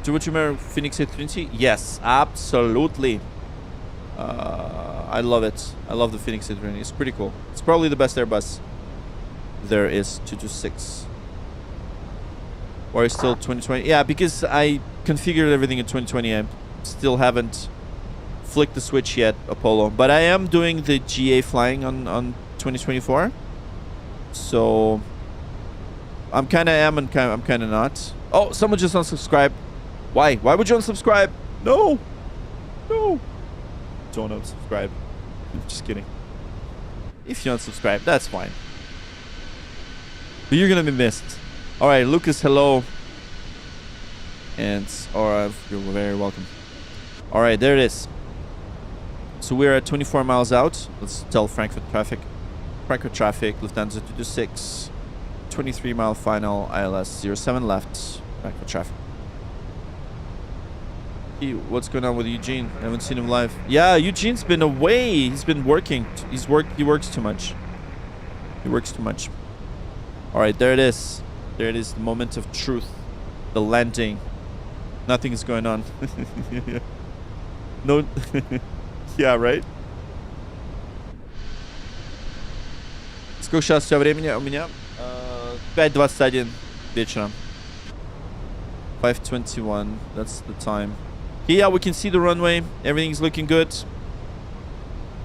Do you remember Fenix A320? Yes, absolutely. I love it. I love the Fenix A320. It's pretty cool. It's probably the best Airbus there is. 226. Or is still 2020? Yeah, because I configured everything in 2020. I still haven't flicked the switch yet, Apollo. But I am doing the GA flying on 2024. So I'm kind of am and I'm kind of not. Oh, someone just unsubscribed. Why? Why would you unsubscribe? No. No. Don't unsubscribe. Just kidding. If you unsubscribe, that's fine. But you're going to be missed. All right, Lucas, hello. And you're very welcome. All right, there it is. So we're at 24 miles out. Let's tell Frankfurt traffic. Frankfurt traffic, Lufthansa 226. 23 mile final, ILS 07 left. Frankfurt traffic. What's going on with Eugene? I haven't seen him live. Yeah, Eugene's been away. He's been working. He works too much. He works too much. All right, there it is. There it is, the moment of truth. The landing. Nothing is going on. No. Yeah, right? Сколько сейчас все времени у меня? 5:21 вечера. 5:21. That's the time. Yeah, we can see the runway. Everything's looking good.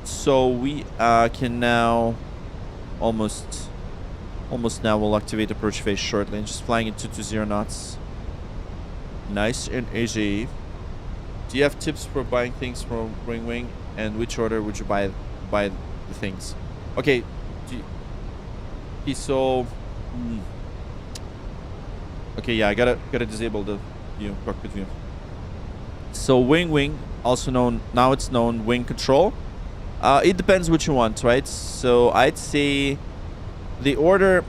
So we can now almost now we'll activate approach phase shortly and just flying at 220 knots. Nice and easy. Do you have tips for buying things from Wing? And which order would you buy the things? Okay. So okay, yeah, I gotta disable the view, cockpit view. So wing, also known, now it's known wing control. It depends what you want, right? So I'd say the order.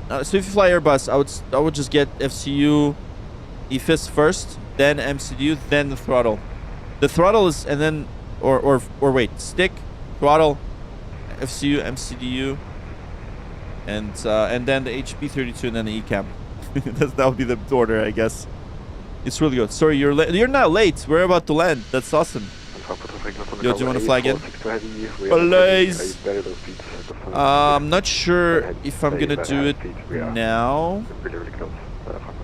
So if you fly Airbus, I would just get FCU, EFIS first, then MCDU, then the throttle. The throttle is, and then or wait, stick, throttle, FCU, MCDU, and then the HP32, and then the ECAM. That would be the order, I guess. It's really good. Sorry, you're not late. We're about to land. That's awesome. Yo, do you want to fly again? Please. I'm not sure if I'm gonna do it now.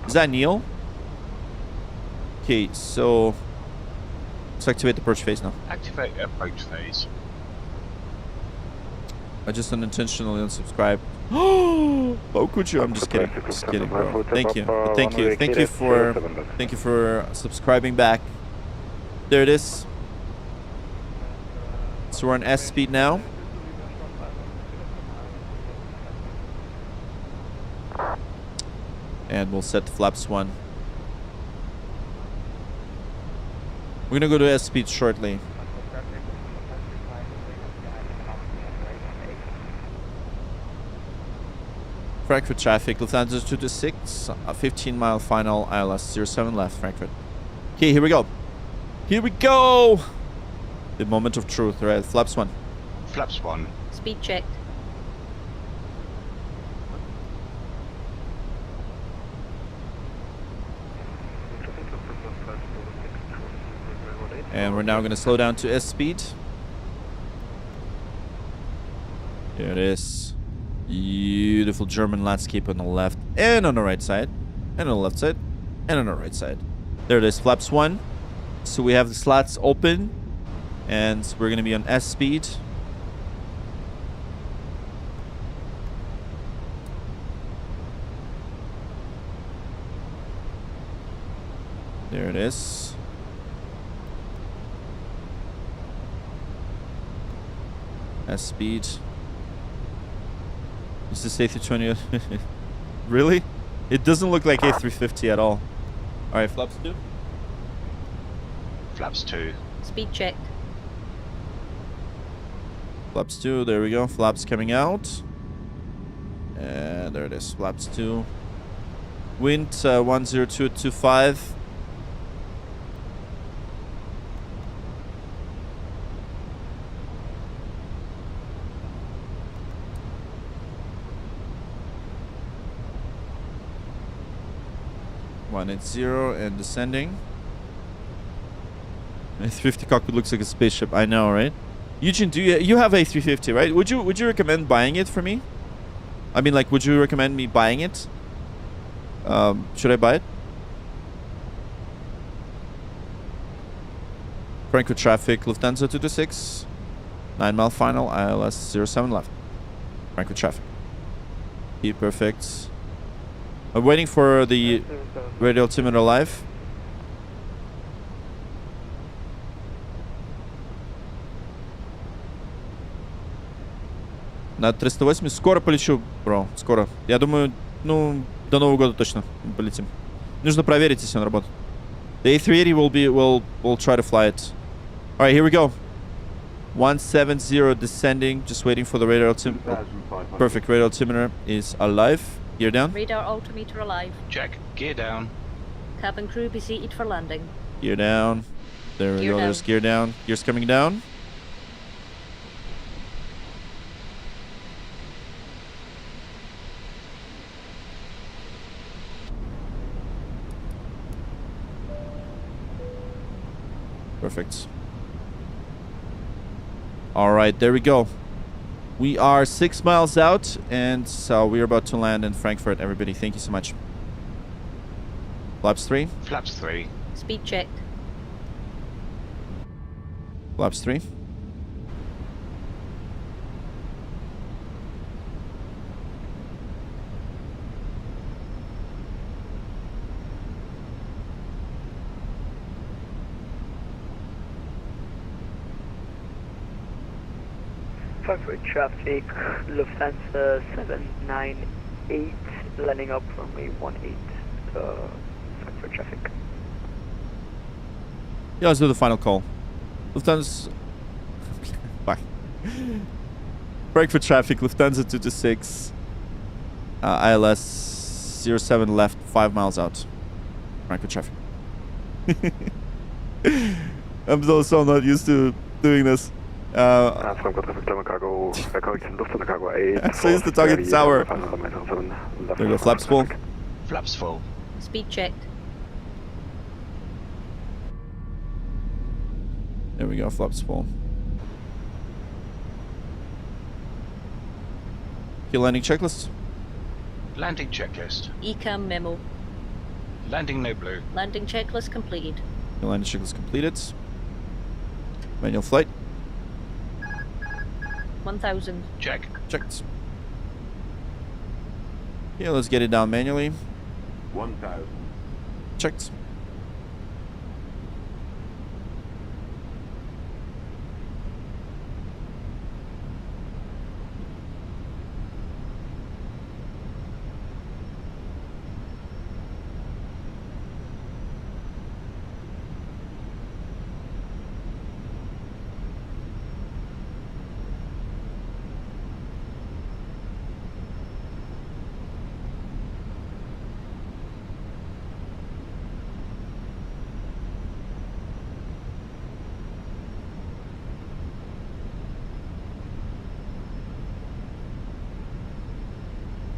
Is that Neil? Okay, so let's activate the approach phase now. Activate approach phase. I just unintentionally unsubscribed. Oh, could you? I'm just kidding. Just kidding, bro. Thank you. Thank you for subscribing back. There it is. So we're on S speed now. And we'll set the flaps 1. We're gonna go to S speed shortly. Frankfurt traffic, Lufthansa 226, 15 mile final, ILS 07 left, Frankfurt. Okay, here we go. Here we go! The moment of truth, right? Flaps 1. Flaps 1. Speed checked. And we're now going to slow down to S speed. Here it is. Beautiful German landscape on the left and on the right side. And on the left side. And on the right side. There it is. Flaps 1. So we have the slats open. And we're going to be on S speed. There it is. S speed. Is this A320? Really? It doesn't look like A350 at all. Alright, flaps 2. Flaps 2. Speed checked. Flaps 2, there we go. Flaps coming out. And there it is. Flaps 2. Wind 10225. One at 0 and descending. A350 cockpit looks like a spaceship. I know, right? Eugene, do you have A350, right? Would you recommend buying it for me? I mean, like, would you recommend me buying it? Should I buy it? Frankfurt traffic, Lufthansa 226. 9 mile final, ILS 07 left. Frankfurt traffic. Be perfect. I'm waiting for the radio altimeter live. На 308 скоро полечу, бро, скоро. Я думаю, ну, до Нового года точно полетим. Нужно проверить, если он работает. The A380 will try to fly it. All right, here we go. 170 descending, just waiting for the radar altimeter. Perfect, radar altimeter is alive. Gear down. Radar altimeter alive. Check. Gear down. Cabin crew be seated for landing. Gear down. There we go. There's gear down. Gears coming down. Perfect. All right, there we go. We are 6 miles out, and so we're about to land in Frankfurt. Everybody, thank you so much. Flaps 3. Flaps 3. Speed checked. Flaps 3. Frankfurt traffic, Lufthansa 798, landing up runway 18, Frankfurt traffic. Yeah, let's do the final call. Lufthansa. Bye. Frankfurt traffic, Lufthansa 226. ILS 07 left, 5 miles out. Frankfurt traffic. I'm so not used to doing this. Frankfurt traffic, cargo, correction, Lufthansa cargo 8. So used to talking sour. There we go, flaps full. Flaps full. Speed checked. There we go, flaps full. Okay, landing checklist. Landing checklist. ECAM memo. Landing no blue. Landing checklist completed. Okay, landing checklist completed. Manual flight. 1000. Check. Checked. Okay, let's get it down manually. 1000. Checked.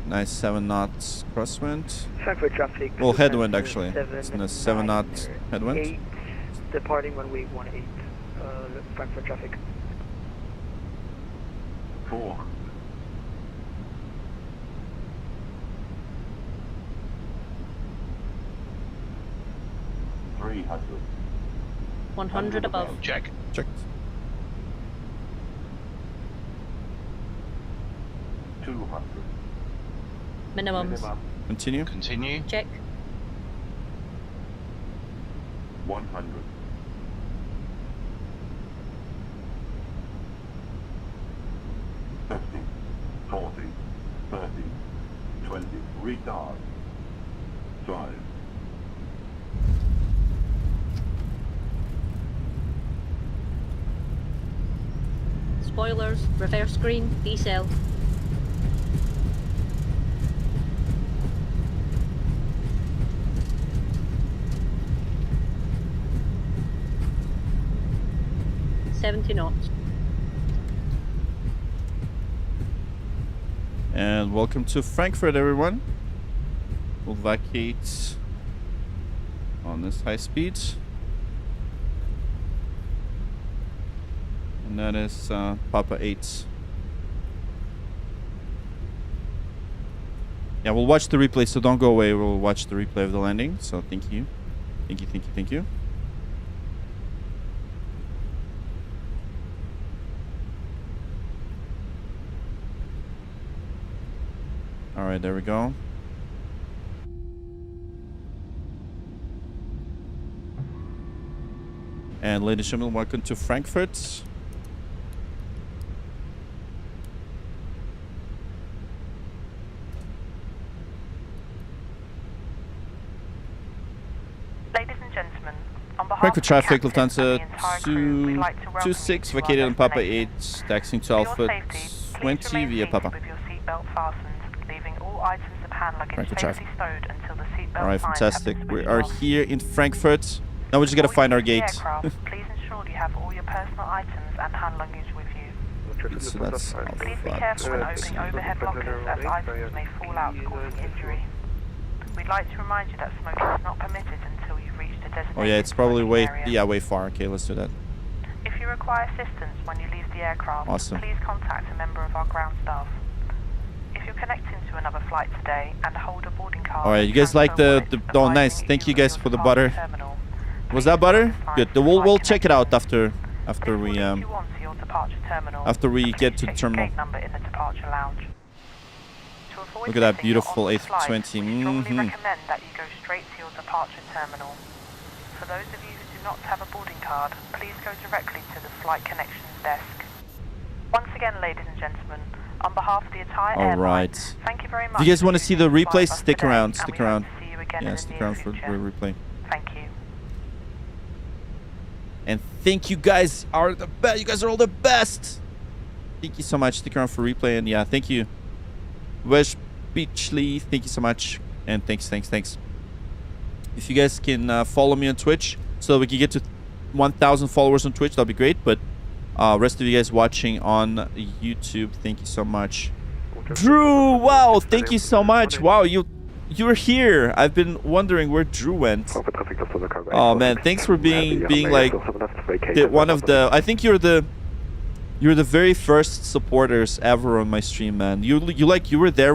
Nice 7 knots crosswind. Frankfurt traffic. Well, headwind actually. It's in a 7 knot headwind. 8, departing runway 18, Frankfurt traffic. 4. 300. 100 above. Check. Checked. 200. Minimums. Continue. Continue. Check. 100. Fifty, 40, 30, 20. Retard. 5. Spoilers, reverse green, decel. $70 knots. And welcome to Frankfurt, everyone. We'll vacate on this high speed. And that is Papa 8. Yeah, we'll watch the replay, so don't go away. We'll watch the replay of the landing. So thank you. Thank you, thank you, thank you. All right, there we go. And ladies and gentlemen, welcome to Frankfurt. Ladies and gentlemen, on behalf Frankfurt of the traffic, captain and Lufthansa the entire crew, we'd like to welcome you 26, to our vacated on Papa 8, destination. taxiing to For your Alpha safety, 20 please remain via seated Papa. with your seatbelt fastened, leaving all items of hand luggage Frankfurt safely traffic. stowed until the seatbelt All right, sign fantastic. has been We switched are off. here in Frankfurt. Now we just gotta find our Before you gate. leave the aircraft, please ensure you have all your personal items and hand luggage with you. So that's Please be careful when opening overhead lockers as items may fall out, causing injury. We'd like to remind you that smoking is not permitted until you've reached a designated Oh yeah, it's probably smoking way area. way far. Okay, let's do that. If you require assistance when you leave the aircraft, Awesome. please contact a member of our ground staff. If you're connecting to another flight today and hold a boarding card, All right, you guys like the oh nice. Thank you guys for the butter. Was that butter? Good. We'll check it out after we after we get to the terminal. Look at that beautiful A320. Strongly recommend that you go straight to your departure terminal. For those of you who do not have a boarding card, please go directly to the flight connections desk. Once again, ladies and gentlemen, on behalf of the entire All airline, right. thank you very much. If you guys want to see the for choosing to fly replay, with us stick today, around. and Stick we hope around. to see you again in Yeah, the stick near around for the future. replay. Thank you. And thank you guys are the best. You guys are all the best. Thank you so much. Stick around for replay. And yeah, thank you. Wesh Beachley, thank you so much. And thanks. If you guys can follow me on Twitch so we can get to 1,000 followers on Twitch, that'll be great. But rest of you guys watching on YouTube, thank you so much. Drew, wow, thank you so much. Wow, you're here. I've been wondering where Drew went. Oh man, thanks for being like one of the. I think you're the very first supporters ever on my stream, man. You were there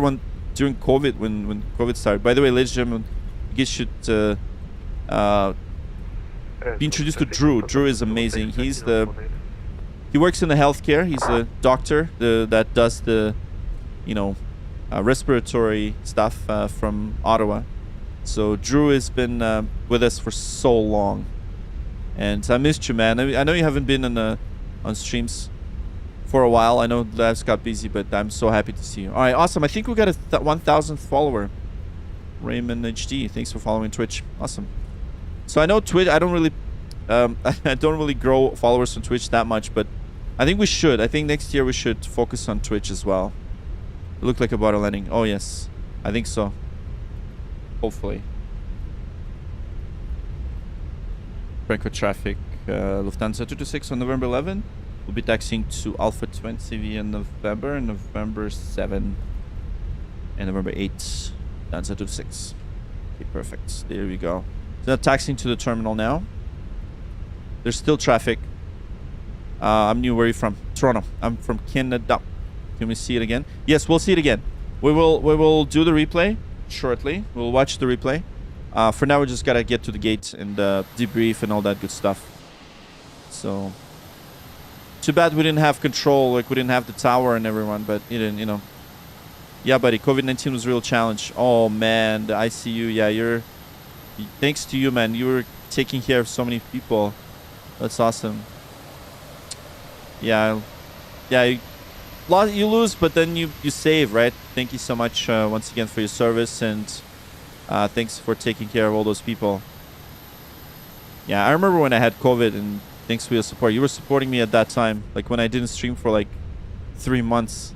during COVID when COVID started. By the way, ladies and gentlemen, you guys should be introduced to Drew. Drew is amazing. He works in the healthcare. He's a doctor that does the respiratory stuff from Ottawa. So Drew has been with us for so long, and I missed you, man. I know you haven't been on streams for a while. I know lives got busy, but I'm so happy to see you. All right, awesome. I think we got a 1,000th follower. Raymond HD, thanks for following Twitch. Awesome. So I know Twitch. I don't really grow followers on Twitch that much, but I think we should. I think next year we should focus on Twitch as well. It looked like a butter landing. Oh yes, I think so. Hopefully. Frankfurt traffic, Lufthansa 226 on November 11. We'll be taxiing to Alpha 20 via November 7, and November 8. Lufthansa 226. Okay, perfect. There we go. So now taxiing to the terminal now. There's still traffic. I'm new. Where are you from? Toronto. I'm from Canada. Can we see it again? Yes, we'll see it again. We will do the replay shortly. We'll watch the replay. For now, we just gotta get to the gate and debrief and all that good stuff. So, too bad we didn't have control. Like we didn't have the tower and everyone, but you didn't. Yeah, buddy. COVID-19 was a real challenge. Oh man, the ICU. Yeah, Thanks to you, man. You were taking care of so many people. That's awesome. Yeah. Yeah, you lose, but then you save, right? Thank you so much once again for your service, and thanks for taking care of all those people. Yeah, I remember when I had COVID, and thanks for your support. You were supporting me at that time, like when I didn't stream for like 3 months.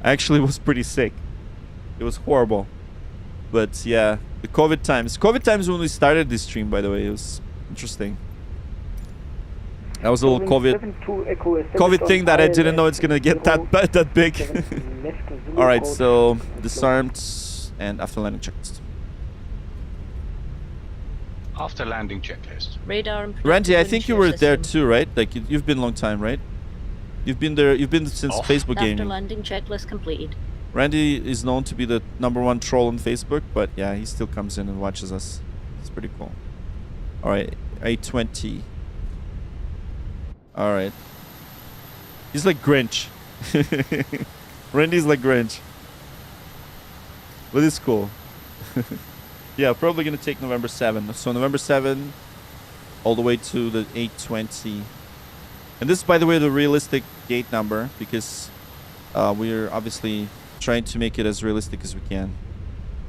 I actually was pretty sick. It was horrible. But yeah, the COVID times. COVID times when we started this stream, by the way. It was interesting. That was a little COVID thing that I didn't know it's going to get that big. All right, so disarmed and after landing checklist. After landing checklist. Radar and Randy, I think you were there too, right? Like you've been a long time, right? You've been there. You've been since Facebook gaming. After landing checklist completed. Randy is known to be the #1 troll on Facebook, but yeah, he still comes in and watches us. It's pretty cool. All right, A320. All right. He's like Grinch. Randy's like Grinch. But it's cool. Yeah, probably going to take November 7. So November 7 all the way to the 820. And this is, by the way, the realistic gate number, because we're obviously trying to make it as realistic as we can.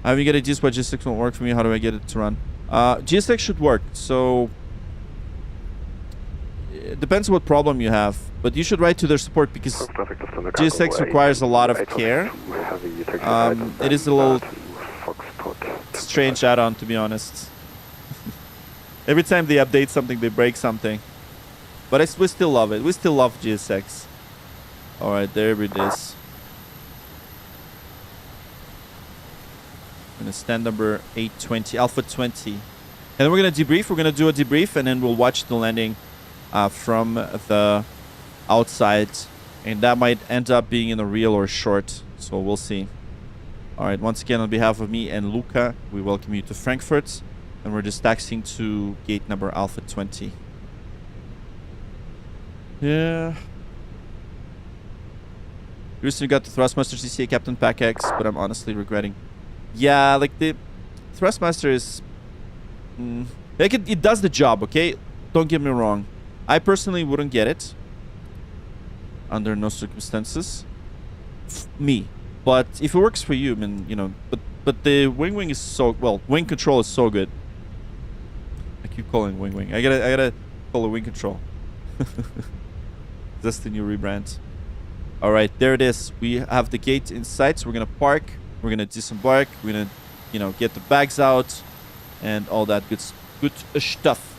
I haven't got ideas why GSX won't work for me. How do I get it to run? GSX should work. So it depends what problem you have, but you should write to their support, because GSX requires a lot of care. It is a little strange add-on, to be honest. Every time they update something, they break something. But we still love it. We still love GSX. All right, there it is. Gonna stand number 820, Alpha 20. And then we're gonna debrief. We're gonna do a debrief, and then we'll watch the landing from the outside. And that might end up being in a reel or short. So we'll see. All right, once again, on behalf of me and Luca, we welcome you to Frankfurt. And we're just taxiing to gate number Alpha 20. Yeah. Recently got the Thrustmaster CCA Captain Pack X, but I'm honestly regretting. Yeah, like the Thrustmaster is... like it does the job, okay? Don't get me wrong. I personally wouldn't get it. Under no circumstances. Me. But if it works for you, I mean, you know... But the wing is so... Well, wing control is so good. I keep calling wing. I gotta call it wing control. That's the new rebrand. All right, there it is. We have the gate in sight, so we're gonna park. We're gonna disembark. We're gonna, you know, get the bags out and all that good stuff.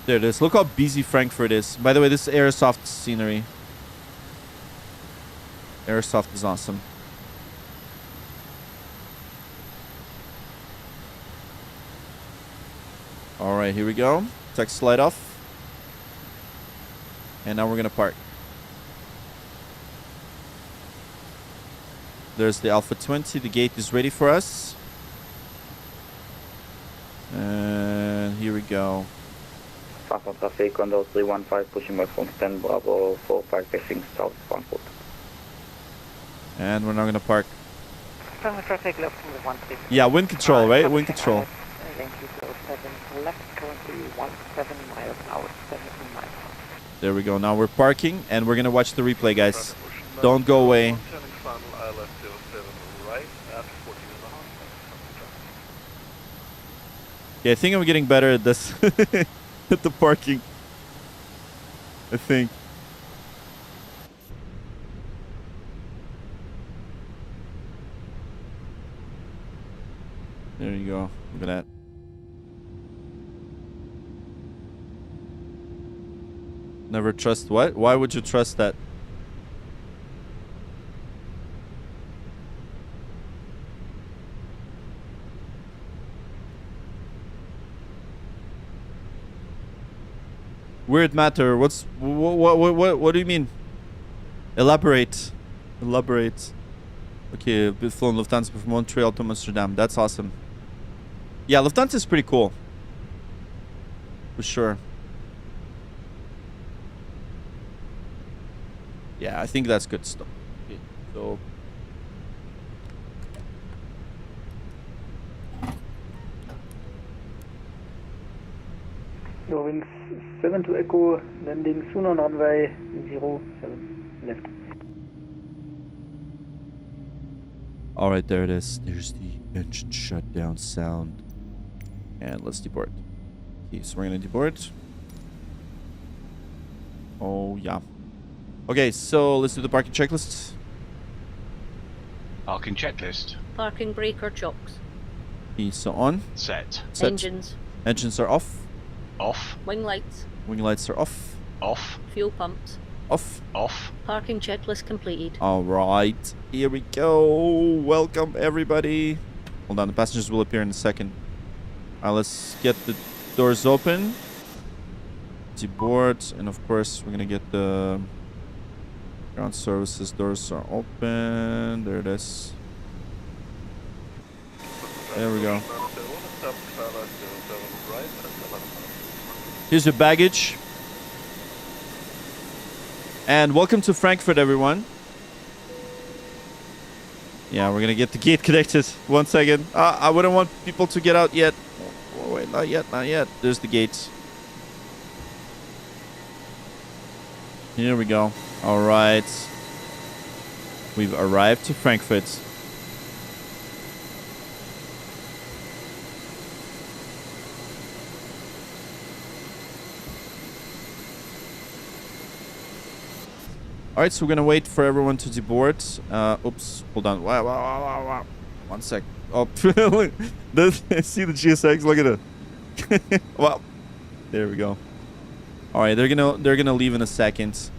There it is. Look how busy Frankfurt is. By the way, this is Airsoft scenery. Airsoft is awesome. All right, here we go. Taxi slide off. And now we're gonna park. There's the Alpha 20. The gate is ready for us. And here we go. Papa traffic, Condor 315, pushing back from 10 Bravo 45, facing south Frankfurt. And we're now gonna park. Traffic left from the 13. Yeah, wind control, right? Wind control. Thank you, 07 left, currently 17 miles out, 17 miles. There we go. Now we're parking, and we're gonna watch the replay, guys. Don't go away. Yeah, I think I'm getting better at this. At the parking. I think. There you go. Look at that. Never trust what? Why would you trust that? Weird matter. What do you mean? Elaborate. Okay, we've flown Lufthansa from Montreal to Amsterdam. That's awesome. Yeah, Lufthansa is pretty cool. For sure. Yeah, I think that's good stuff. Okay, so Wings 7 to Echo, landing soon on runway 07 left. All right, there it is. There's the engine shutdown sound. And let's deboard. Okay, so we're gonna deboard. Oh, yeah. Okay, so let's do the parking checklist. Parking checklist. Parking brake or chocks. Okay, so on. Set. Engines. Engines are off. Off. Wing lights. Wing lights are off. Off. Fuel pumps. Off. Off. Parking checklist completed. All right, here we go. Welcome, everybody. Hold on, the passengers will appear in a second. Let's get the doors open. Deboard, and of course, we're gonna get the ground services doors are open. There it is. There we go. Here's your baggage. And welcome to Frankfurt, everyone. Yeah, we're gonna get the gate connected. 1 second. I wouldn't want people to get out yet. Oh, wait, not yet, not yet. There's the gates. Here we go. All right. We've arrived to Frankfurt. All right, so we're gonna wait for everyone to deboard. Oops, hold on. Wow. 1 sec. Oh, see the GSX? Look at it. Wow. There we go. All right, they're gonna leave in a second,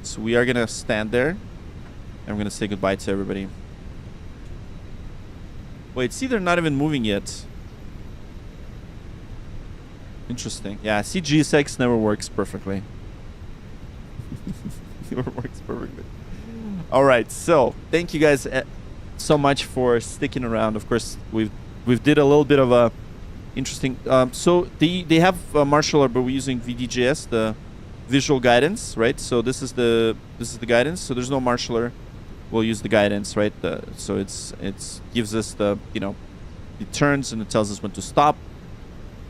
so we are gonna stand there, and we're gonna say goodbye to everybody. Wait, see, they're not even moving yet. Interesting. Yeah, see, GSX never works perfectly. Never works perfectly. All right, so thank you guys so much for sticking around. Of course, we've did a little bit of a interesting. So they have a marshaller, but we're using VDGS, the visual guidance, right? So this is the guidance. So there's no marshaller. We'll use the guidance, right? So it's gives us the it turns and it tells us when to stop.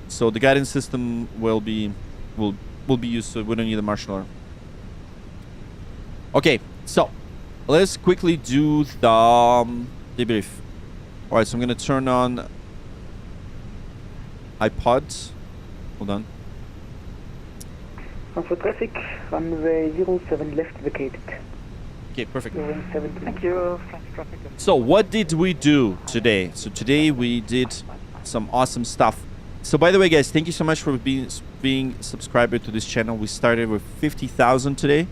So the guidance system will be used. So we don't need a marshaller. Okay, so let's quickly do the debrief. All right, so I'm gonna turn on iPod. Hold on. For traffic, runway 07 left vacated. Okay, perfect. Thank you. So what did we do today? So today we did some awesome stuff. So by the way, guys, thank you so much for being subscriber to this channel. We started with 50,000 today.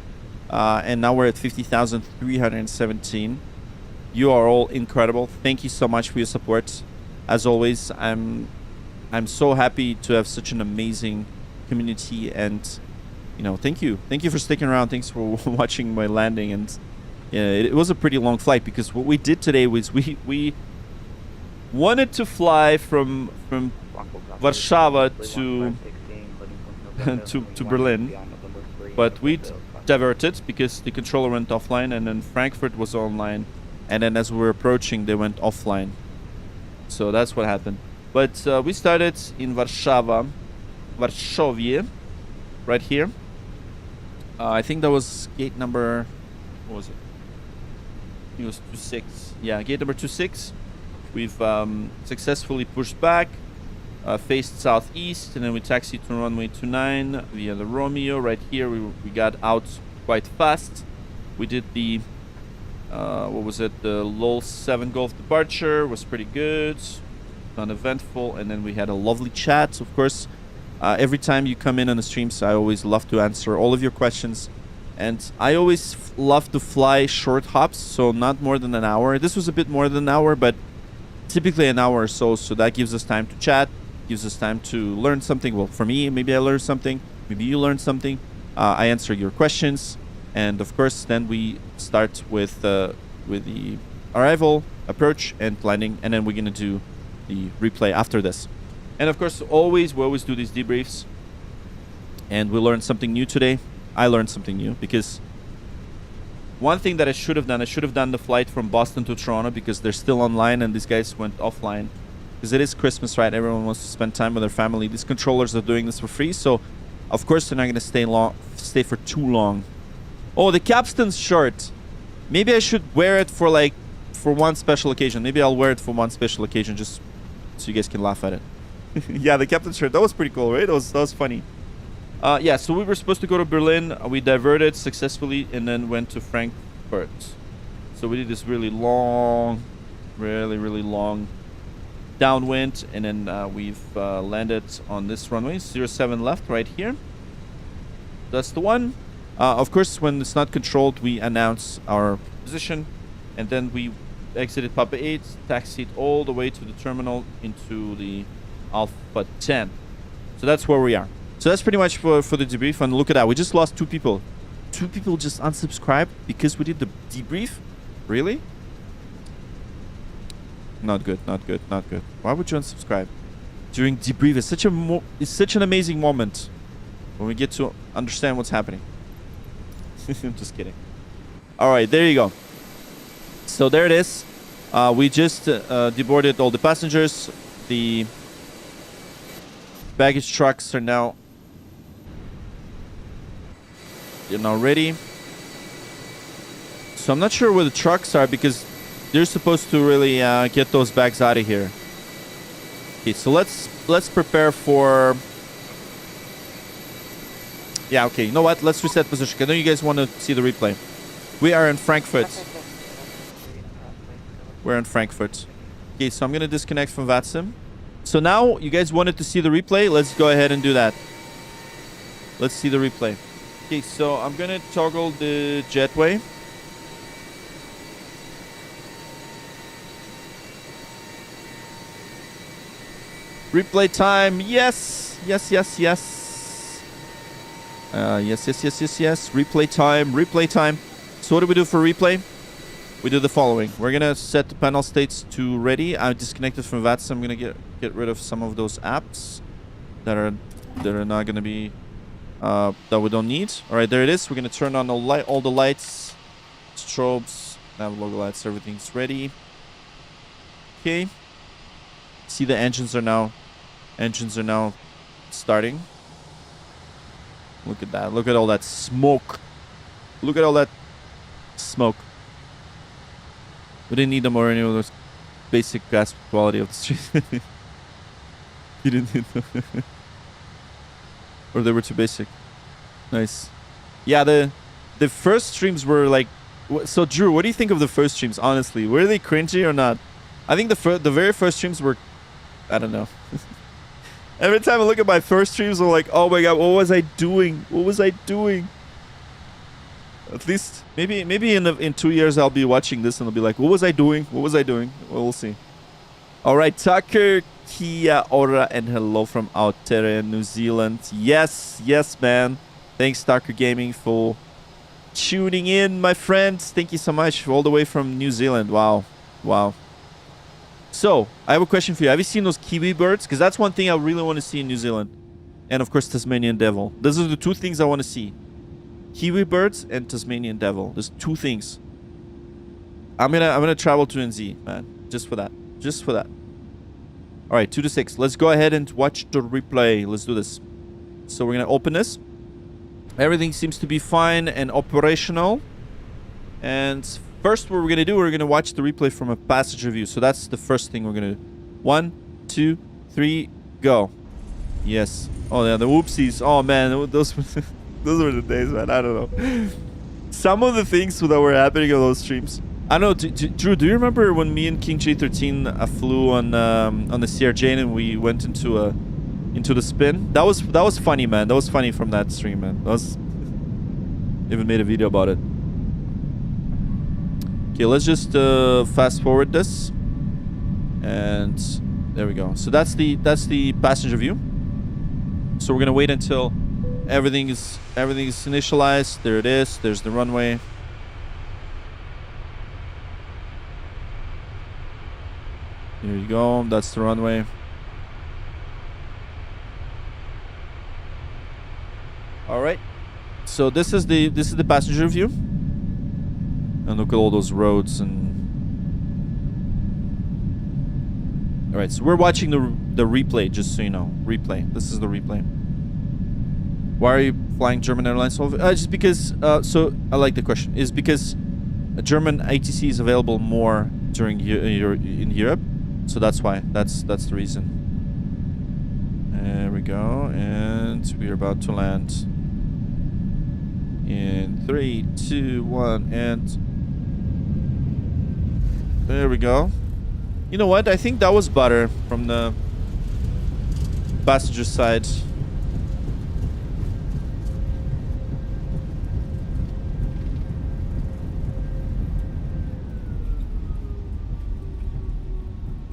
And now we're at 50,317. You are all incredible. Thank you so much for your support. As always, I'm so happy to have such an amazing community, and thank you for sticking around. Thanks for watching my landing. And it was a pretty long flight, because what we did today was we wanted to fly from Warsaw to Berlin, but we diverted because the controller went offline, and then Frankfurt was online, and then as we were approaching, they went offline. So that's what happened. But we started in Warsaw, right here. I think that was gate number, what was it? It was 26. Yeah, gate number 26. We've successfully pushed back, faced southeast, and then we taxied to runway 29 via the Romeo. Right here, we got out quite fast. We did the what was it? The LOL 7 Golf departure was pretty good, uneventful, and then we had a lovely chat. Of course, every time you come in on the streams, I always love to answer all of your questions, and I always love to fly short hops, so not more than an hour. This was a bit more than an hour, but typically an hour or so. So that gives us time to chat. Gives us time to learn something. Well, for me, maybe I learned something. Maybe you learned something. I answer your questions, and of course, then we start with the arrival, approach, and landing, and then we're gonna do the replay after this. And of course, we always do these debriefs, and we learned something new today. I learned something new, because one thing that I should have done the flight from Boston to Toronto, because they're still online and these guys went offline. Because it is Christmas, right? Everyone wants to spend time with their family. These controllers are doing this for free, so Of course, they're not gonna stay for too long. Oh, the capstan's shirt. Maybe I should wear it for like for one special occasion. Maybe I'll wear it for one special occasion just so you guys can laugh at it. Yeah, the captain's shirt. That was pretty cool, right? That was funny. Yeah, so we were supposed to go to Berlin. We diverted successfully and then went to Frankfurt. So we did this really long, really long downwind, and then we've landed on this runway 07 left right here. That's the one. Of course, when it's not controlled, we announce our position, and then we exited Papa 8, taxied all the way to the terminal into the Alpha 10. So that's where we are. So that's pretty much for the debrief. And look at that, we just lost 2 people. 2 people just unsubscribed because we did the debrief. Really? Not good, not good, not good. Why would you unsubscribe during debrief? It's such an amazing moment when we get to understand what's happening. I'm just kidding. All right, there you go. So there it is. We just deboarded all the passengers. The baggage trucks are now ready. So I'm not sure where the trucks are because they're supposed to really get those bags out of here. Okay, so let's prepare for. Yeah, okay. You know what? Let's reset position. I know you guys want to see the replay. We are in Frankfurt. We're in Frankfurt. Okay, so I'm going to disconnect from VATSIM. So now you guys wanted to see the replay. Let's go ahead and do that. Let's see the replay. Okay, so I'm going to toggle the jetway. Replay time. Yes. Yes. Yes. Yes. Yes. Replay time. Replay time. So what do we do for replay? We do the following. We're going to set the panel states to ready. I'm disconnected from VATSIM. I'm going to get rid of some of those apps that are not going to be that we don't need. All right, there it is. We're going to turn on all the lights, strobes, nav logo lights. Everything's ready. Okay. See, the engines are now starting. Look at that. Look at all that smoke. Look at all that smoke. We didn't need them or any of those basic gas quality of the street. You didn't need them. Or they were too basic. Nice. Yeah, the first streams were like... So, Drew, what do you think of the first streams, honestly? Were they cringy or not? I think the very first streams were... I don't know. Every time I look at my first streams, I'm like, oh my god, what was I doing? What was I doing? At least, maybe in 2 years I'll be watching this and I'll be like, what was I doing? What was I doing? Well, we'll see. All right, Tucker, Kia, Ora, and hello from Aotearoa, New Zealand. Yes, man. Thanks, Tucker Gaming, for tuning in, my friends. Thank you so much, all the way from New Zealand. Wow. So, I have a question for you. Have you seen those kiwi birds? Because that's one thing I really want to see in New Zealand. And of course, Tasmanian devil. Those are the 2 things I want to see. Kiwi birds and Tasmanian devil. There's 2 things. I'm gonna travel to NZ, man. Just for that. Just for that. All right, 2 to 6. Let's go ahead and watch the replay. Let's do this. So we're gonna open this. Everything seems to be fine and operational. And first, what we're going to do, we're going to watch the replay from a passenger view. So that's the first thing we're going to do. 1, 2, 3, go. Yes. Oh, yeah, the whoopsies. Oh, man. Those were the days, man. I don't know. Some of the things that were happening on those streams. I don't know. Drew, do you remember when me and King J13 flew on the CRJ and we went into the spin? That was funny, man. That was funny from that stream, man. That was... Even made a video about it. Okay, let's just fast forward this, and there we go. So that's the passenger view. So we're gonna wait until everything is initialized. There it is. There's the runway. There you go. That's the runway. All right. So this is the passenger view. And look at all those roads and... Alright, so we're watching the replay, just so you know. Replay. This is the replay. Why are you flying German Airlines? Just because, so I like the question. Is because a German ATC is available more during in Europe. So that's why. That's the reason. There we go. And we're about to land. In 3, 2, 1, and there we go. You know what? I think that was better from the passenger side.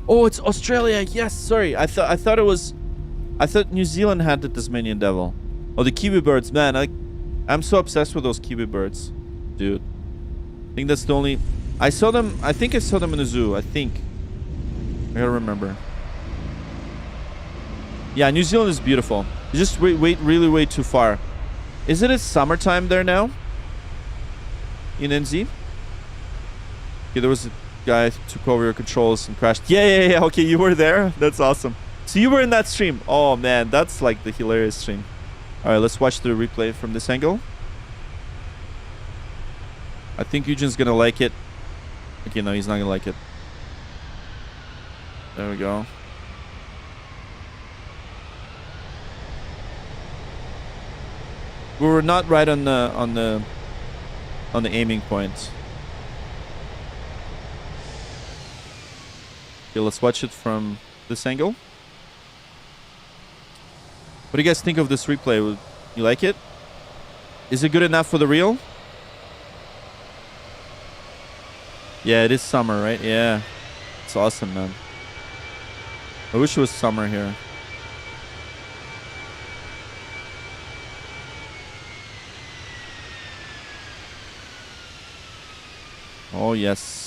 Oh, it's Australia. Yes, sorry. I thought it was. I thought New Zealand had the Tasmanian Devil. Oh, the Kiwi birds, man. I'm so obsessed with those Kiwi birds, dude. I think that's the only. I saw them. I think I saw them in the zoo. I think. I gotta remember. Yeah, New Zealand is beautiful. You just really way too far. Is it summertime there now? In NZ? Okay, there was a guy who took over your controls and crashed. Yeah. Okay, you were there. That's awesome. So you were in that stream. Oh man, that's like the hilarious stream. All right, let's watch the replay from this angle. I think Eugene's gonna like it. Okay, no, he's not gonna like it. There we go. We were not right on the aiming point. Okay, let's watch it from this angle. What do you guys think of this replay? You like it? Is it good enough for the reel? Yeah, it is summer, right? Yeah. It's awesome, man. I wish it was summer here. Oh, yes.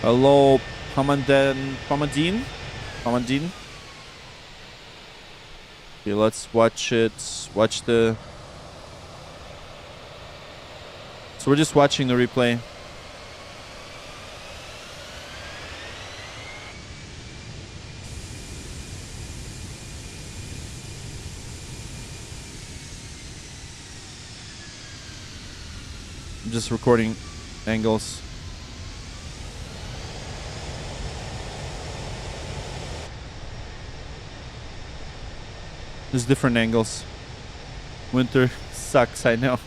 Hello, Pamadine. Okay, let's watch it. Watch the... So we're just watching the replay. I'm just recording angles. There's different angles. Winter sucks, I know.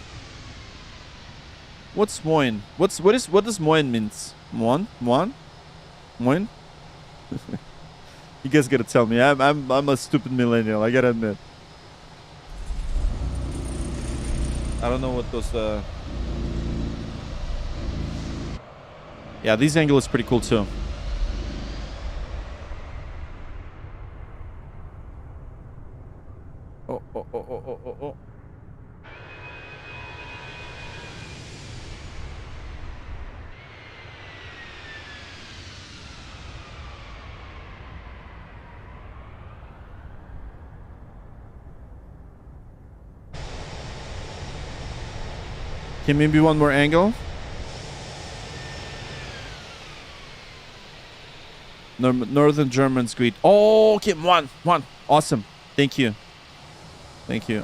What's moin? What does moin means? Moin? Moin? You guys gotta tell me. I'm a stupid millennial, I gotta admit. I don't know what those Yeah, this angle is pretty cool too. Oh. Okay, maybe one more angle. Northern Germans greet. Oh, okay, one. Awesome. Thank you.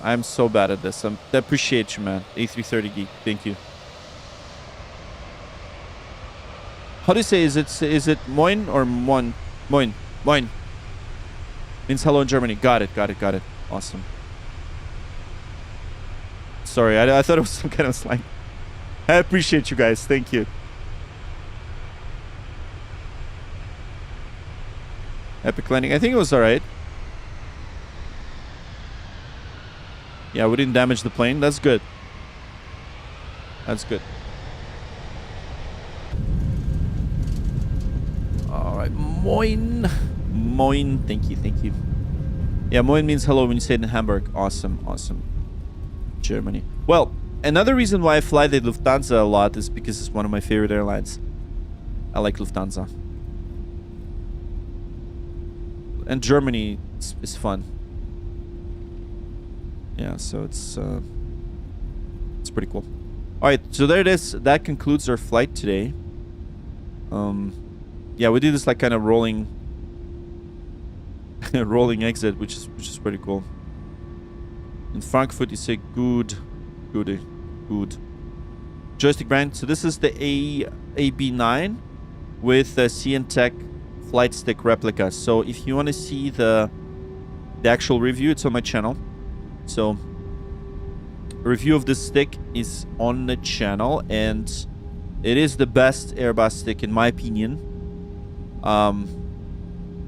I'm so bad at this. I appreciate you, man. A330 geek. Thank you. How do you say? Is it moin or mon? Moin. Means hello in Germany. Got it. Awesome. Sorry, I thought it was some kind of slang. I appreciate you guys. Thank you. Epic landing. I think it was alright. Yeah, we didn't damage the plane. That's good. Alright. Moin. Thank you. Yeah, moin means hello when you say it in Hamburg. Awesome. Germany. Well, another reason why I fly the Lufthansa a lot is because it's one of my favorite airlines. I like Lufthansa. And Germany is fun. Yeah, so it's pretty cool. All right, so there it is. That concludes our flight today. yeah, we did this like kind of rolling rolling exit, which is pretty cool. In Frankfurt, you say good. Joystick brand. So this is the AB9 with the CN Tech flight stick replica. So if you want to see the actual review, it's on my channel. So a review of this stick is on the channel, and it is the best Airbus stick in my opinion.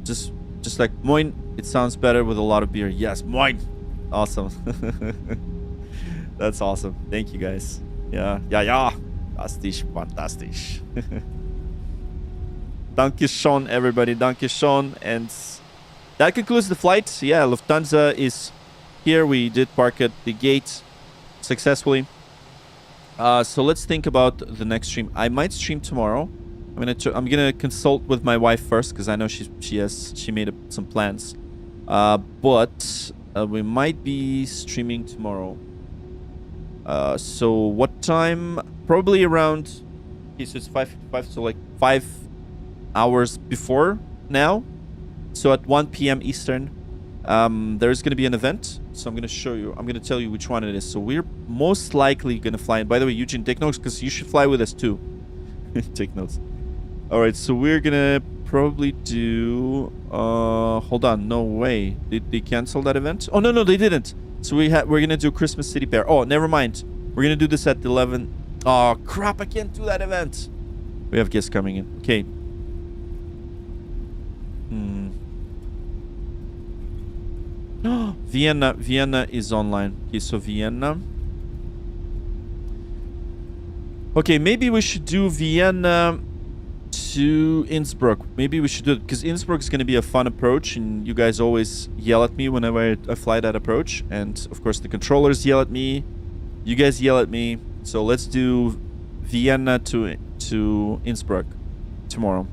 Just like moin, it sounds better with a lot of beer. Yes, moin. Awesome. That's awesome. Thank you guys. Yeah. Fantastisch. Dankeschön, everybody. Dankeschön. And that concludes the flight. Yeah, Lufthansa is here. We did park at the gate successfully. So let's think about the next stream. I might stream tomorrow. I'm gonna consult with my wife first, because I know she made some plans. But we might be streaming tomorrow. So what time? Probably around. Okay, so it's 5:55, so like 5 hours before now. So at 1 p.m. Eastern, there's gonna be an event. So I'm gonna show you. I'm gonna tell you which one it is. So we're most likely gonna fly. And by the way, Eugene, take notes, because you should fly with us too. Take notes. All right, so we're gonna probably do. Hold on, no way. Did they cancel that event? Oh no, they didn't. So we're gonna do Christmas City Pair. Oh, never mind. We're gonna do this at 11. Oh crap! I can't do that event. We have guests coming in. Okay. Vienna is online. Okay, so Vienna. Okay, maybe we should do Vienna to Innsbruck. Maybe we should do it, because Innsbruck is going to be a fun approach, and you guys always yell at me whenever I fly that approach, and of course the controllers yell at me, you guys yell at me. So let's do Vienna to Innsbruck tomorrow,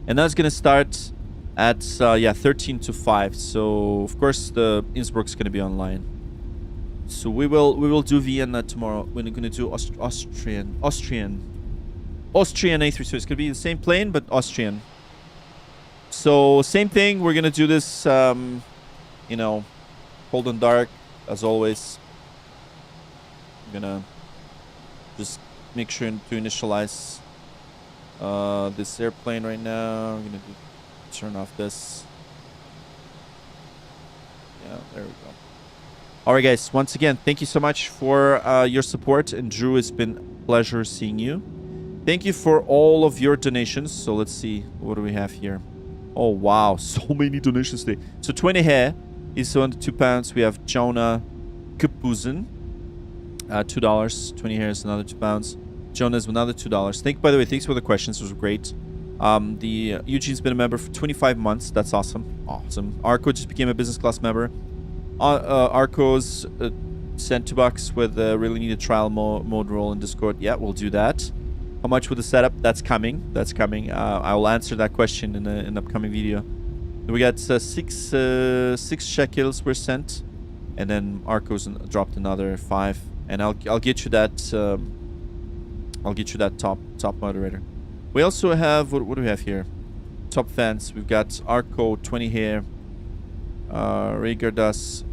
and that's going to start at 13 to 5. So of course the Innsbruck's going to be online. So we will do Vienna tomorrow. We're going to do Austrian A320. It's going to be the same plane, but Austrian. So same thing. We're going to do this, you know, cold and dark, as always. I'm going to just make sure to initialize this airplane right now. I'm going to turn off this. Yeah, there we go. All right, guys. Once again, thank you so much for your support. And Drew, it's been a pleasure seeing you. Thank you for all of your donations. So let's see. What do we have here? Oh, wow. So many donations today. So 20 hair is on £2. We have Jonah Kapuzen. $2. 20 hair is another £2. Jonah is another $2. By the way, thanks for the questions. Those were great. The Eugene's been a member for 25 months. That's awesome. Awesome. Arco just became a business class member. Arco's sent $2 with a really needed trial mode role in Discord. Yeah, we'll do that. How much with the setup? That's coming. That's coming. I will answer that question in an upcoming video. We got six shekels were sent, and then Arco's dropped another 5. And I'll get you that. I'll get you that top moderator. We also have what do we have here? Top fans. We've got Arco 20 hair, Raygardas,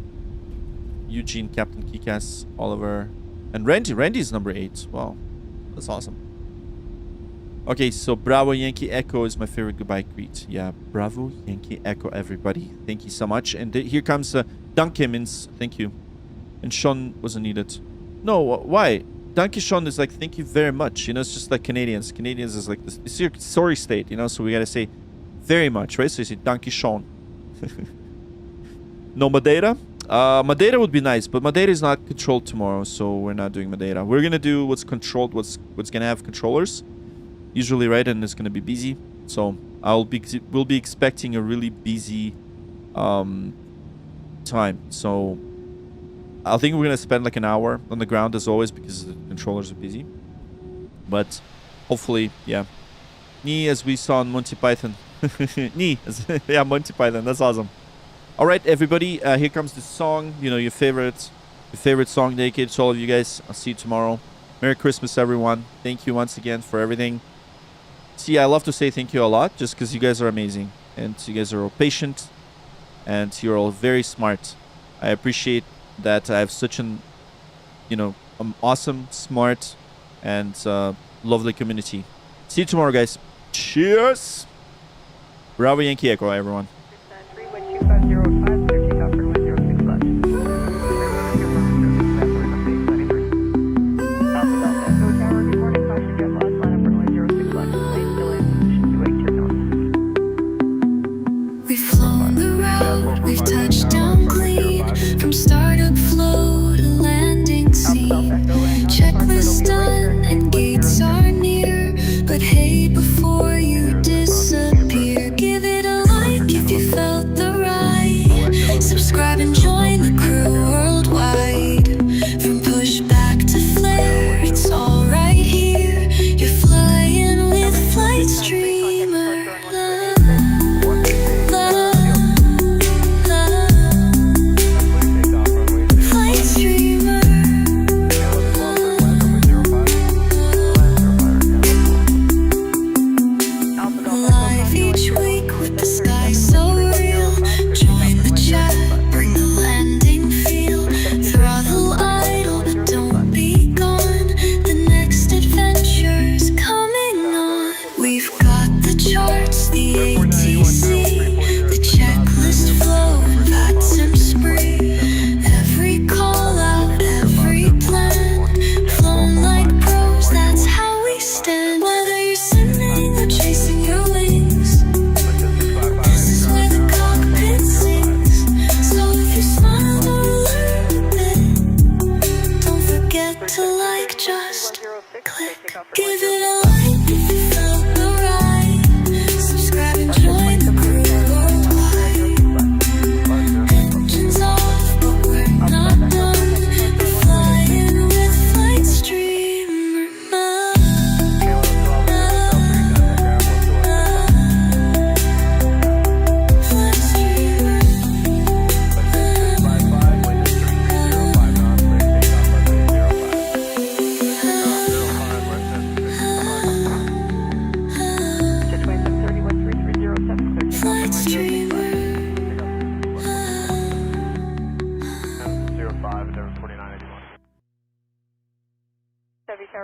Eugene, Captain Kikas, Oliver, and Randy. Randy's number 8. Wow, that's awesome. Okay, so Bravo Yankee Echo is my favorite goodbye greet. Yeah, Bravo Yankee Echo, everybody. Thank you so much. And here comes Dankemins. Thank you. And Sean wasn't needed. No, why? Danke Sean is like, thank you very much. You know, it's just like Canadians. Canadians is like this. It's your sorry state, you know, so we got to say very much, right? So you say Danke Sean. No Madeira? Madeira would be nice, but Madeira is not controlled tomorrow, so we're not doing Madeira. We're going to do what's controlled, what's going to have controllers. Usually, right, and it's going to be busy. So we'll be expecting a really busy time. So I think we're going to spend like an hour on the ground as always, because the controllers are busy. But hopefully, yeah. Ni, as we saw in Monty Python. Ni, yeah, Monty Python. That's awesome. All right, everybody. Here comes the song. You know, your favorite song dedicated to all of you guys. I'll see you tomorrow. Merry Christmas, everyone. Thank you once again for everything. See, I love to say thank you a lot just because you guys are amazing. And you guys are all patient. And you're all very smart. I appreciate that I have such an, awesome, smart, and lovely community. See you tomorrow, guys. Cheers! Bravo Yankee Echo, everyone. We've flown the route, we've touched down clean, from startup flow to landing scene. Checklist done and gates are near, but hey, before you disappear, give it a like if you felt the ride. Subscribe and join the crew worldwide. From pushback to flare, it's all right here. You're flying with Flight Streamer.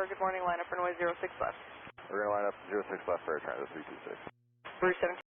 Good morning, line up runway 06 left. We're going to line up 06 left for air transit 326. Route 17.